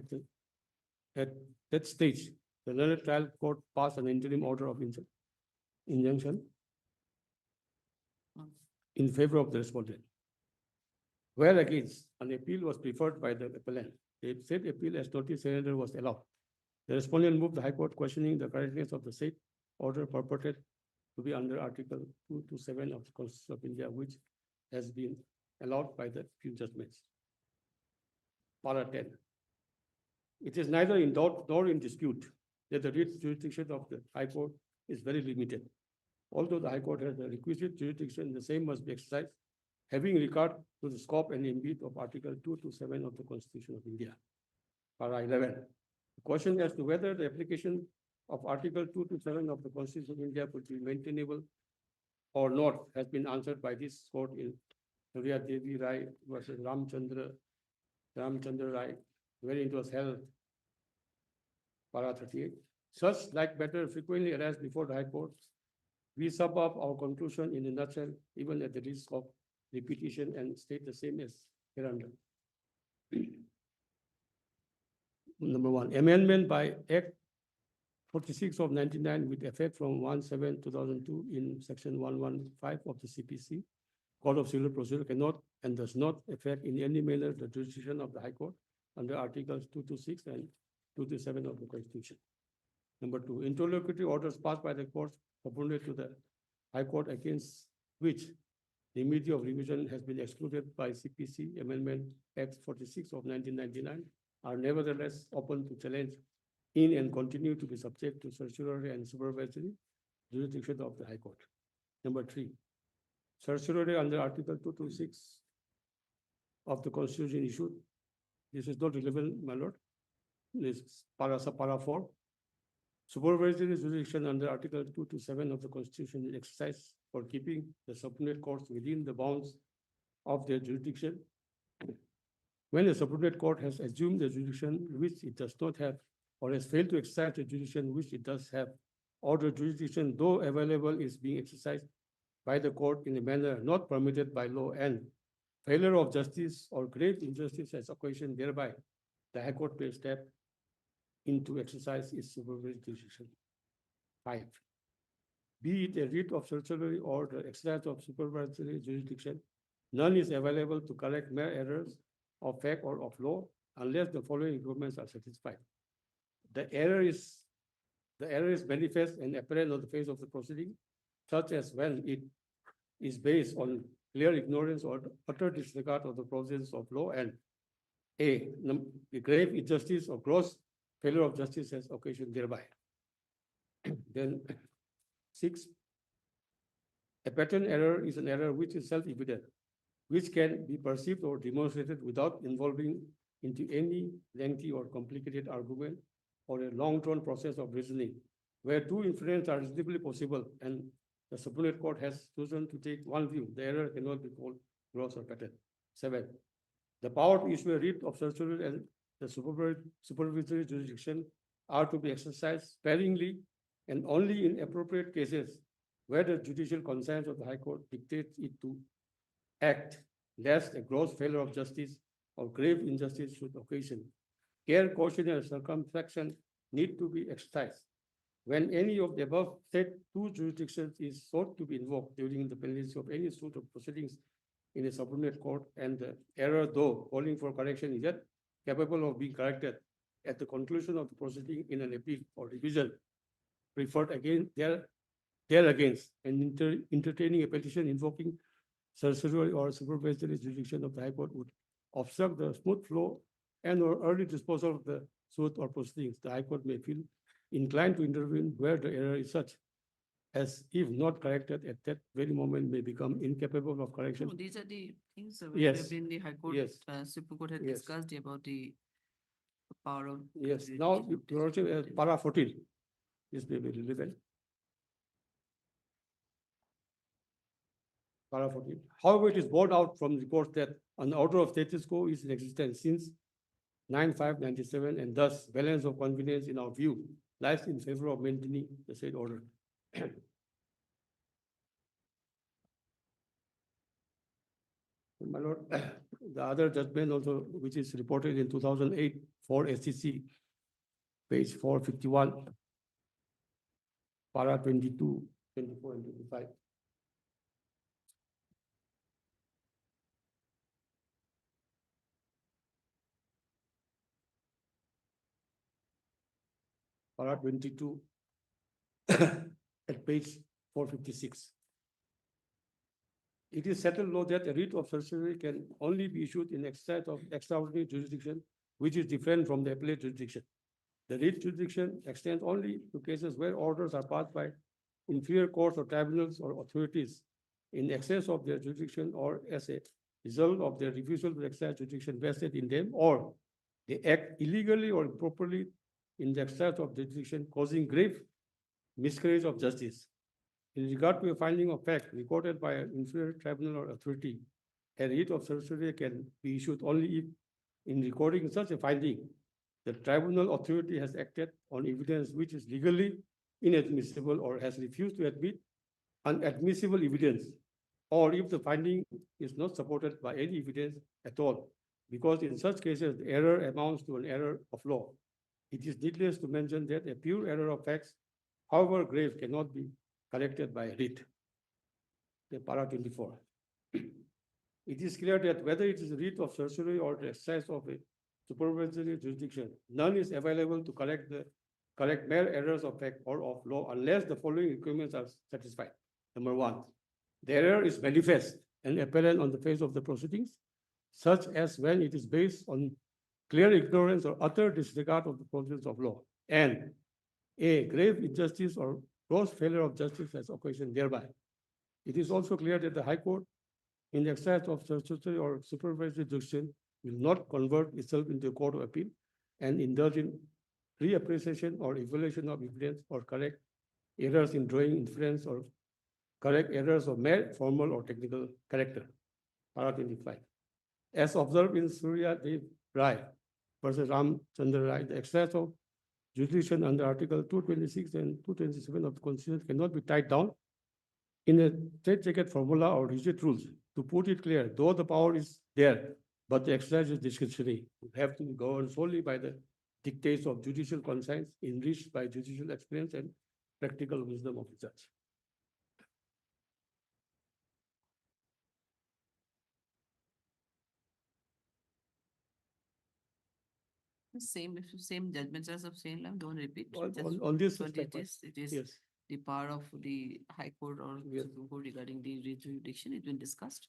at that stage. The learned trial court passed an interim order of injunction in favor of the respondent, whereas an appeal was preferred by the appellant. The said appeal as notice surrender was allowed. The respondent moved the High Court questioning the correctness of the said order purported to be under Article 227 of the Constitution of India, which has been allowed by the few judgments. Para 10. It is neither in doubt nor in dispute that the jurisdiction of the High Court is very limited. Although the High Court has the requisite jurisdiction, the same must be exercised, having regard to the scope and ambit of Article 227 of the Constitution of India. Para 11. The question as to whether the application of Article 227 of the Constitution of India would be maintainable or not has been answered by this court in Surya Devi Rai versus Ramchandra Rai, wherein it was held, para 38, Such like matter frequently arise before the High Court. We sum up our conclusion in a nutshell, even at the risk of repetition, and state the same as hereunder. Number one, amendment by Act 46 of 99 with effect from 1/7/2002 in section 115 of the CPC. Code of Civil Procedure cannot and does not affect in any manner the jurisdiction of the High Court under Articles 226 and 227 of the Constitution. Number two, interlocutory orders passed by the courts subordinate to the High Court against which the immediate of revision has been excluded by CPC Amendment Act 46 of 1999 are nevertheless open to challenge in and continue to be subject to certiorari and supervisory jurisdiction of the High Court. Number three, certiorari under Article 226 of the Constitution issued. This is not relevant, my lord. This is para 4. Supervisory jurisdiction under Article 227 of the Constitution is exercised for keeping the subordinate courts within the bounds of their jurisdiction. When the subordinate court has assumed the jurisdiction which it does not have, or has failed to exercise the jurisdiction which it does have, or the jurisdiction, though available, is being exercised by the court in a manner not permitted by law, and failure of justice or grave injustice has occasioned thereby, the High Court may step into exercise its supervisory jurisdiction. 5. Be it a writ of certiorari or the exercise of supervisory jurisdiction, none is available to correct mere errors of fact or of law unless the following requirements are satisfied. The error is manifest and apparent on the face of the proceeding, such as when it is based on clear ignorance or utter disregard of the provisions of law, and A, the grave injustice or gross failure of justice has occasioned thereby. Then 6, a pattern error is an error which is self-evident, which can be perceived or demonstrated without involving into any lengthy or complicated argument or a long-drawn process of reasoning, where two inferences are reasonably possible and the subordinate court has chosen to take one view, the error cannot be called gross or pattern. 7, the power to issue a writ of certiorari and the supervisory jurisdiction are to be exercised sparingly and only in appropriate cases where the judicial conscience of the High Court dictates it to act, lest a gross failure of justice or grave injustice should occasion. Care, caution, and circumspection need to be exercised. When any of the above said two jurisdictions is sought to be invoked during the pendency of any suit of proceedings in a subordinate court, and the error, though calling for correction, is yet capable of being corrected at the conclusion of the proceeding in an appeal or revision, preferred again there against, and entertaining a petition invoking certiorari or supervisory jurisdiction of the High Court would obstruct the smooth flow and or early disposal of the suit or proceedings. The High Court may feel inclined to intervene where the error is such as, if not corrected at that very moment, may become incapable of correction. No, these are the things that Yes. in the High Court, Yes. Supreme Court had Yes. discussed about the power of. Yes, now, Your Lordship, para 14, this may be relevant. Para 14. However, it is borne out from reports that an order of status quo is in existence since 9/5/97, and thus balance of convenience in our view lies in favor of maintaining the said order. My lord, the other judgment also, which is reported in 2008 for SCC, page 451, para 22, 24, and 25. Para 22 at page 456. It is settled law that a writ of certiorari can only be issued in exercise of extraordinary jurisdiction, which is different from the appellate jurisdiction. The writ jurisdiction extends only to cases where orders are passed by inferior courts or tribunals or authorities in excess of their jurisdiction, or as a result of their refusal to exercise jurisdiction vested in them, or they act illegally or improperly in the exercise of jurisdiction, causing grave miscarriage of justice. In regard to a finding of fact recorded by an inferior tribunal or authority, a writ of certiorari can be issued only if, in recording such a finding, the tribunal authority has acted on evidence which is legally inadmissible or has refused to admit unadmissible evidence, or if the finding is not supported by any evidence at all, because in such cases, the error amounts to an error of law. It is needless to mention that a pure error of facts, however grave, cannot be corrected by writ. The para 24. It is clear that whether it is writ of certiorari or the exercise of a supervisory jurisdiction, none is available to correct mere errors of fact or of law unless the following requirements are satisfied. Number one, the error is manifest and apparent on the face of the proceedings, such as when it is based on clear ignorance or utter disregard of the provisions of law, and a grave injustice or gross failure of justice has occasioned thereby. It is also clear that the High Court, in the exercise of statutory or supervisory jurisdiction, will not convert itself into a court of appeal and indulge in reappreciation or evaluation of evidence or correct errors in drawing inference or correct errors of mere formal or technical character. Para 25. As observed in Surya Dev Rai versus Ram Chandra Rai, the exercise of jurisdiction under Article 226 and 227 of the Constitution cannot be tied down in a straitjacket formula or rigid rules. To put it clear, though the power is there, but the exercise is discretionary. You have to govern solely by the dictates of judicial conscience, enriched by judicial experience and practical wisdom of the judge. Same judgments as of same line, don't repeat. On- Just on this what step, it is yes. the power of the High Court or Yes. Supreme Court regarding the jurisdiction has been discussed,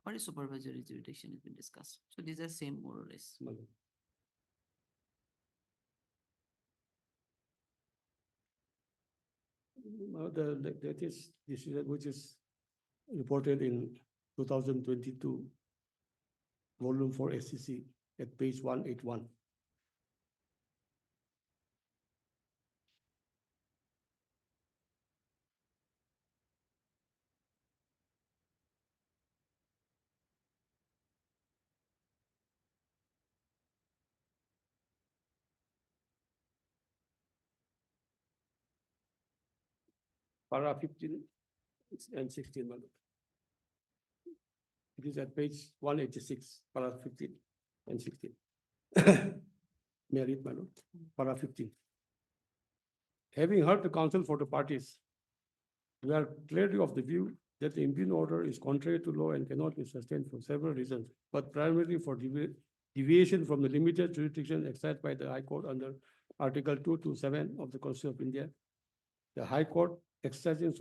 or a supervisory jurisdiction has been discussed. So these are same more or less. That is decision which is reported in 2022, volume 4 SCC at page 181. Para 15 and 16. Madam. It is at page 186, para 15 and 16. May I read, Madam? Para 15. Having heard the counsel for the parties, we are clearly of the view that the impugned order is contrary to law and cannot be sustained for several reasons, but primarily for deviation from the limited jurisdiction exercised by the High Court under Article 227 of the Constitution of India. The High Court exercising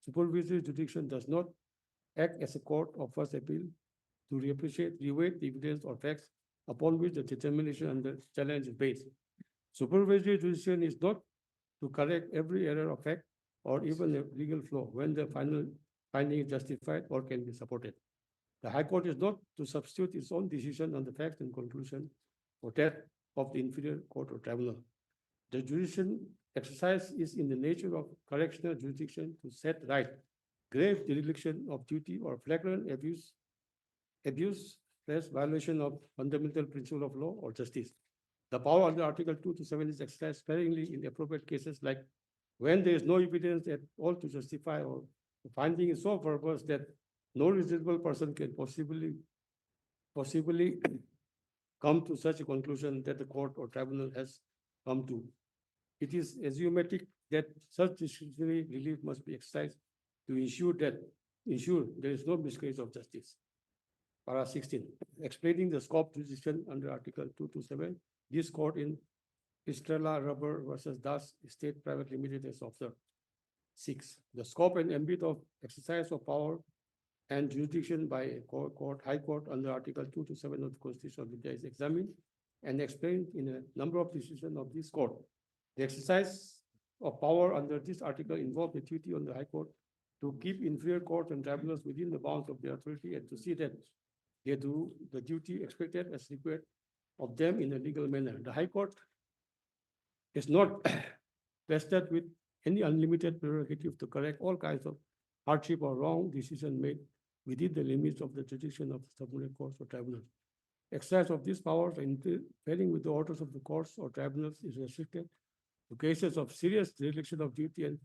supervisory jurisdiction does not act as a court of first appeal to reappreciate, reweight the evidence or facts upon which the determination under challenge is based. Supervisory jurisdiction is not to correct every error of fact or even a legal flaw when the final finding is justified or can be supported. The High Court is not to substitute its own decision on the facts and conclusion for that of the inferior court or tribunal. The jurisdiction exercise is in the nature of correctional jurisdiction to set right grave dereliction of duty or flagrant abuse violation of fundamental principle of law or justice. The power under Article 227 is exercised sparingly in appropriate cases like when there is no evidence at all to justify or the finding is so perverse that no reasonable person can possibly come to such a conclusion that the court or tribunal has come to. It is axiomatic that such discretionary relief must be exercised to ensure there is no miscarriage of justice. Para 16, explaining the scope decision under Article 227, this court in Estrella Rubber versus Das State Private Limited has observed. 6, the scope and ambit of exercise of power and jurisdiction by a High Court under Article 227 of the Constitution of India is examined and explained in a number of decisions of this court. The exercise of power under this article involves the duty on the High Court to keep inferior courts and tribunals within the bounds of their authority and to see that they do the duty expected as required of them in a legal manner. The High Court is not vested with any unlimited prerogative to correct all kinds of hardship or wrong decision made within the limits of the jurisdiction of the subordinate courts or tribunals. Exercise of these powers interfering with the orders of the courts or tribunals is restricted to cases of serious dereliction of duty and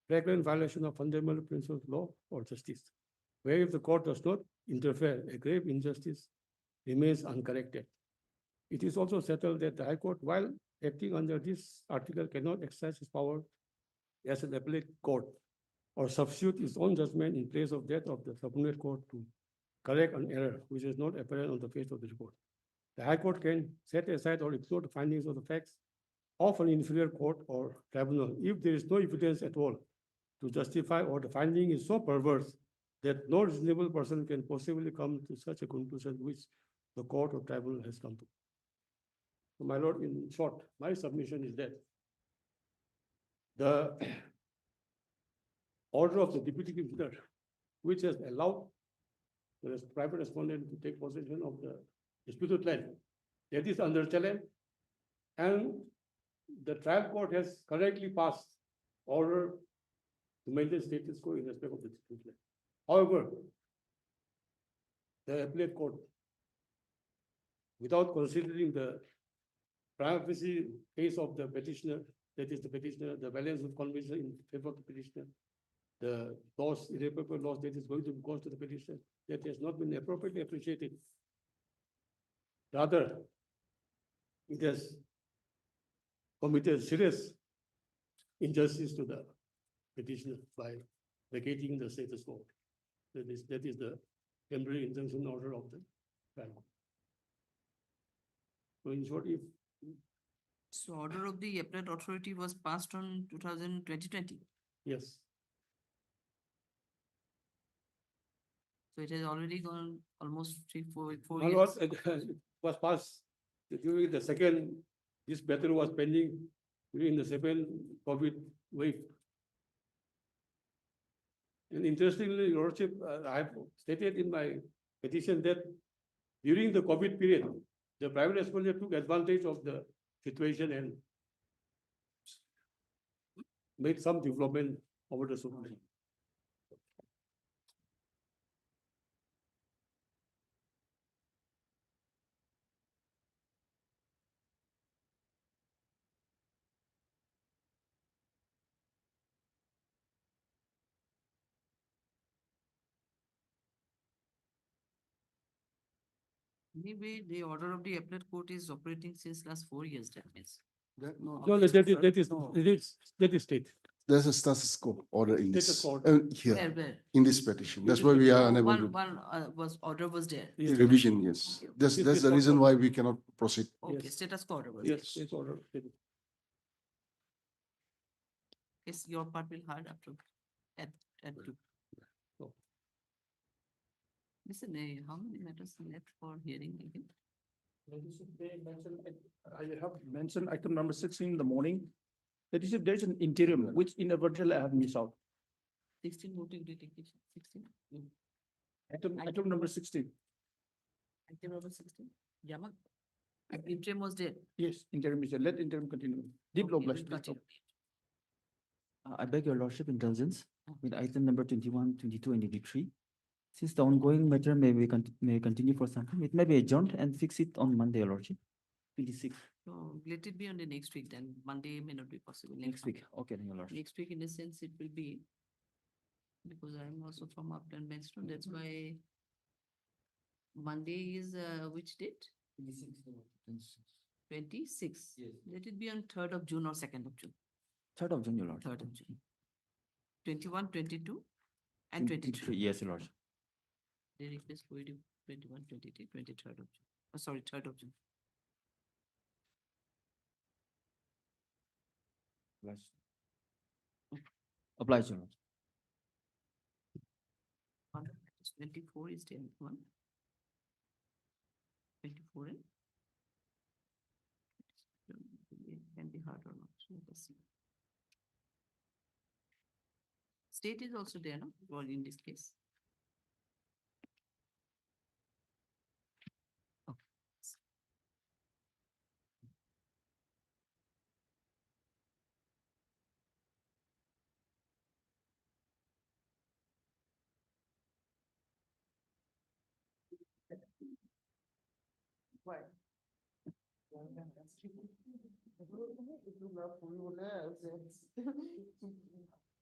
flagrant violation of fundamental principles of law or justice, where if the court does not interfere, a grave injustice remains uncorrected. It is also settled that the High Court, while acting under this article, cannot exercise its power as an appellate court or substitute its own judgment in place of that of the subordinate court to correct an error which is not apparent on the face of the report. The High Court can set aside or ignore the findings of the facts of an inferior court or tribunal if there is no evidence at all to justify or the finding is so perverse that no reasonable person can possibly come to such a conclusion which the court or tribunal has come to. So, my lord, in short, my submission is that the order of the deputy commissioner, which has allowed the private respondent to take possession of the disputed land, that is under challenge, and the trial court has correctly passed order to maintain status quo in respect of the disputed land. However, the appellate court, without considering the prima facie case of the petitioner, that is the petitioner, the balance of conviction in favor of the petitioner, the loss, irreparable loss that is going to be caused to the petitioner, that has not been appropriately appreciated. Rather, it has committed serious injustice to the petitioner by vacating the status quo. That is the temporary injunction order of the trial. So in short, if So order of the appellate authority was passed on 2020. yes, So it has already gone almost 4 my years. lord, it was passed during the second, this matter was pending during the second COVID wave. And interestingly, Your Lordship, I have stated in my petition that during the COVID period, the private respondent took advantage of the situation and made some development over the Supreme. Maybe the order of the appellate court is operating since last 4 years, that means. No, that is state. There's a status quo order in Status this, quo order. Where, where? in this petition. That's why we are unable to. One order was there. Yes. Revision, yes. That's the reason why we cannot proceed. Okay, Yes. status quo order was Yes, there. state order. Yes, your part will hard up to at two. No. Listen, how many matters left for hearing again? I have mentioned item number 16 in the morning. That is if there is an interim, which inadvertently I have missed out. 16 voting dedication, 16. Item number 16. Item number 16. Yamak. Interim was there. Yes, interim is there. Let interim continue. Deep Okay, low we'll blush. continue. I beg your lordship indulgence with item number 21, 22, and 83. Since the ongoing matter may continue for some time, it may be adjourned and fix it on Monday, your lordship. 26. So let it be on the next week, then Monday may not be possible. Next week. Okay, then your lordship. Next week, in a sense, it will be, because I'm also from Upton Maidstone, that's why Monday is, which date? 26. Yes. Let it be on 3rd of June or 2nd of June, 3rd of June, your lordship. 3rd of June. 21, 22, and 23. Yes, your lordship. They request for 21, 23, 23rd of June. Oh, sorry, 3rd of June. Oblige, your lordship. 24 is the one. 24 and it can be hard or not. So let us see. State is also there, no? Or in this case. Okay.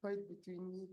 Fight between you.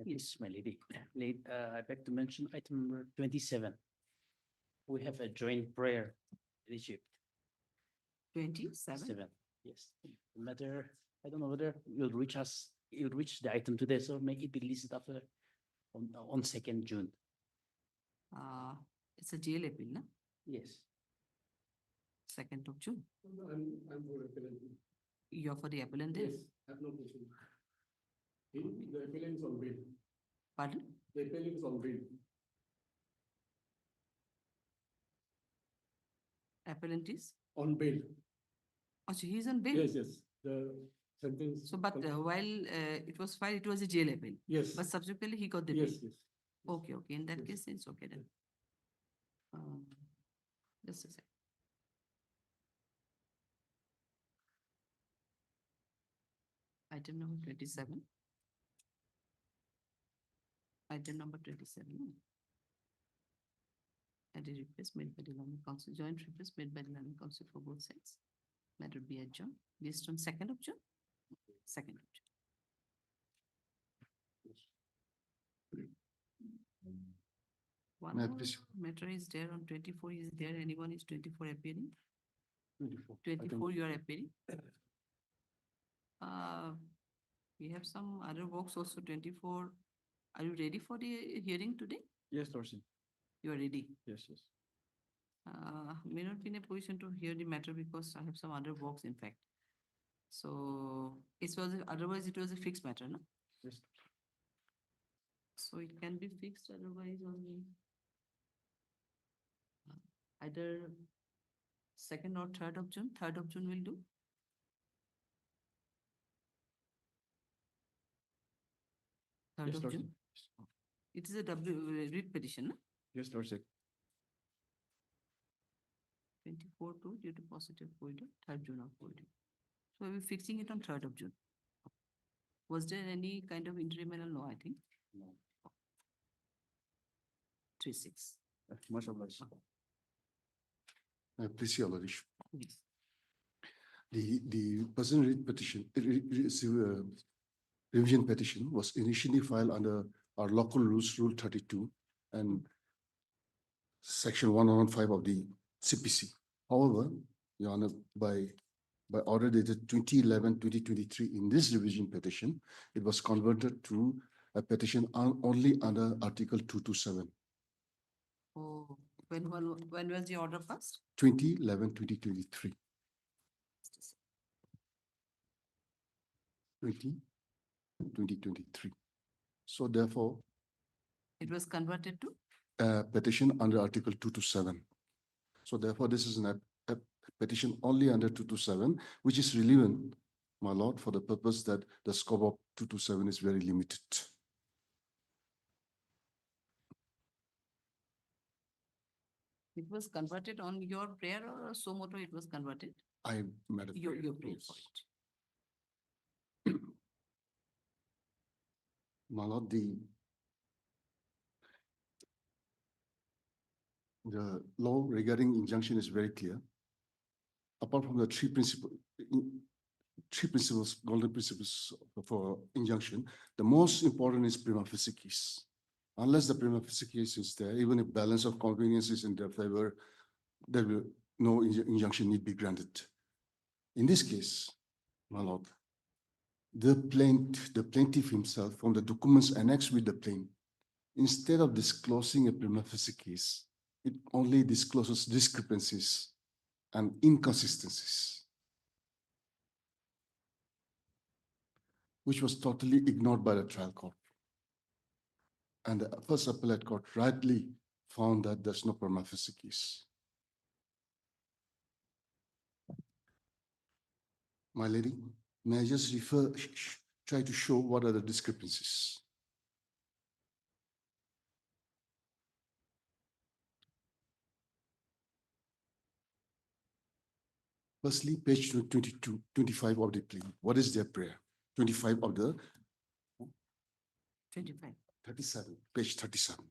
Yes, my lady. I beg to mention item number 27. We have a joint prayer, Egypt. 27. Seven, yes. The matter, I don't know whether you'll reach us, you'll reach the item today, so make it be listed after on 2nd June. It's a jail appeal, no? Yes. 2nd of June. I'm for appellant. You're for the appellant there? Yes, I have no question. The appellant is on bail. Pardon? The appellant is on bail. Appellant is? On bail. Oh, so he's on bail? Yes, yes. The sentence. So, but while it was filed, it was a jail appeal? Yes. But subsequently, he got the bail? Yes, yes. Okay, okay. In that case, it's okay then. Just a sec. Item number 27. Item number 27. And a request made by the Learning Council, joint request made by the Learning Council for both sides. Matter be adjourned, based on 2nd of June? 2nd of June. One May I more please- matter is there on 24. Is there anyone is 24 appearing? 24. 24 you are appearing? We have some other works also 24. Are you ready for the hearing today? Yes, Lordship. You are ready? Yes, yes. May not be in a position to hear the matter because I have some other works in fact. So it was, otherwise it was a fixed matter, no? Yes. So it can be fixed otherwise on either 2nd or 3rd of June. 3rd of June will do. 3rd Yes, of Lordship. June. It is a writ petition, no? Yes, Lordship. 24/2 due to positive voided, 3rd June of voided. So we're fixing it on 3rd of June. Was there any kind of interim? No, I think. No. 3/6. Much obliged. Please, Your Lordship. Yes. The personal writ petition, revision petition was initially filed under our local rules, Rule 32 and Section 115 of the CPC. However, Your Honor, by order dated 2011-2023, in this revision petition, it was converted to a petition only under Article 227. Oh, when was the order passed? 2011-2023. 2023. So therefore, It was converted to? petition under Article 227. So therefore, this is a petition only under 227, which is relevant, my lord, for the purpose that the scope of 227 is very limited. It was converted on your prayer or so moto it was converted? I made a Your prayer, prayer yes. for it. My lord, the law regarding injunction is very clear. Apart from the three principles, golden principles for injunction, the most important is prima facie case. Unless the prima facie case is there, even if balance of convenience is in their favor, there will no injunction need be granted. In this case, my lord, the plaintiff himself, from the documents annexed with the plaint, instead of disclosing a prima facie case, it only discloses discrepancies and inconsistencies, which was totally ignored by the trial court. And the first appellate court rightly found that there's no prima facie case. My lady, may I just try to show what are the discrepancies? Firstly, page 22, 25 of the plea. What is their prayer? 25 of the 25. 37, page 37.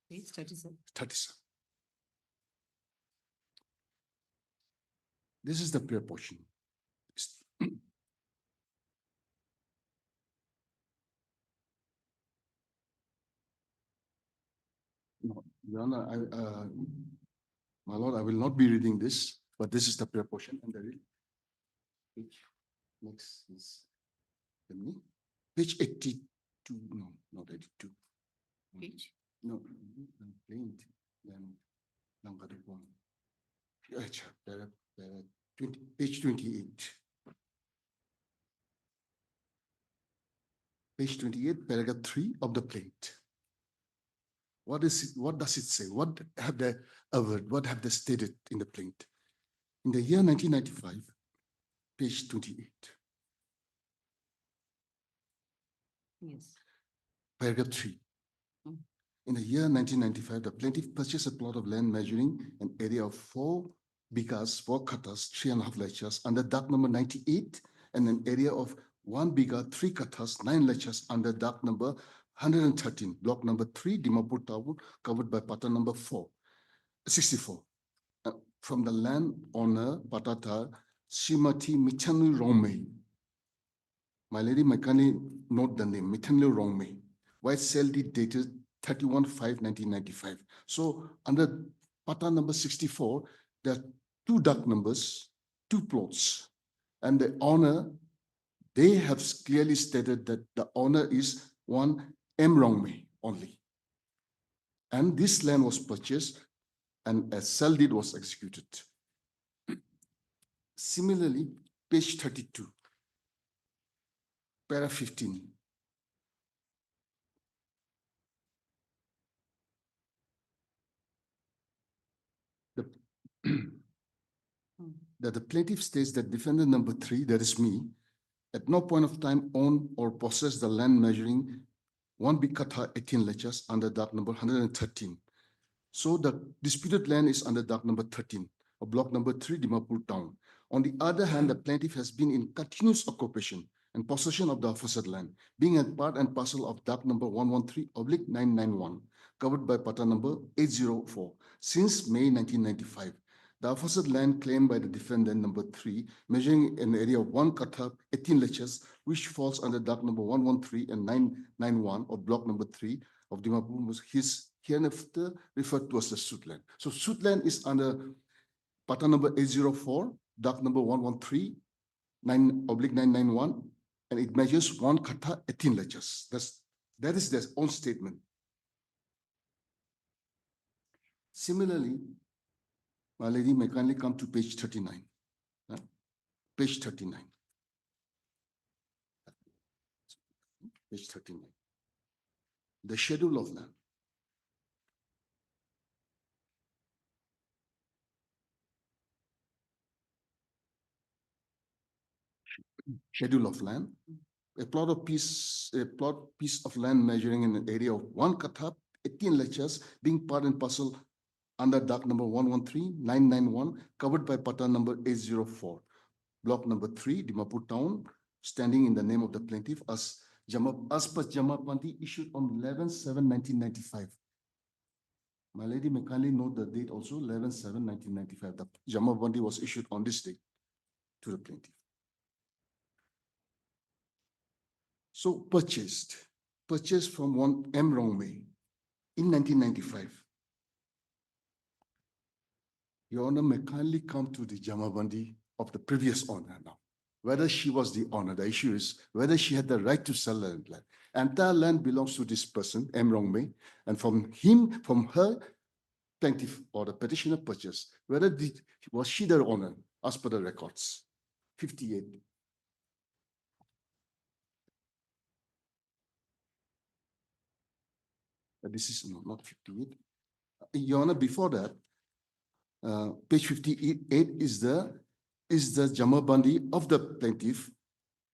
Page 37. 37. This is the prayer portion. No, Your Honor, my lord, I will not be reading this, but this is the prayer portion and the read. Page, next is, page 82, no, not 82. Page? No, plain, then, Langadipon. Page 28. Page 28, paragraph 3 of the plate. What does it say? What have they averred? What have they stated in the plate? In the year 1995, page 28, Yes. paragraph 3. Mm. In the year 1995, the plaintiff purchased a plot of land measuring an area of 4 bighas, 4 katas, 3.5 lechas under dock number 98, and an area of 1 bigha, 3 katas, 9 lechas under dock number 113, block number 3, Dimapur Town, covered by pata number 64. From the land owner, Patata, Shimati Michanlu Rome. My lady, may kindly note the name, Michanlu Rome. White sale deed dated 31/5/1995. So under pata number 64, there are 2 dock numbers, 2 plots. And the owner, they have clearly stated that the owner is one M. Rongmei only. And this land was purchased and a sale deed was executed. Similarly, page 32, para 15. That the plaintiff states that defendant number 3, that is me, at no point of time own or possess the land measuring 1 big kata 18 lechas under dock number 113. So the disputed land is under dock number 13 of block number 3, Dimapur Town. On the other hand, the plaintiff has been in continuous occupation and possession of the aforesaid land, being a part and parcel of dock number 113/991, covered by pata number 804, since May 1995. The aforesaid land claimed by the defendant number 3, measuring an area of 1 kata 18 lechas, which falls under dock number 113 and 991 of block number 3 of Dimapur, was his hereinafter referred to as the suit land. So suit land is under pata number 804, dock number 113/9/991, and it measures 1 kata 18 lechas. That is their own statement. Similarly, my lady, may kindly come to page 39. Page 39. Page 39. The schedule of land. Schedule of land. A plot piece of land measuring in an area of 1 kata 18 lechas, being part and parcel under dock number 113/991, covered by pata number 804, block number 3, Dimapur Town, standing in the name of the plaintiff as per Jamapandi issued on 11/7/1995. My lady, may kindly note the date also, 11/7/1995. The Jamapandi was issued on this date to the plaintiff. So purchased from one M. Rongmei in 1995. Your Honor, may kindly come to the Jamabandi of the previous owner now. Whether she was the owner, the issue is whether she had the right to sell the land. Entire land belongs to this person, M. Rongmei, and from her plaintiff or the petitioner purchased, was she the owner as per the records? 58. This is not 58. Your Honor, before that, page 58 is the Jamabandi of the plaintiff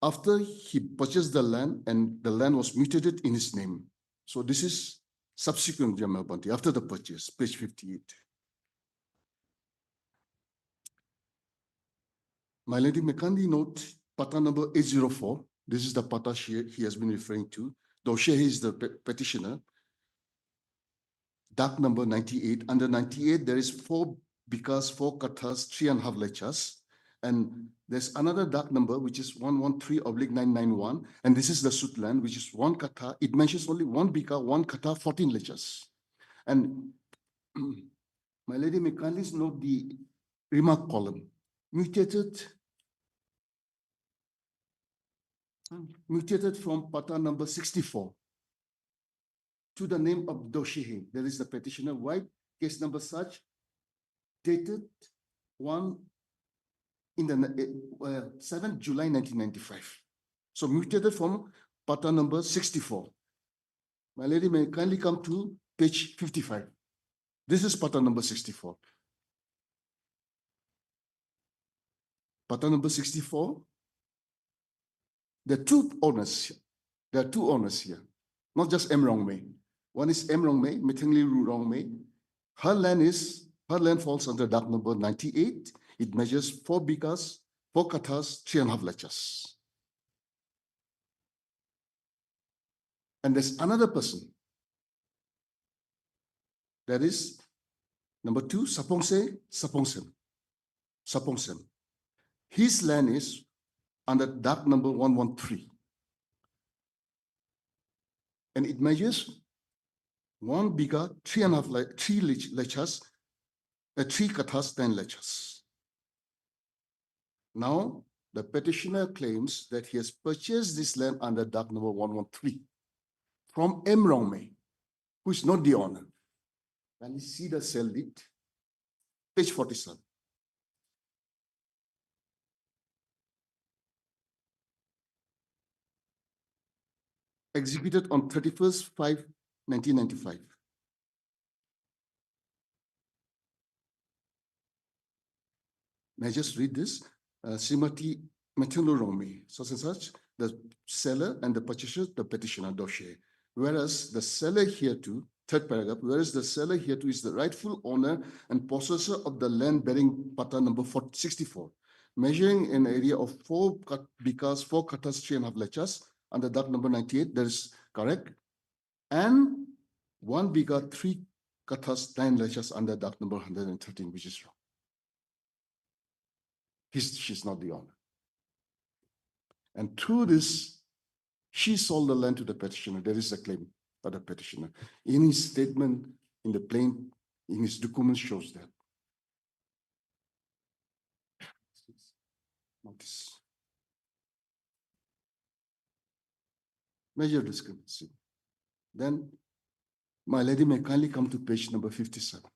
after he purchased the land and the land was mutated in his name. So this is subsequent Jamabandi after the purchase, page 58. My lady, may kindly note pata number 804. This is the pata he has been referring to. Doshe is the petitioner. Dock number 98. Under 98, there is 4 bighas, 4 katas, 3.5 lechas. And there's another dock number, which is 113/991. And this is the suit land, which is 1 kata. It mentions only 1 bigha, 1 kata, 14 lechas. And my lady, may kindly note the remark column, mutated from pata number 64 to the name of Doshihe. There is the petitioner wife, case number such, dated 7th July 1995. So mutated from pata number 64. My lady, may kindly come to page 55. This is pata number 64. Pata number 64. There are two owners. There are two owners here, not just M. Rong Mei. One is M. Rong Mei, Mithingli Rong Mei. Her land falls under dock number 98. It measures 4 bighas, 4 kathas, 3.5 lechas. And there's another person. That is number 2, Sapongsem. His land is under dock number 113. And it measures 1 bigha, 3 lechas, 3 kathas, 10 lechas. Now, the petitioner claims that he has purchased this land under dock number 113 from M. Rongmei, who is not the owner. Can you see the cell deed? Page 47. Executed on 31st/5/1995. May I just read this? Srimati Mithingli Rongmei, such and such, the seller and the purchaser, the petitioner, Doshe. Whereas the seller hereto, third paragraph, whereas the seller hereto is the rightful owner and possessor of the land bearing pata number 64, measuring an area of 4 bighas, 4 kathas, 3.5 lechas, under that number 98, that is correct, and 1 bigha, 3 kathas, 9 lechas under that number 113, which is wrong. She's not the owner. And through this, she sold the land to the petitioner. There is a claim by the petitioner. In his statement, in his documents shows that. Notice. Major discrepancy. Then, my lady may kindly come to page number 57.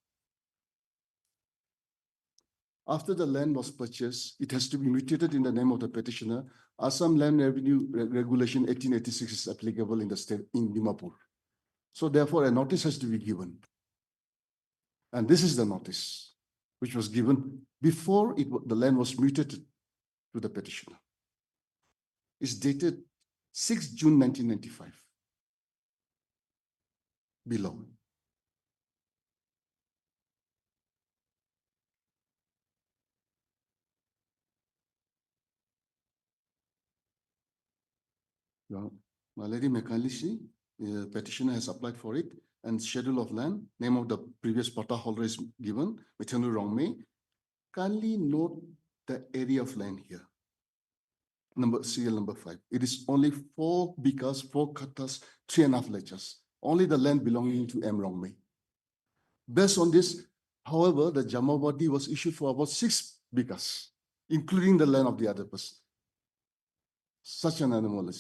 After the land was purchased, it has to be mutated in the name of the petitioner. Assam Land Revenue Regulation 1886 is applicable in the state in Dimapur. So therefore, a notice has to be given. And this is the notice which was given before the land was mutated to the petitioner. It's dated 6 June 1995. Below. Well, my lady may kindly see, the petitioner has applied for it, and schedule of land, name of the previous pata holder is given, Mithingli Rongmei. Kindly note the area of land here. Serial number 5. It is only 4 bighas, 4 kathas, 3.5 lechas. Only the land belonging to M. Rongmei. Based on this, however, the Jamawadi was issued for about 6 bighas, including the land of the other person. Such an anomaly.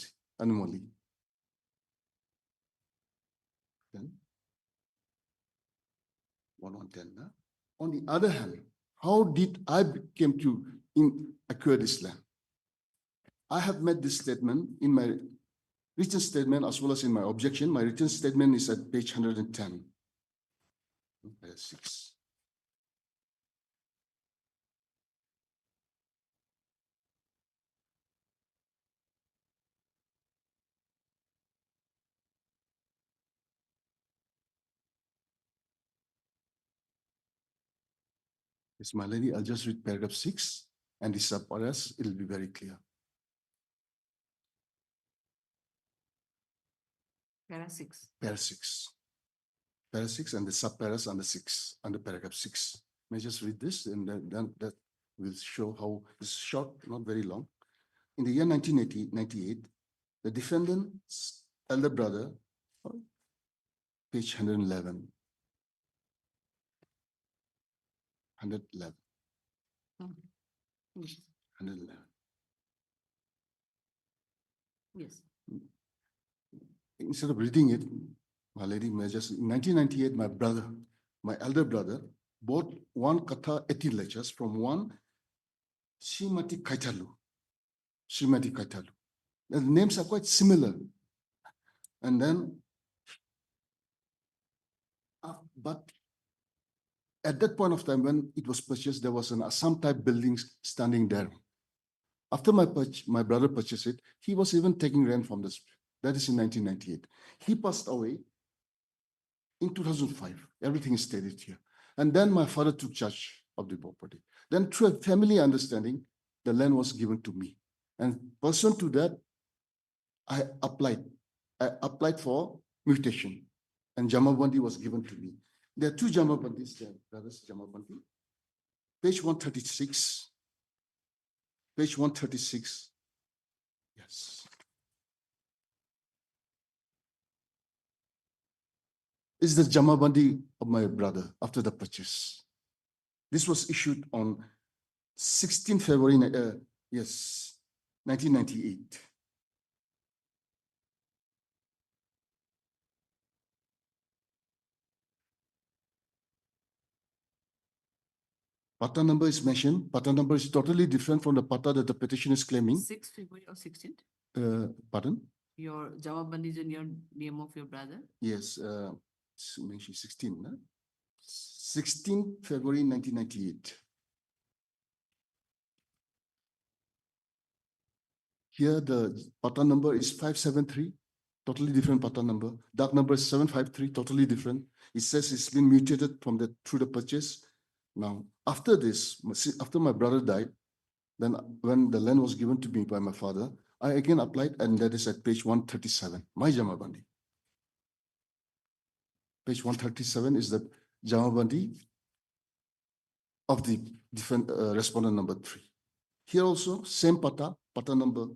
Then 110. On the other hand, how did I came to acquire this land? I have made this statement in my written statement as well as in my objection. My written statement is at page 110. 6. Yes, my lady, I'll just read paragraph 6 and the sub-paras, it'll be very clear. Para 6. Para 6. Para 6 and the sub-paras under 6, under paragraph 6. May I just read this and then that will show how it's short, not very long. In the year 1998, the defendant's elder brother, page 111, 111, Yes. 111. Yes. Instead of reading it, my lady may just, in 1998, my brother, my elder brother, bought one Katha 18 lectures from one Srimati Kaitalu. Srimati Kaitalu. The names are quite similar. And then, but at that point of time, when it was purchased, there was an Assam type building standing there. After my brother purchased it, he was even taking rent from this. That is in 1998. He passed away in 2005. Everything is stated here. And then my father took charge of the property. Then through a family understanding, the land was given to me. And pursuant to that, I applied for mutation, and Jamabandi was given to me. There are two Jamabandis there, brothers Jamabandi. Page 136. Page 136. Yes. Is the Jamabandi of my brother after the purchase. This was issued on 16 February, 1998. Pata number is mentioned. Pata number is totally different from the pata that the petition is claiming. 6th February or 16th? Pardon? Your Jamabandi is in your name of your brother? Yes, 16, no? 16 February 1998. Here the pata number is 573, totally different pata number. Dark number is 753, totally different. It says it's been mutated from through the purchase. Now, after this, after my brother died, then when the land was given to me by my father, I again applied, and that is at page 137, my Jamabandi. Page 137 is the Jamabandi of the different respondent number 3. Here also, same pata number.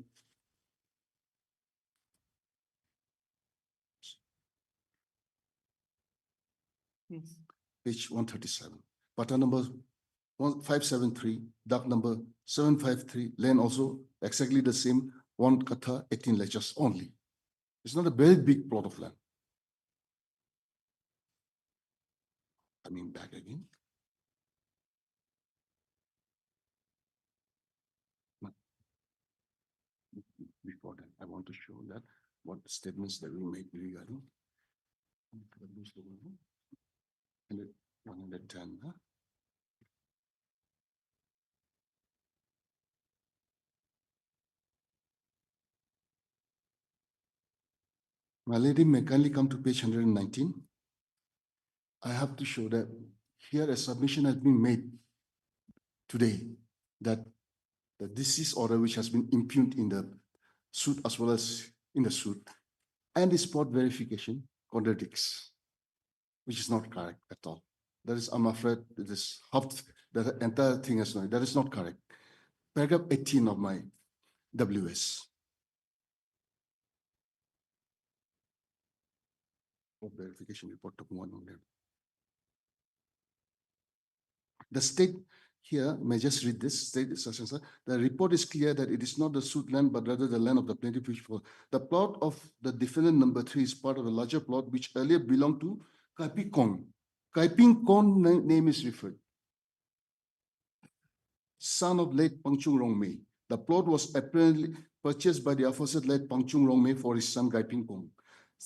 Yes. Page 137. Pata number 573, dark number 753, land also exactly the same, one Katha, 18 lectures only. It's not a very big plot of land. Coming back again. Before that, I want to show that what statements that we made regarding 110. Huh? My lady may kindly come to page 119. I have to show that here a submission has been made today that the deceased order which has been impugned in the suit as well as in the suit and the spot verification contradicts, which is not correct at all. That is, I'm afraid, this the entire thing is not, that is not correct. Paragraph 18 of my WS. Verification report took one on there. The state here, may just read this state, the report is clear that it is not the suit land, but rather the land of the plaintiff. The plot of the defendant number 3 is part of a larger plot which earlier belonged to Kaiping Kong. Kaiping Kong name is referred. Son of late Pangchung Rongmei. The plot was apparently purchased by the aforesaid late Pangchung Rongmei for his son Kaiping Kong.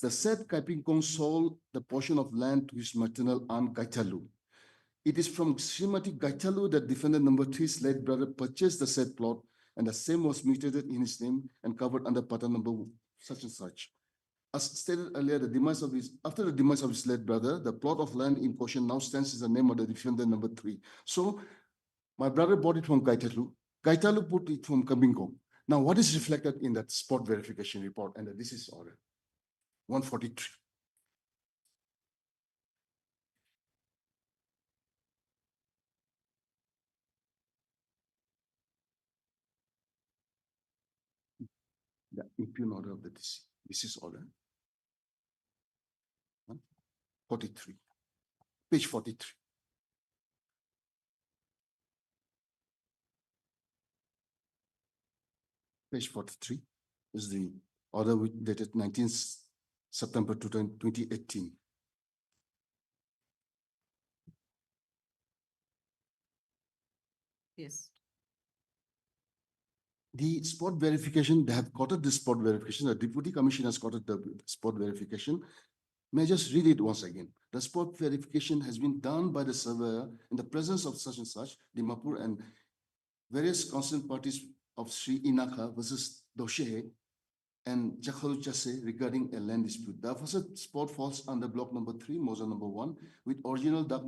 The said Kaiping Kong sold the portion of land to his maternal aunt Gaitalu. It is from Srimati Gaitalu that defendant number 3's late brother purchased the said plot, and the same was mutated in his name and covered under pata number such and such. As stated earlier, after the demise of his late brother, the plot of land in question now stands as the name of the defendant number 3. So my brother bought it from Gaitalu. Gaitalu put it from Kaiping Kong. Now, what is reflected in that spot verification report and this is order 143. The impugned order of the deceased order. 43. Page 43. Page 43 is the order dated 19th September 2018. Yes. The spot verification, they have quoted the spot verification. The Deputy Commissioner has quoted the spot verification. May I just read it once again? The spot verification has been done by the surveyor in the presence of such and such, Dimapur, and various concerned parties of Sri Inaka versus Doshe and Jakharu Chase regarding a land dispute. The first spot falls under block number 3, Mosa number 1, with original duct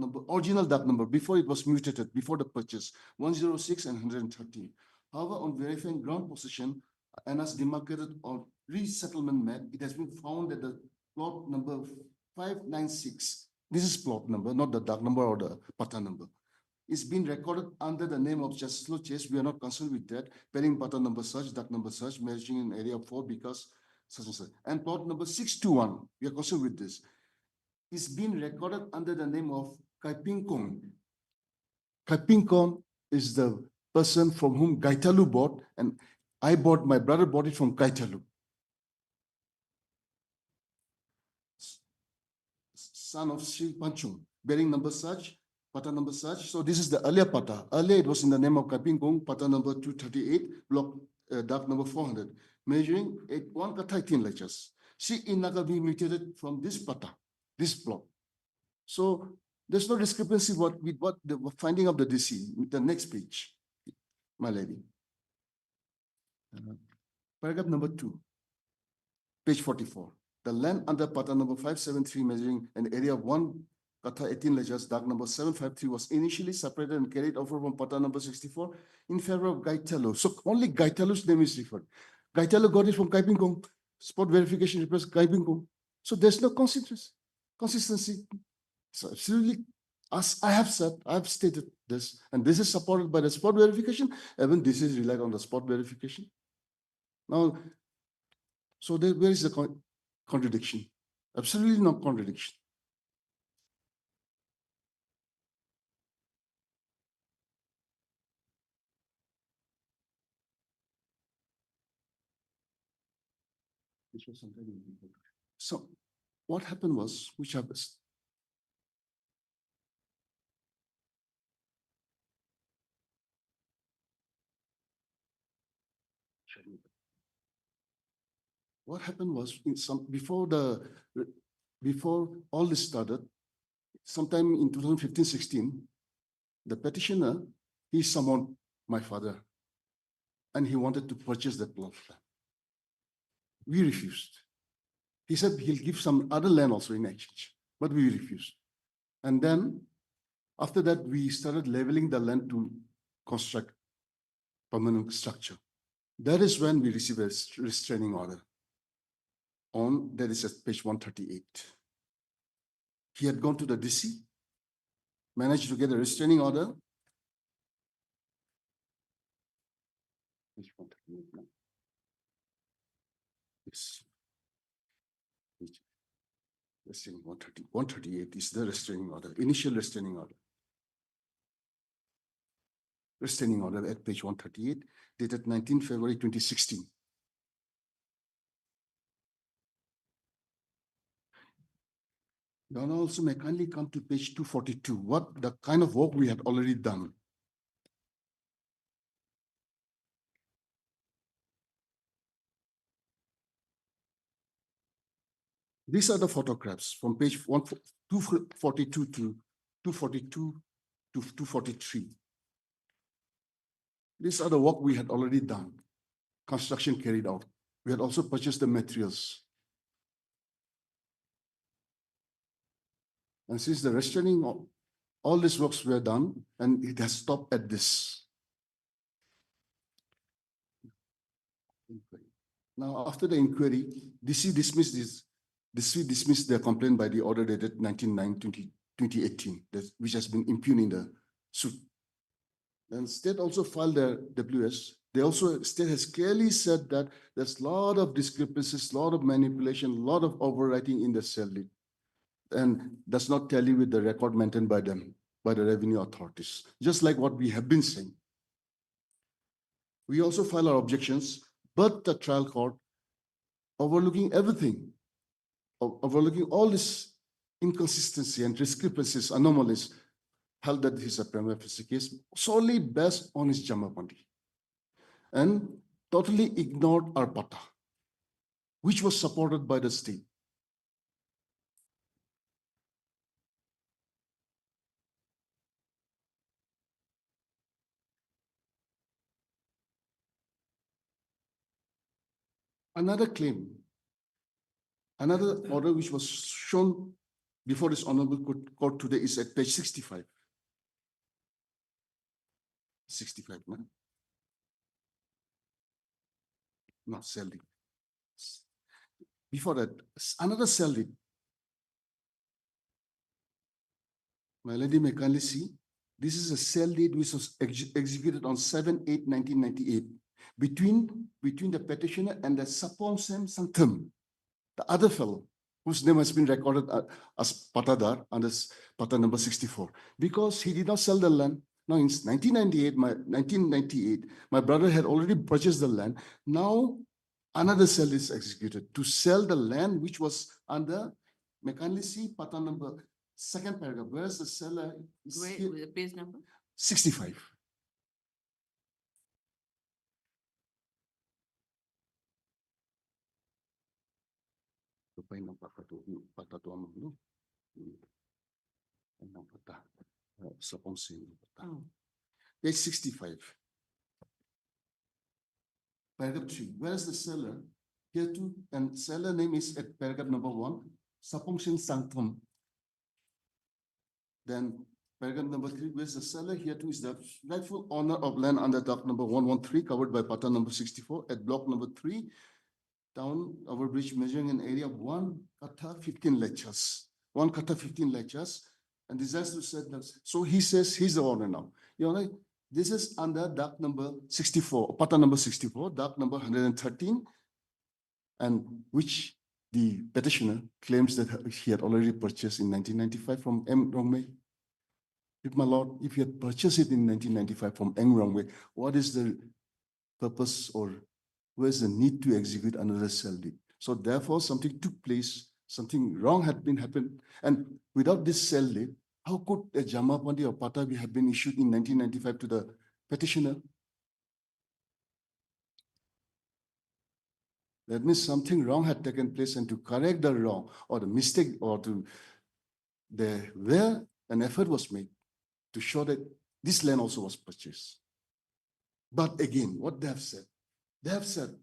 number before it was mutated, before the purchase, 106 and 113. However, on verifying ground possession and as demarcated on resettlement map, it has been found that the plot number 596, this is plot number, not the duct number or the pata number, is being recorded under the name of Justice Chase. We are not concerned with that. Pairing pata number such, duct number such, measuring in area 4 because such and such. And plot number 621, we are concerned with this, is being recorded under the name of Kaiping Kong. Kaiping Kong is the person from whom Gaitalu bought, and my brother bought it from Gaitalu. Son of Sri Panchung, bearing number such, pata number such. So this is the earlier pata. Earlier it was in the name of Kaiping Kong, pata number 238, block duct number 400, measuring 1 kata 18 lectures. See, in Naga we mutated from this pata, this block. So there's no discrepancy with what the finding of the DC. The next page, my lady. Paragraph number 2, page 44. The land under pata number 573 measuring an area of 1 kata 18 lectures, duct number 753 was initially separated and carried over from pata number 64 in favor of Gaitalu. So only Gaitalu's name is referred. Gaitalu got it from Kaiping Kong. Spot verification represents Kaiping Kong. So there's no consistency. So absolutely, as I have said, I have stated this, and this is supported by the spot verification. Even this is relied on the spot verification. Now, so where is the contradiction? Absolutely no contradiction. So what happened was, which happens? What happened was before all this started, sometime in 2015-16, the petitioner, he summoned my father and he wanted to purchase that plot of land. We refused. He said he'll give some other land also in exchange, but we refused. And then after that, we started leveling the land to construct permanent structure. That is when we received a restraining order. That is at page 138. He had gone to the DC, managed to get a restraining order. Page 138 now. Yes. Restraining 138 is the restraining order, initial restraining order. Restraining order at page 138, dated 19 February 2016. Your Honor also may kindly come to page 242, what the kind of work we had already done. These are the photographs from page 242 to 242 to 243. These are the work we had already done, construction carried out. We had also purchased the materials. And since the restraining, all these works were done, and it has stopped at this. Now, after the inquiry, DC dismissed their complaint by the order dated 19/9/2018, which has been impugned in the suit. And state also filed their WS. State has clearly said that there's a lot of discrepancies, a lot of manipulation, a lot of overwriting in the cell lead, and does not tally with the record maintained by them, by the revenue authorities, just like what we have been saying. We also file our objections But the trial court, overlooking everything, overlooking all this inconsistency and discrepancies, anomalies, held that this is a prima facie case solely based on his Jamapandi and totally ignored our pata, which was supported by the state. Another claim, another order which was shown before this honorable court today is at page 65. 65, no? Not cell deed. Before that, another cell deed. My lady may kindly see, this is a cell deed which was executed on 7/8/1998 between the petitioner and the Saponsem Sanctum, the other fellow whose name has been recorded as Patadar under Pata number 64, because he did not sell the land. Now in 1998, my brother had already purchased the land. Now another sale is executed to sell the land which was under, may kindly see Pata number, second paragraph, where's the seller? Is Where, here, the page number? 65. Page 65. Paragraph 3. Where's the seller? Here too, and seller name is at paragraph number 1, Sapongsin Sanctum. Then paragraph number 3, where's the seller? Here too is the rightful owner of land under dock number 113, covered by Pata number 64 at block number 3, down over bridge measuring an area of 1 kata 15 lectures. 1 kata 15 lectures. And disaster said that. So he says he's the owner now. You know, like, this is under dock number 64, Pata number 64, dock number 113, and which the petitioner claims that he had already purchased in 1995 from M. Rongmei. If my lord, if he had purchased it in 1995 from M. Rongmei, what is the purpose or where's the need to execute another sale deed? So therefore, something took place, something wrong had been happened, and without this sale deed, how could a Jamapandi or Pata have been issued in 1995 to the petitioner? That means something wrong had taken place, and to correct the wrong or the mistake or to where an effort was made to show that this land also was purchased. But again, what they have said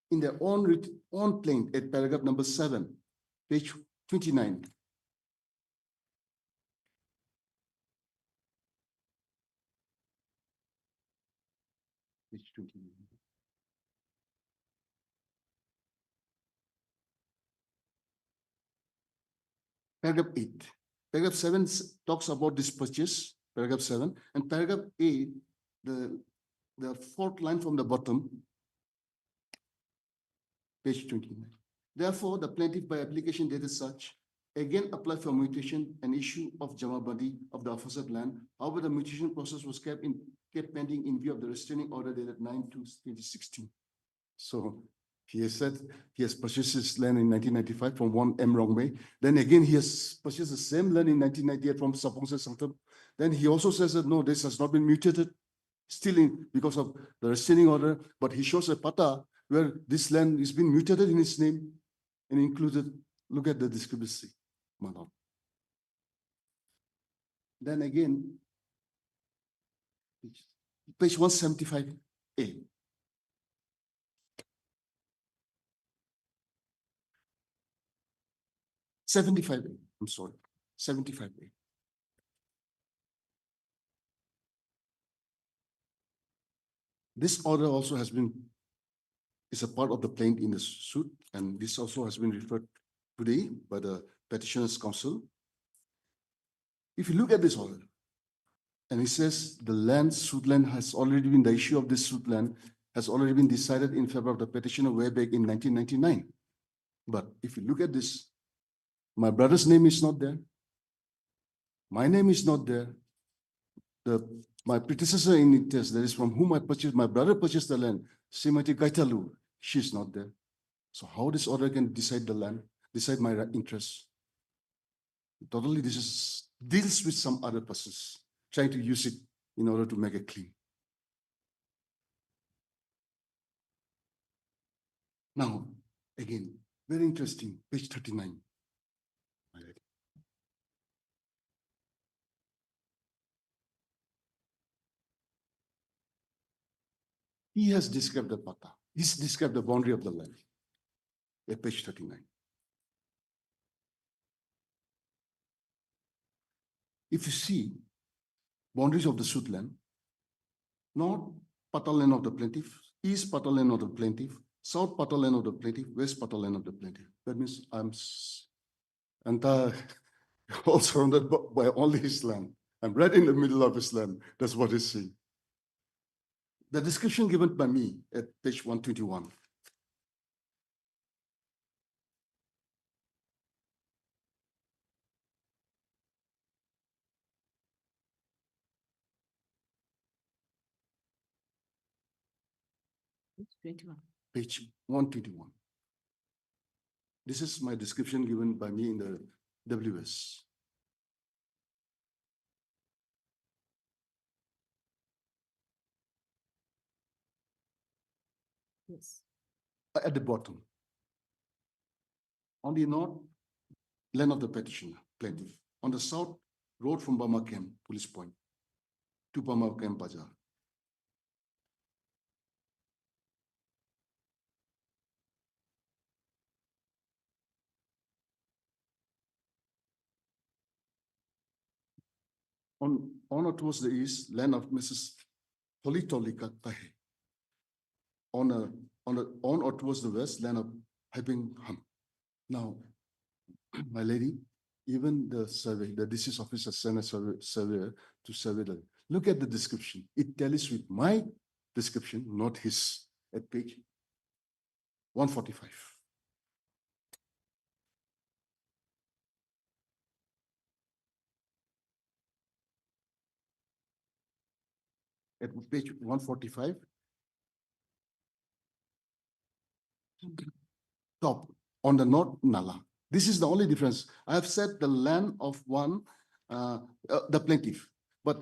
in their own plaint at paragraph number 7, page 29. Page 29. Paragraph 8. Paragraph 7 talks about this purchase, paragraph 7, and paragraph 8, the fourth line from the bottom, page 29. Therefore, the plaintiff by application dated such again apply for mutation and issue of Jamabadi of the aforesaid land. However, the mutation process was kept pending in view of the restraining order dated 9/2/2016. So he has said he has purchased his land in 1995 from one M. Rongmei. Then again, he has purchased the same land in 1998 from Sapongse Sanctum. Then he also says that no, this has not been mutated, still in because of the restraining order, but he shows a pata where this land is being mutated in his name and included. Look at the discrepancy. Then again, page 175A. I'm sorry, 75A. This order also has been, is a part of the plaint in the suit, and this also has been referred today by the petitioner's counsel. If you look at this order, and it says the land, suit land has already been, the issue of this suit land has already been decided in favor of the petitioner way back in 1999. But if you look at this, my brother's name is not there. My name is not there. My predecessor in it, that is from whom I purchased, my brother purchased the land, Srimati Gaitalu, she's not there. So how this order can decide the land, decide my interests? Totally, this is deals with some other persons, trying to use it in order to make it clean. Now, again, very interesting, page 39. He has described the pata. He's described the boundary of the land at page 39. If you see boundaries of the suit land, north pata land of the plaintiff, east pata land of the plaintiff, south pata land of the plaintiff, west pata land of the plaintiff. That means I'm all surrounded by only his land. I'm right in the middle of his land. That's what he's saying. The description given by me at page 121. Page 121. This is my description given by me in the WS. Yes. At the bottom. On the north, land of the petitioner, plaintiff. On the south, road from Burma Camp, Police Point, to Burma Camp Bazaar. On or towards the east, land of Mrs. Politolika Tahe. On or towards the west, land of Happingham. Now, my lady, even the survey, the disease officer sent a surveyor to survey the. Look at the description. It tallies with my description, not his, at page 145. At page 145, top on the north Nala. This is the only difference. I have said the land of one, the plaintiff, but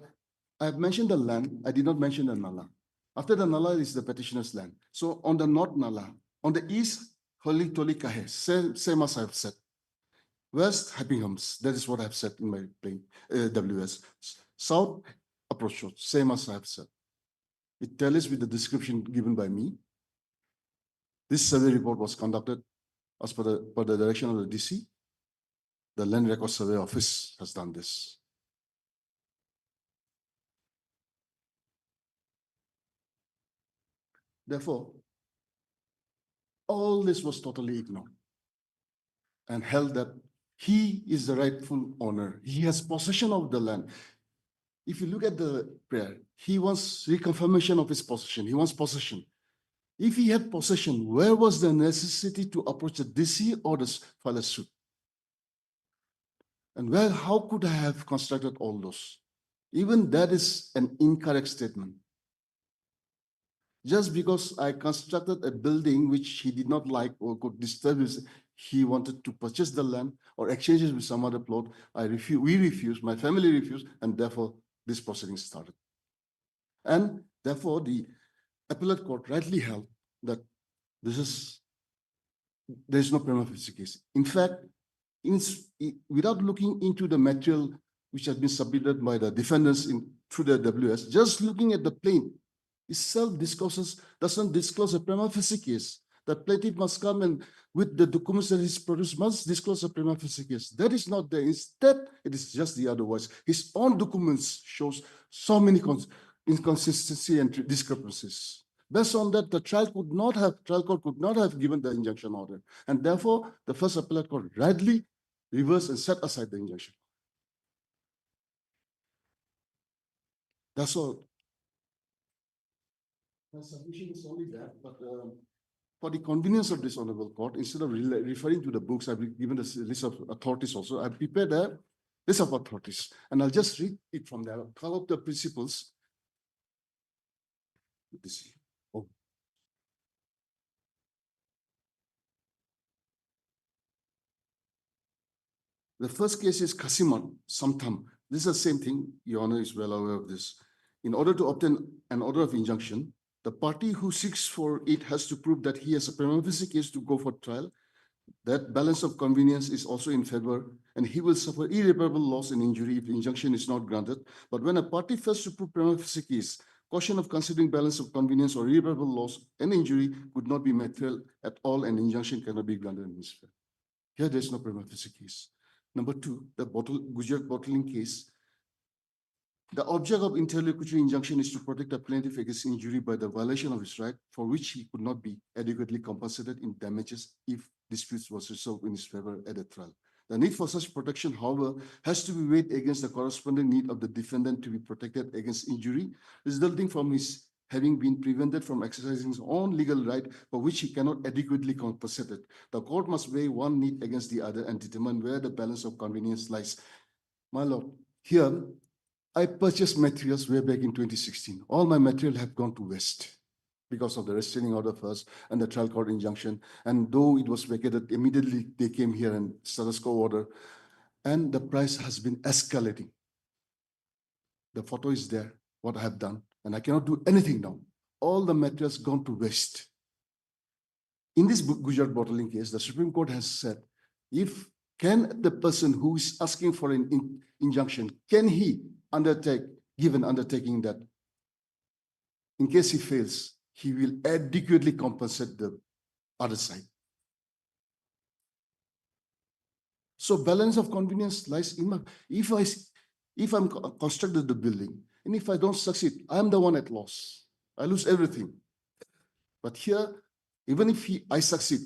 I have mentioned the land. I did not mention the Nala. After the Nala is the petitioner's land. So on the north Nala, on the east, Holy Toli Kahe, same as I have said. West, Happinghams, that is what I have said in my WS. South, approach road, same as I have said. It tallies with the description given by me. This survey report was conducted as per the direction of the DC. The Land Record Survey Office has done this. Therefore, all this was totally ignored and held that he is the rightful owner. He has possession of the land. If you look at the prayer, he wants reconfirmation of his possession. He wants possession. If he had possession, where was the necessity to approach the DC or the file a suit? And well, how could I have constructed all those? Even that is an incorrect statement. Just because I constructed a building which he did not like or could disturb his, he wanted to purchase the land or exchange it with some other plot. We refused, my family refused, and therefore this proceeding started. And therefore the appellate court rightly held that there is no prima facie case. In fact, without looking into the material which has been submitted by the defendants through the WS, just looking at the plain itself doesn't disclose a prima facie case. The plaintiff must come and with the documents that is produced must disclose a prima facie case. That is not there. Instead, it is just the otherwise. His own documents shows so many inconsistencies and discrepancies. Based on that, the trial court could not have given the injunction order. And therefore, the first appellate court rightly reversed and set aside the injunction. That's all. My submission is only that, but for the convenience of this honorable court, instead of referring to the books, I've given a list of authorities also. I've prepared a list of authorities, and I'll just read it from there. Call up the principles. Oh. The first case is Kasimat Samtam. This is the same thing. Your Honor is well aware of this. In order to obtain an order of injunction, the party who seeks for it has to prove that he has a prima facie case to go for trial. That balance of convenience is also in favor, and he will suffer irreparable loss and injury if injunction is not granted. But when a party fails to prove prima facie case, caution of considering balance of convenience or irreparable loss and injury would not be material at all, and injunction cannot be granted in his favor. Here, there is no prima facie case. Number two, the Gujarat bottling case. The object of interlocutory injunction is to protect the plaintiff against injury by the violation of his right, for which he could not be adequately compensated in damages if disputes was resolved in his favor at a trial. The need for such protection, however, has to be weighed against the corresponding need of the defendant to be protected against injury resulting from his having been prevented from exercising his own legal right for which he cannot adequately compensate it. The court must weigh one need against the other and determine where the balance of convenience lies. My lord, here I purchased materials way back in 2016. All my material have gone to waste because of the restraining order first and the trial court injunction. And though it was vacated, immediately they came here and status quo order. And the price has been escalating. The photo is there, what I have done, and I cannot do anything now. All the materials gone to waste. In this Gujarat bottling case, the Supreme Court has said, if can the person who is asking for an injunction, can he give an undertaking that in case he fails, he will adequately compensate the other side. So balance of convenience lies in my, if I'm constructed the building, and if I don't succeed, I'm the one at loss. I lose everything. But here, even if I succeed,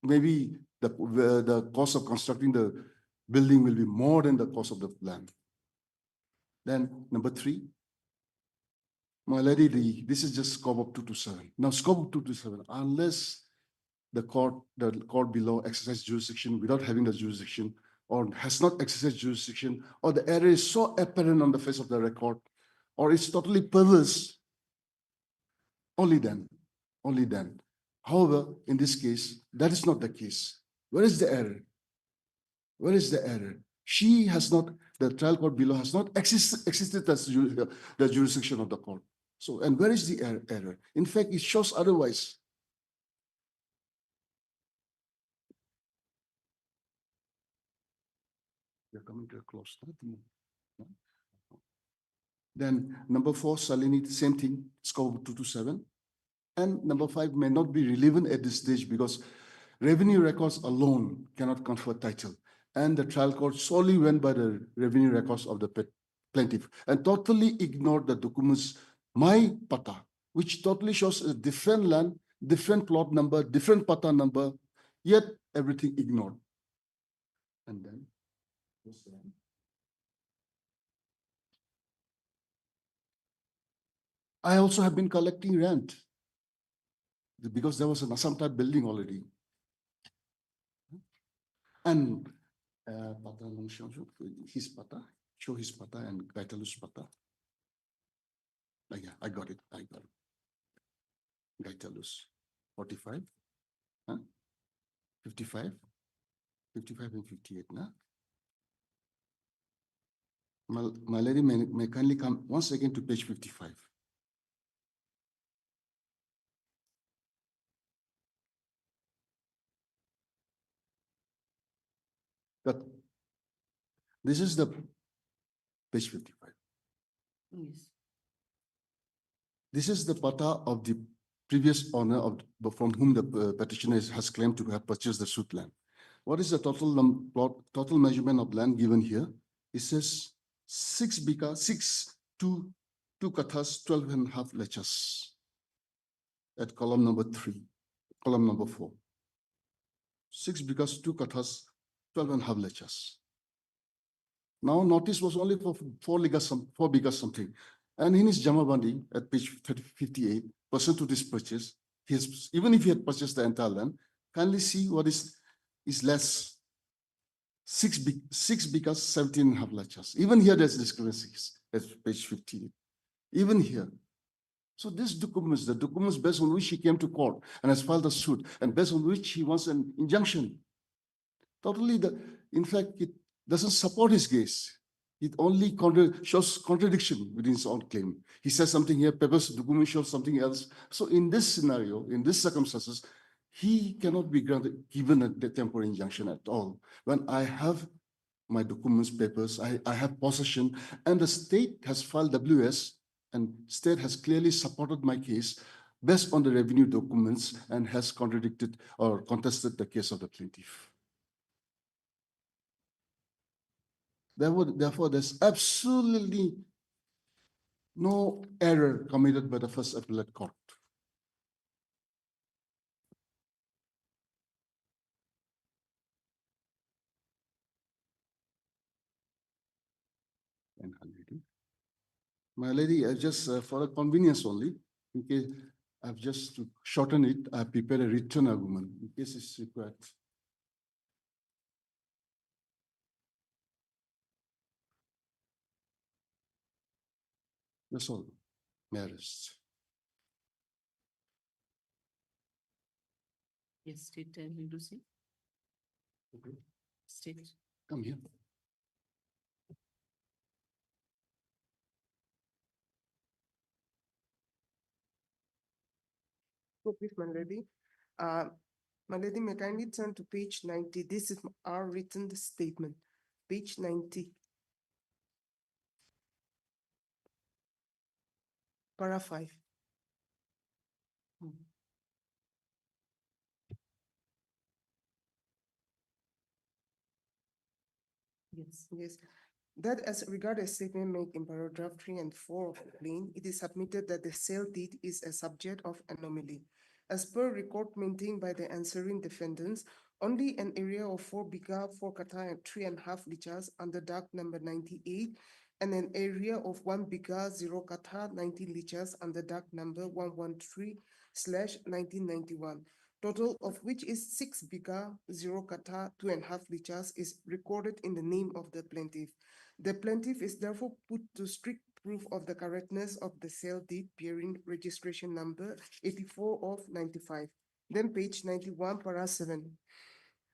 maybe the cost of constructing the building will be more than the cost of the land. Then number three, my lady, this is just scope of 227. Now scope of 227, unless the court below exercise jurisdiction without having the jurisdiction, or has not exercised jurisdiction, or the error is so apparent on the face of the record, or it's totally perverse, only then. However, in this case, that is not the case. Where is the error? Where is the error? She has not, the trial court below has not existed as the jurisdiction of the court. So, and where is the error? In fact, it shows otherwise. You're coming to a close. Then number four, salinity, same thing, scope 227. And number five may not be relevant at this stage because revenue records alone cannot confer title. And the trial court solely went by the revenue records of the plaintiff and totally ignored the documents, my pata, which totally shows a different land, different plot number, different pata number, yet everything ignored. And then, I also have been collecting rent because there was an Assam type building already. And his pata, show his pata and Gaitalu's pata. Yeah, I got it. Gaitalus, 45, 55, 55 and 58. Nah? My lady may kindly come once again to page 55. But this is the page 55. Yes. This is the pata of the previous owner from whom the petitioner has claimed to have purchased the suit land. What is the total measurement of land given here? It says 6 kathas, 12.5 lechas at column number 3, column number 4. 6 bighas, 2 kathas, 12.5 lechas. Now notice was only for 4 bighas something. And in his Jamabandi at page 58, pursuant to this purchase, he has, even if he had purchased the entire land, kindly see what is less. 6 bighas, 17.5 lechas. Even here there's discrepancies at page 58. Even here. So these documents, the documents based on which he came to court and has filed a suit, and based on which he wants an injunction. Totally in fact, it doesn't support his case. It only shows contradiction within his own claim. He says something here, papers, document shows something else. So in this scenario, in these circumstances, he cannot be given a temporary injunction at all. When I have my documents, papers, I have possession, and the state has filed WS, and state has clearly supported my case based on the revenue documents and has contradicted or contested the case of the plaintiff. Therefore, there's absolutely no error committed by the first appellate court. My lady, I just for a convenience only, in case I've just to shorten it, I prepared a written argument in case it's required. That's all. Merits. Yes, state Lucy. Okay. State. Come here. Please, my lady. My lady, may kindly turn to page 90. This is our written statement. Page 90. Para 5. Yes. Yes. That as regard a statement made in paragraph 3 and 4 of the plain, it is submitted that the sale deed is a subject of anomaly. As per record maintained by the answering defendants, only an area of 4 biga, 4 kata, and 3.5 lichas under dock number 98, and an area of 1 biga, 0 kata, 90 lichas under dock number 113/1991. Total of which is 6 biga, 0 kata, 2.5 lichas is recorded in the name of the plaintiff. The plaintiff is therefore put to strict proof of the correctness of the sale deed bearing registration number 84 of 95. Then page 91, para 7.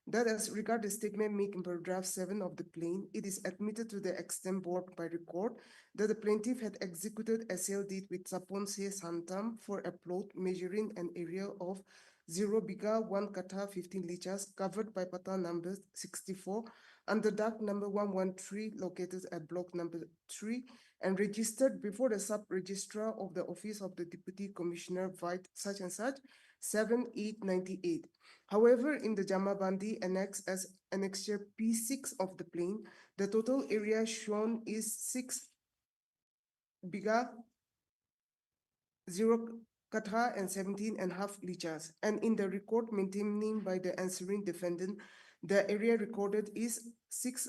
That as regard the statement made in paragraph 7 of the plain, it is admitted to the extent brought by record that the plaintiff had executed a sale deed with Saponse Santam for a plot measuring an area of 0 biga, 1 kata, 15 lichas covered by pata number 64 under dock number 113 located at block number 3 and registered before the sub-registrar of the office of the Deputy Commissioner Vite such and such 7/8/98. However, in the Jamabandi annex as annexure P6 of the plain, the total area shown is 6 biga, 0 kata, and 17.5 lichas. And in the record maintained by the answering defendant, the area recorded is 6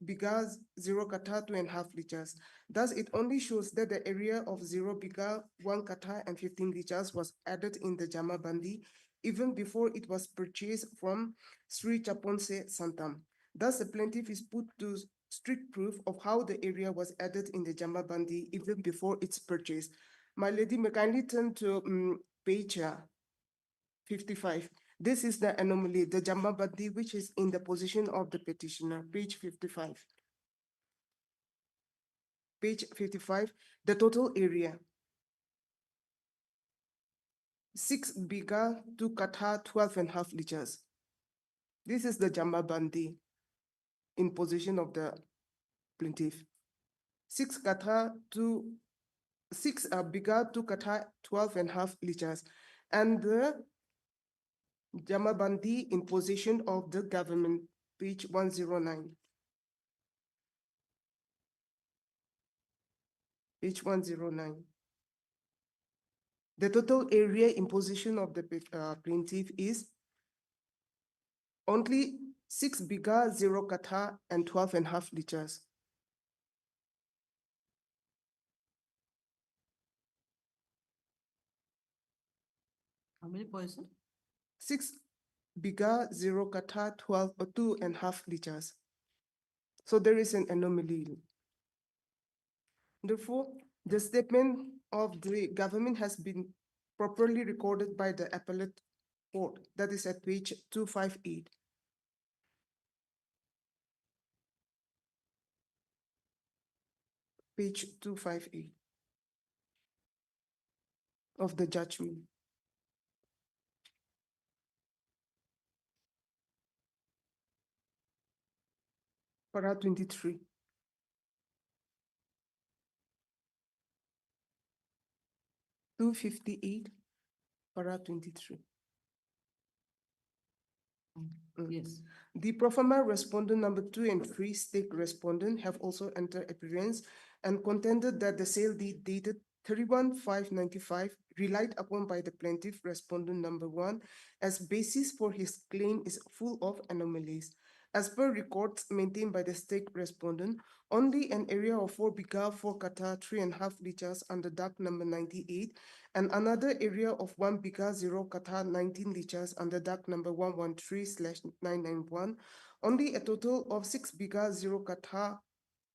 biga, 0 kata, 2.5 lichas. Thus, it only shows that the area of 0 biga, 1 kata, and 15 lichas was added in the Jamabandi even before it was purchased from Sri Chaponse Santam. Thus, the plaintiff is put to strict proof of how the area was added in the Jamabandi even before its purchase. My lady, may kindly turn to page 55. This is the anomaly, the Jamabandi, which is in the position of the petitioner, page 55. Page 55, the total area. 6 biga, 2 kata, 12.5 lichas. This is the Jamabandi in position of the plaintiff. 6 kata to 6 biga, 2 kata, 12.5 lichas. And the Jamabandi in position of the government, page 109. Page 109. The total area in position of the plaintiff is only 6 biga, 0 kata, and 12.5 lichas. How many points? 6 biga, 0 kata, 12 or 2.5 lichas. So there is an anomaly. Therefore, the statement of the government has been properly recorded by the appellate court. That is at page 258. page 258 of the judgment. Para 23. Two 58, para 23. Yes. The pro forma respondent number 2 and 3 state respondent have also entered appearance and contended that the sale deed dated 31/5/95 relied upon by the plaintiff respondent number 1 as basis for his claim is full of anomalies. As per records maintained by the state respondent, only an area of 4 biga 4 kata 3.5 lichas under DAC number 98 and another area of 1 biga 0 kata 19 lichas under DAC number 113/991. Only a total of 6 biga 0 kata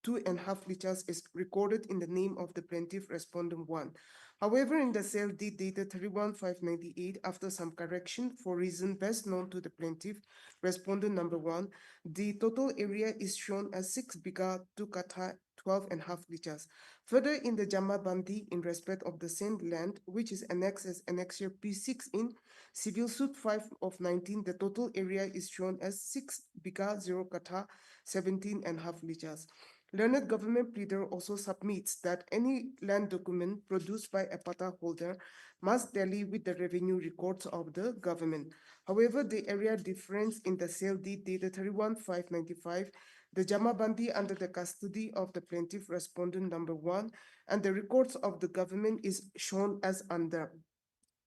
2.5 lichas is recorded in the name of the plaintiff respondent 1. However, in the sale deed dated 31/5/98, after some correction for reason best known to the plaintiff respondent number 1, the total area is shown as 6 biga 2 kata 12.5 lichas. Further, in the Jamabandi in respect of the same land, which is annexed as Annexure P6 in Civil Suit 5 of 19, the total area is shown as 6 biga 0 kata 17.5 lichas. Learned government pleader also submits that any land document produced by a pata holder must tally with the revenue records of the government. However, the area difference in the sale deed dated 31/5/95, the Jamabandi under the custody of the plaintiff respondent number 1, and the records of the government is shown as under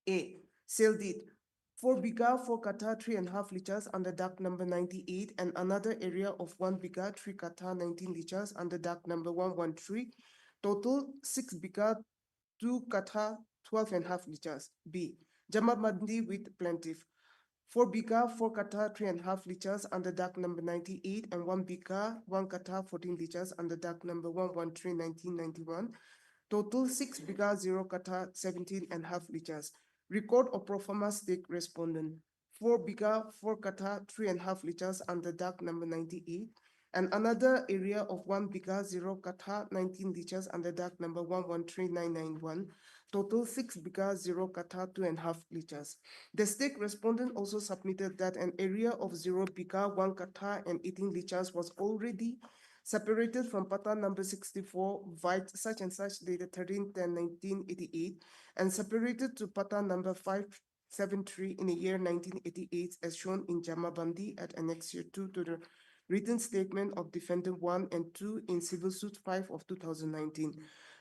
A. Sale deed 4 biga 4 kata 3.5 lichas under DAC number 98 and another area of 1 biga 3 kata 19 lichas under DAC number 113. Total 6 biga 2 kata 12.5 lichas. B. Jamabandi with plaintiff. 4 biga 4 kata 3.5 lichas under DAC number 98 and 1 biga 1 kata 14 lichas under DAC number 113/1991. Total 6 biga 0 kata 17.5 lichas. Record of pro forma stake respondent 4 biga 4 kata 3.5 lichas under DAC number 98 and another area of 1 biga 0 kata 19 lichas under DAC number 113/991. Total 6 biga 0 kata 2.5 lichas. The stake respondent also submitted that an area of 0 biga 1 kata and 18 lichas was already separated from pata number 64, vide such and such dated 13/10/1988, and separated to pata number 573 in the year 1988 as shown in Jamabandi at Annexure 2 to the written statement of defendant 1 and 2 in Civil Suit 5 of 2019.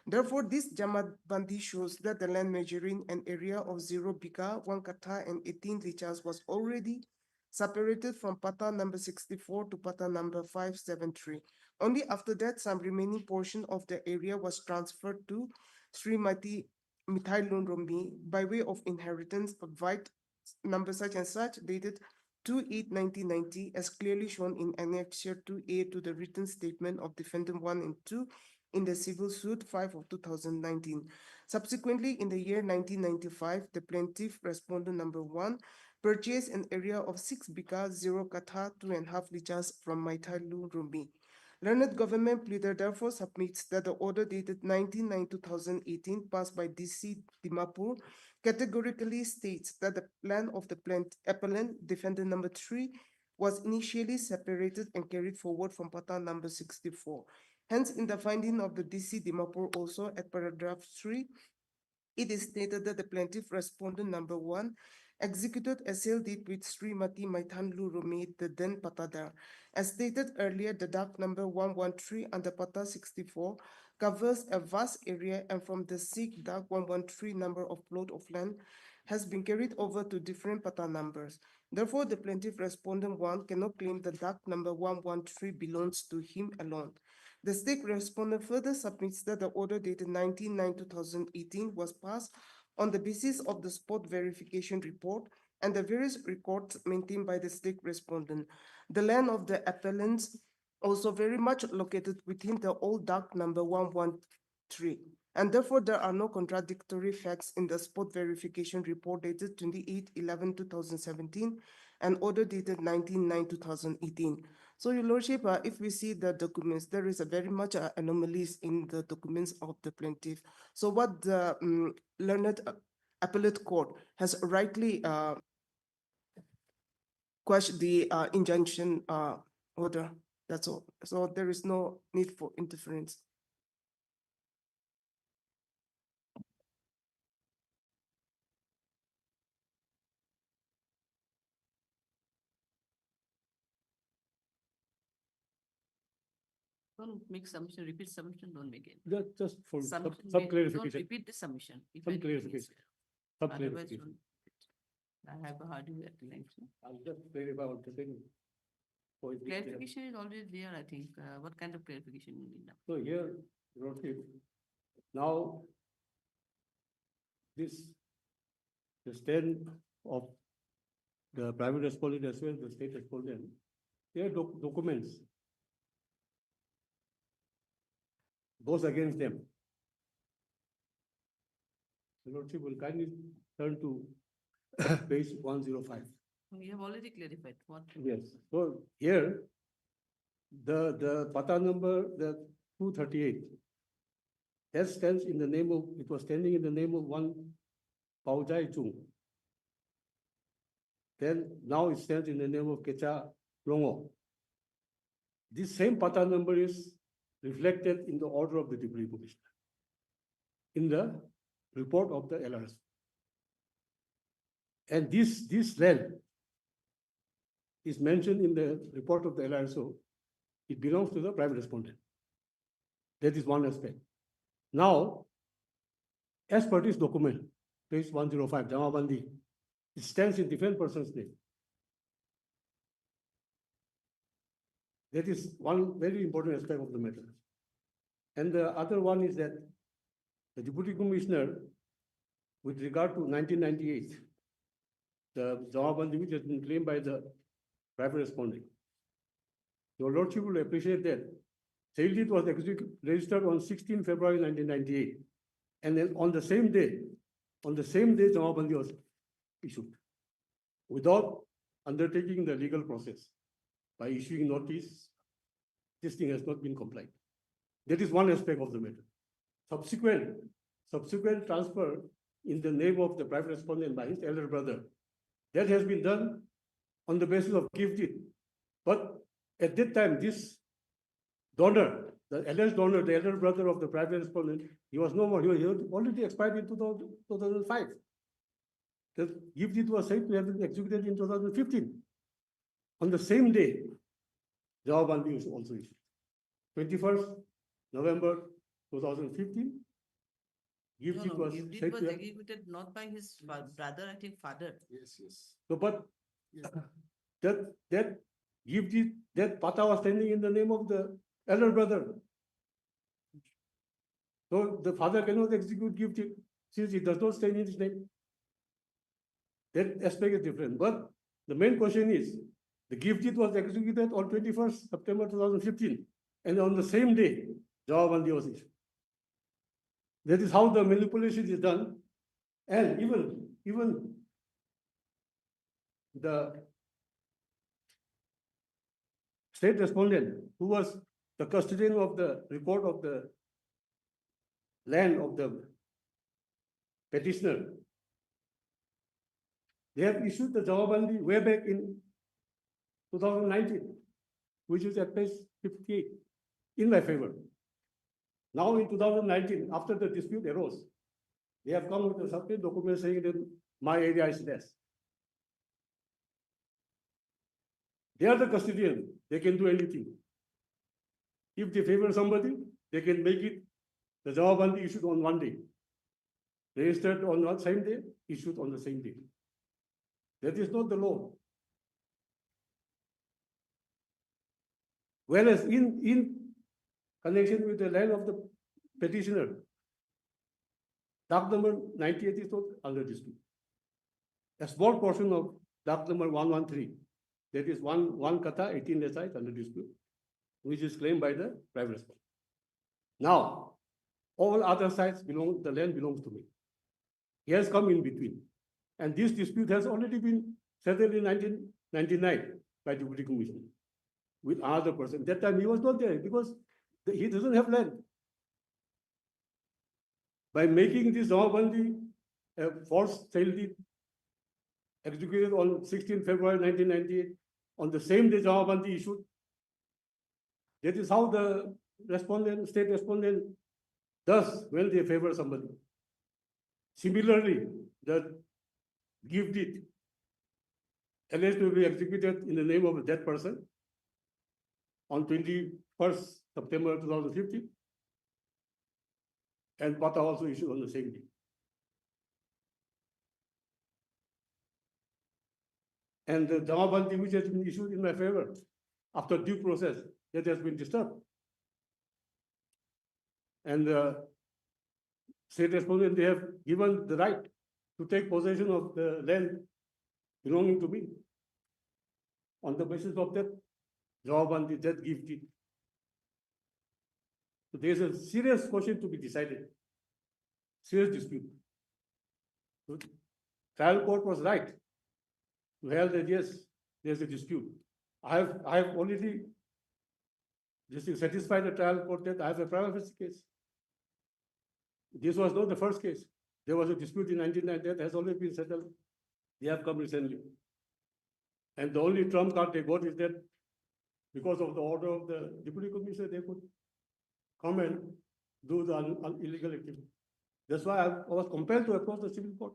Therefore, this Jamabandi shows that the land measuring an area of 0 biga, 1 kata, and 18 lichas was already separated from pata number 64 to pata number 573. Only after that, some remaining portion of the area was transferred to Srimati Mithai Lunromi by way of inheritance, provide number such and such dated 2/8/1990 as clearly shown in Annexure 2A to the written statement of defendant 1 and 2 in the Civil Suit 5 of 2019. Subsequently, in the year 1995, the plaintiff respondent number 1 purchased an area of 6 biga 0 kata 2.5 lichas from Mithai Lunromi. Learned government pleader therefore submits that the order dated 19/9/2018 passed by DC Dimapur categorically states that the plan of the appellant defendant number 3 was initially separated and carried forward from pata number 64. Hence, in the finding of the DC Dimapur also at paragraph 3, it is stated that the plaintiff respondent number 1 executed a sale deed with Srimati Maithan Lunromi, the then Patadar. As stated earlier, the DAC number 113 under Pata 64 covers a vast area, and from the Sikh DAC 113 number of plot of land has been carried over to different Pata numbers. Therefore, the plaintiff respondent 1 cannot claim the DAC number 113 belongs to him alone. The stake respondent further submits that the order dated 19/9/2018 was passed on the basis of the spot verification report and the various records maintained by the stake respondent. The land of the appellants also very much located within the old DAC number 113. And therefore, there are no contradictory facts in the spot verification report dated 28/11/2017 and order dated 19/9/2018. So your lordship, if we see the documents, there is a very much anomalies in the documents of the plaintiff. So what the learned appellate court has rightly quashed the injunction order. That's all. So there is no need for interference. Don't make submission, repeat submission, don't make it. Just for some Submission some made- clarification. Don't repeat the submission. if Some anything is clarification. there. Some Otherwise, clarification. don't- I have a hard explanation. I'll just clarify what the thing. So it's clear. Clarification is already there, I think. What kind of clarification you need now? So here, Lordship, now this, the stand of the private respondent as well, the state respondent, their documents goes against them. The Lordship will kindly turn to page 105. We have already clarified what. Yes, so here, the pata number, the 238, that stands in the name of, it was standing in the name of one Pao Jai Chung. Then now it stands in the name of Kecha Longo. This same pata number is reflected in the order of the Deputy Commissioner, in the report of the LRS. And this land is mentioned in the report of the LRSO. It belongs to the private respondent. That is one aspect. Now, as per this document, page 105, Jamabandi, it stands in different person's name. That is one very important aspect of the matter. And the other one is that the Deputy Commissioner, with regard to 1998, the Jamabandi which has been claimed by the private respondent. Your Lordship will appreciate that. Sale deed was registered on 16 February 1998. And then on the same day, Jamabandi was issued without undertaking the legal process by issuing notice. This thing has not been complied. That is one aspect of the matter. Subsequent transfer in the name of the private respondent by his elder brother, that has been done on the basis of gift deed. But at that time, this donor, the alleged donor, the elder brother of the private respondent, he was no more. He had already expired in 2005. The gift deed was said to have been executed in 2015. On the same day, Jamabandi was also issued. 21st November 2015. Gift deed was Gift deed said was to have. executed not by his brother, I think father. Yes, yes. So, but that gift deed, that pata was standing in the name of the elder brother. So the father cannot execute gift deed since it does not stand in his name. That aspect is different. But the main question is, the gift deed was executed on 21st September 2015. And on the same day, Jamabandi was issued. That is how the manipulation is done. And even the state respondent, who was the custodian of the report of the land of the petitioner, they have issued the Jamabandi way back in 2019, which is at page 58, in my favor. Now in 2019, after the dispute arose, they have come with a separate document saying that my area is less. They are the custodian, they can do anything. If they favor somebody, they can make it the Jamabandi issued on one day. Registered on the same day, issued on the same day. That is not the law. Whereas in connection with the land of the petitioner, doc number 98 is not under dispute. A small portion of doc number 113, that is one kata, 18 lesai under dispute, which is claimed by the private respondent. Now, all other sites belong, the land belongs to me. He has come in between. And this dispute has already been settled in 99 by Deputy Commissioner with another person. That time he was not there because he doesn't have land. By making this Jamabandi a forced sale deed executed on 16 February 1998, on the same day Jamabandi issued. That is how the respondent, state respondent does when they favor somebody. Similarly, the gift deed alleged to be executed in the name of that person on 21st September 2015, and Pata also issued on the same day. And the Jamabandi which has been issued in my favor after due process, that has been disturbed. And the state respondent, they have given the right to take possession of the land belonging to me on the basis of that Jamabandi, that gift deed. So there is a serious question to be decided, serious dispute. So trial court was right to held that yes, there's a dispute. I have already just to satisfy the trial court that I have a prima facie case. This was not the first case. There was a dispute in 1990 that has always been settled. They have come recently. And the only trump card they got is that because of the order of the deputy commissioner, they could come and do the illegal activity. That's why I was compelled to approach the civil court.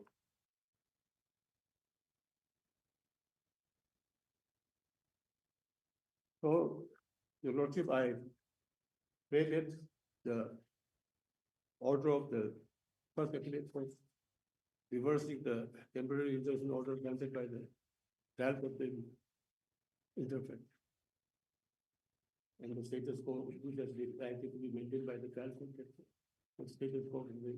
So, Your Lordship, I pray that the order of the first appellate court reversing the temporary injunction order granted by the trial court will interfere. And the status quo, which has been likely to be maintained by the trial court, the status quo will be.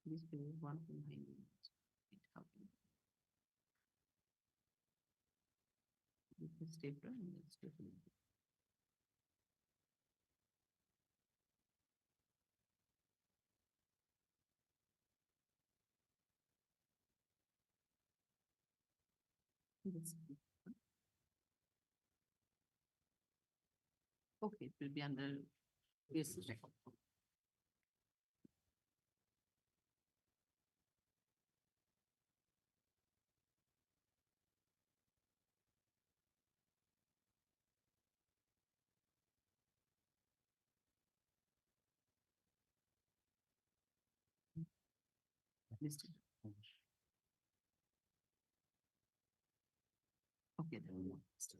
This will be one from my unit. It happened. This is stapler and it's stapler. This- Okay, it will be under this record. Mr. Okay, then we want Mr.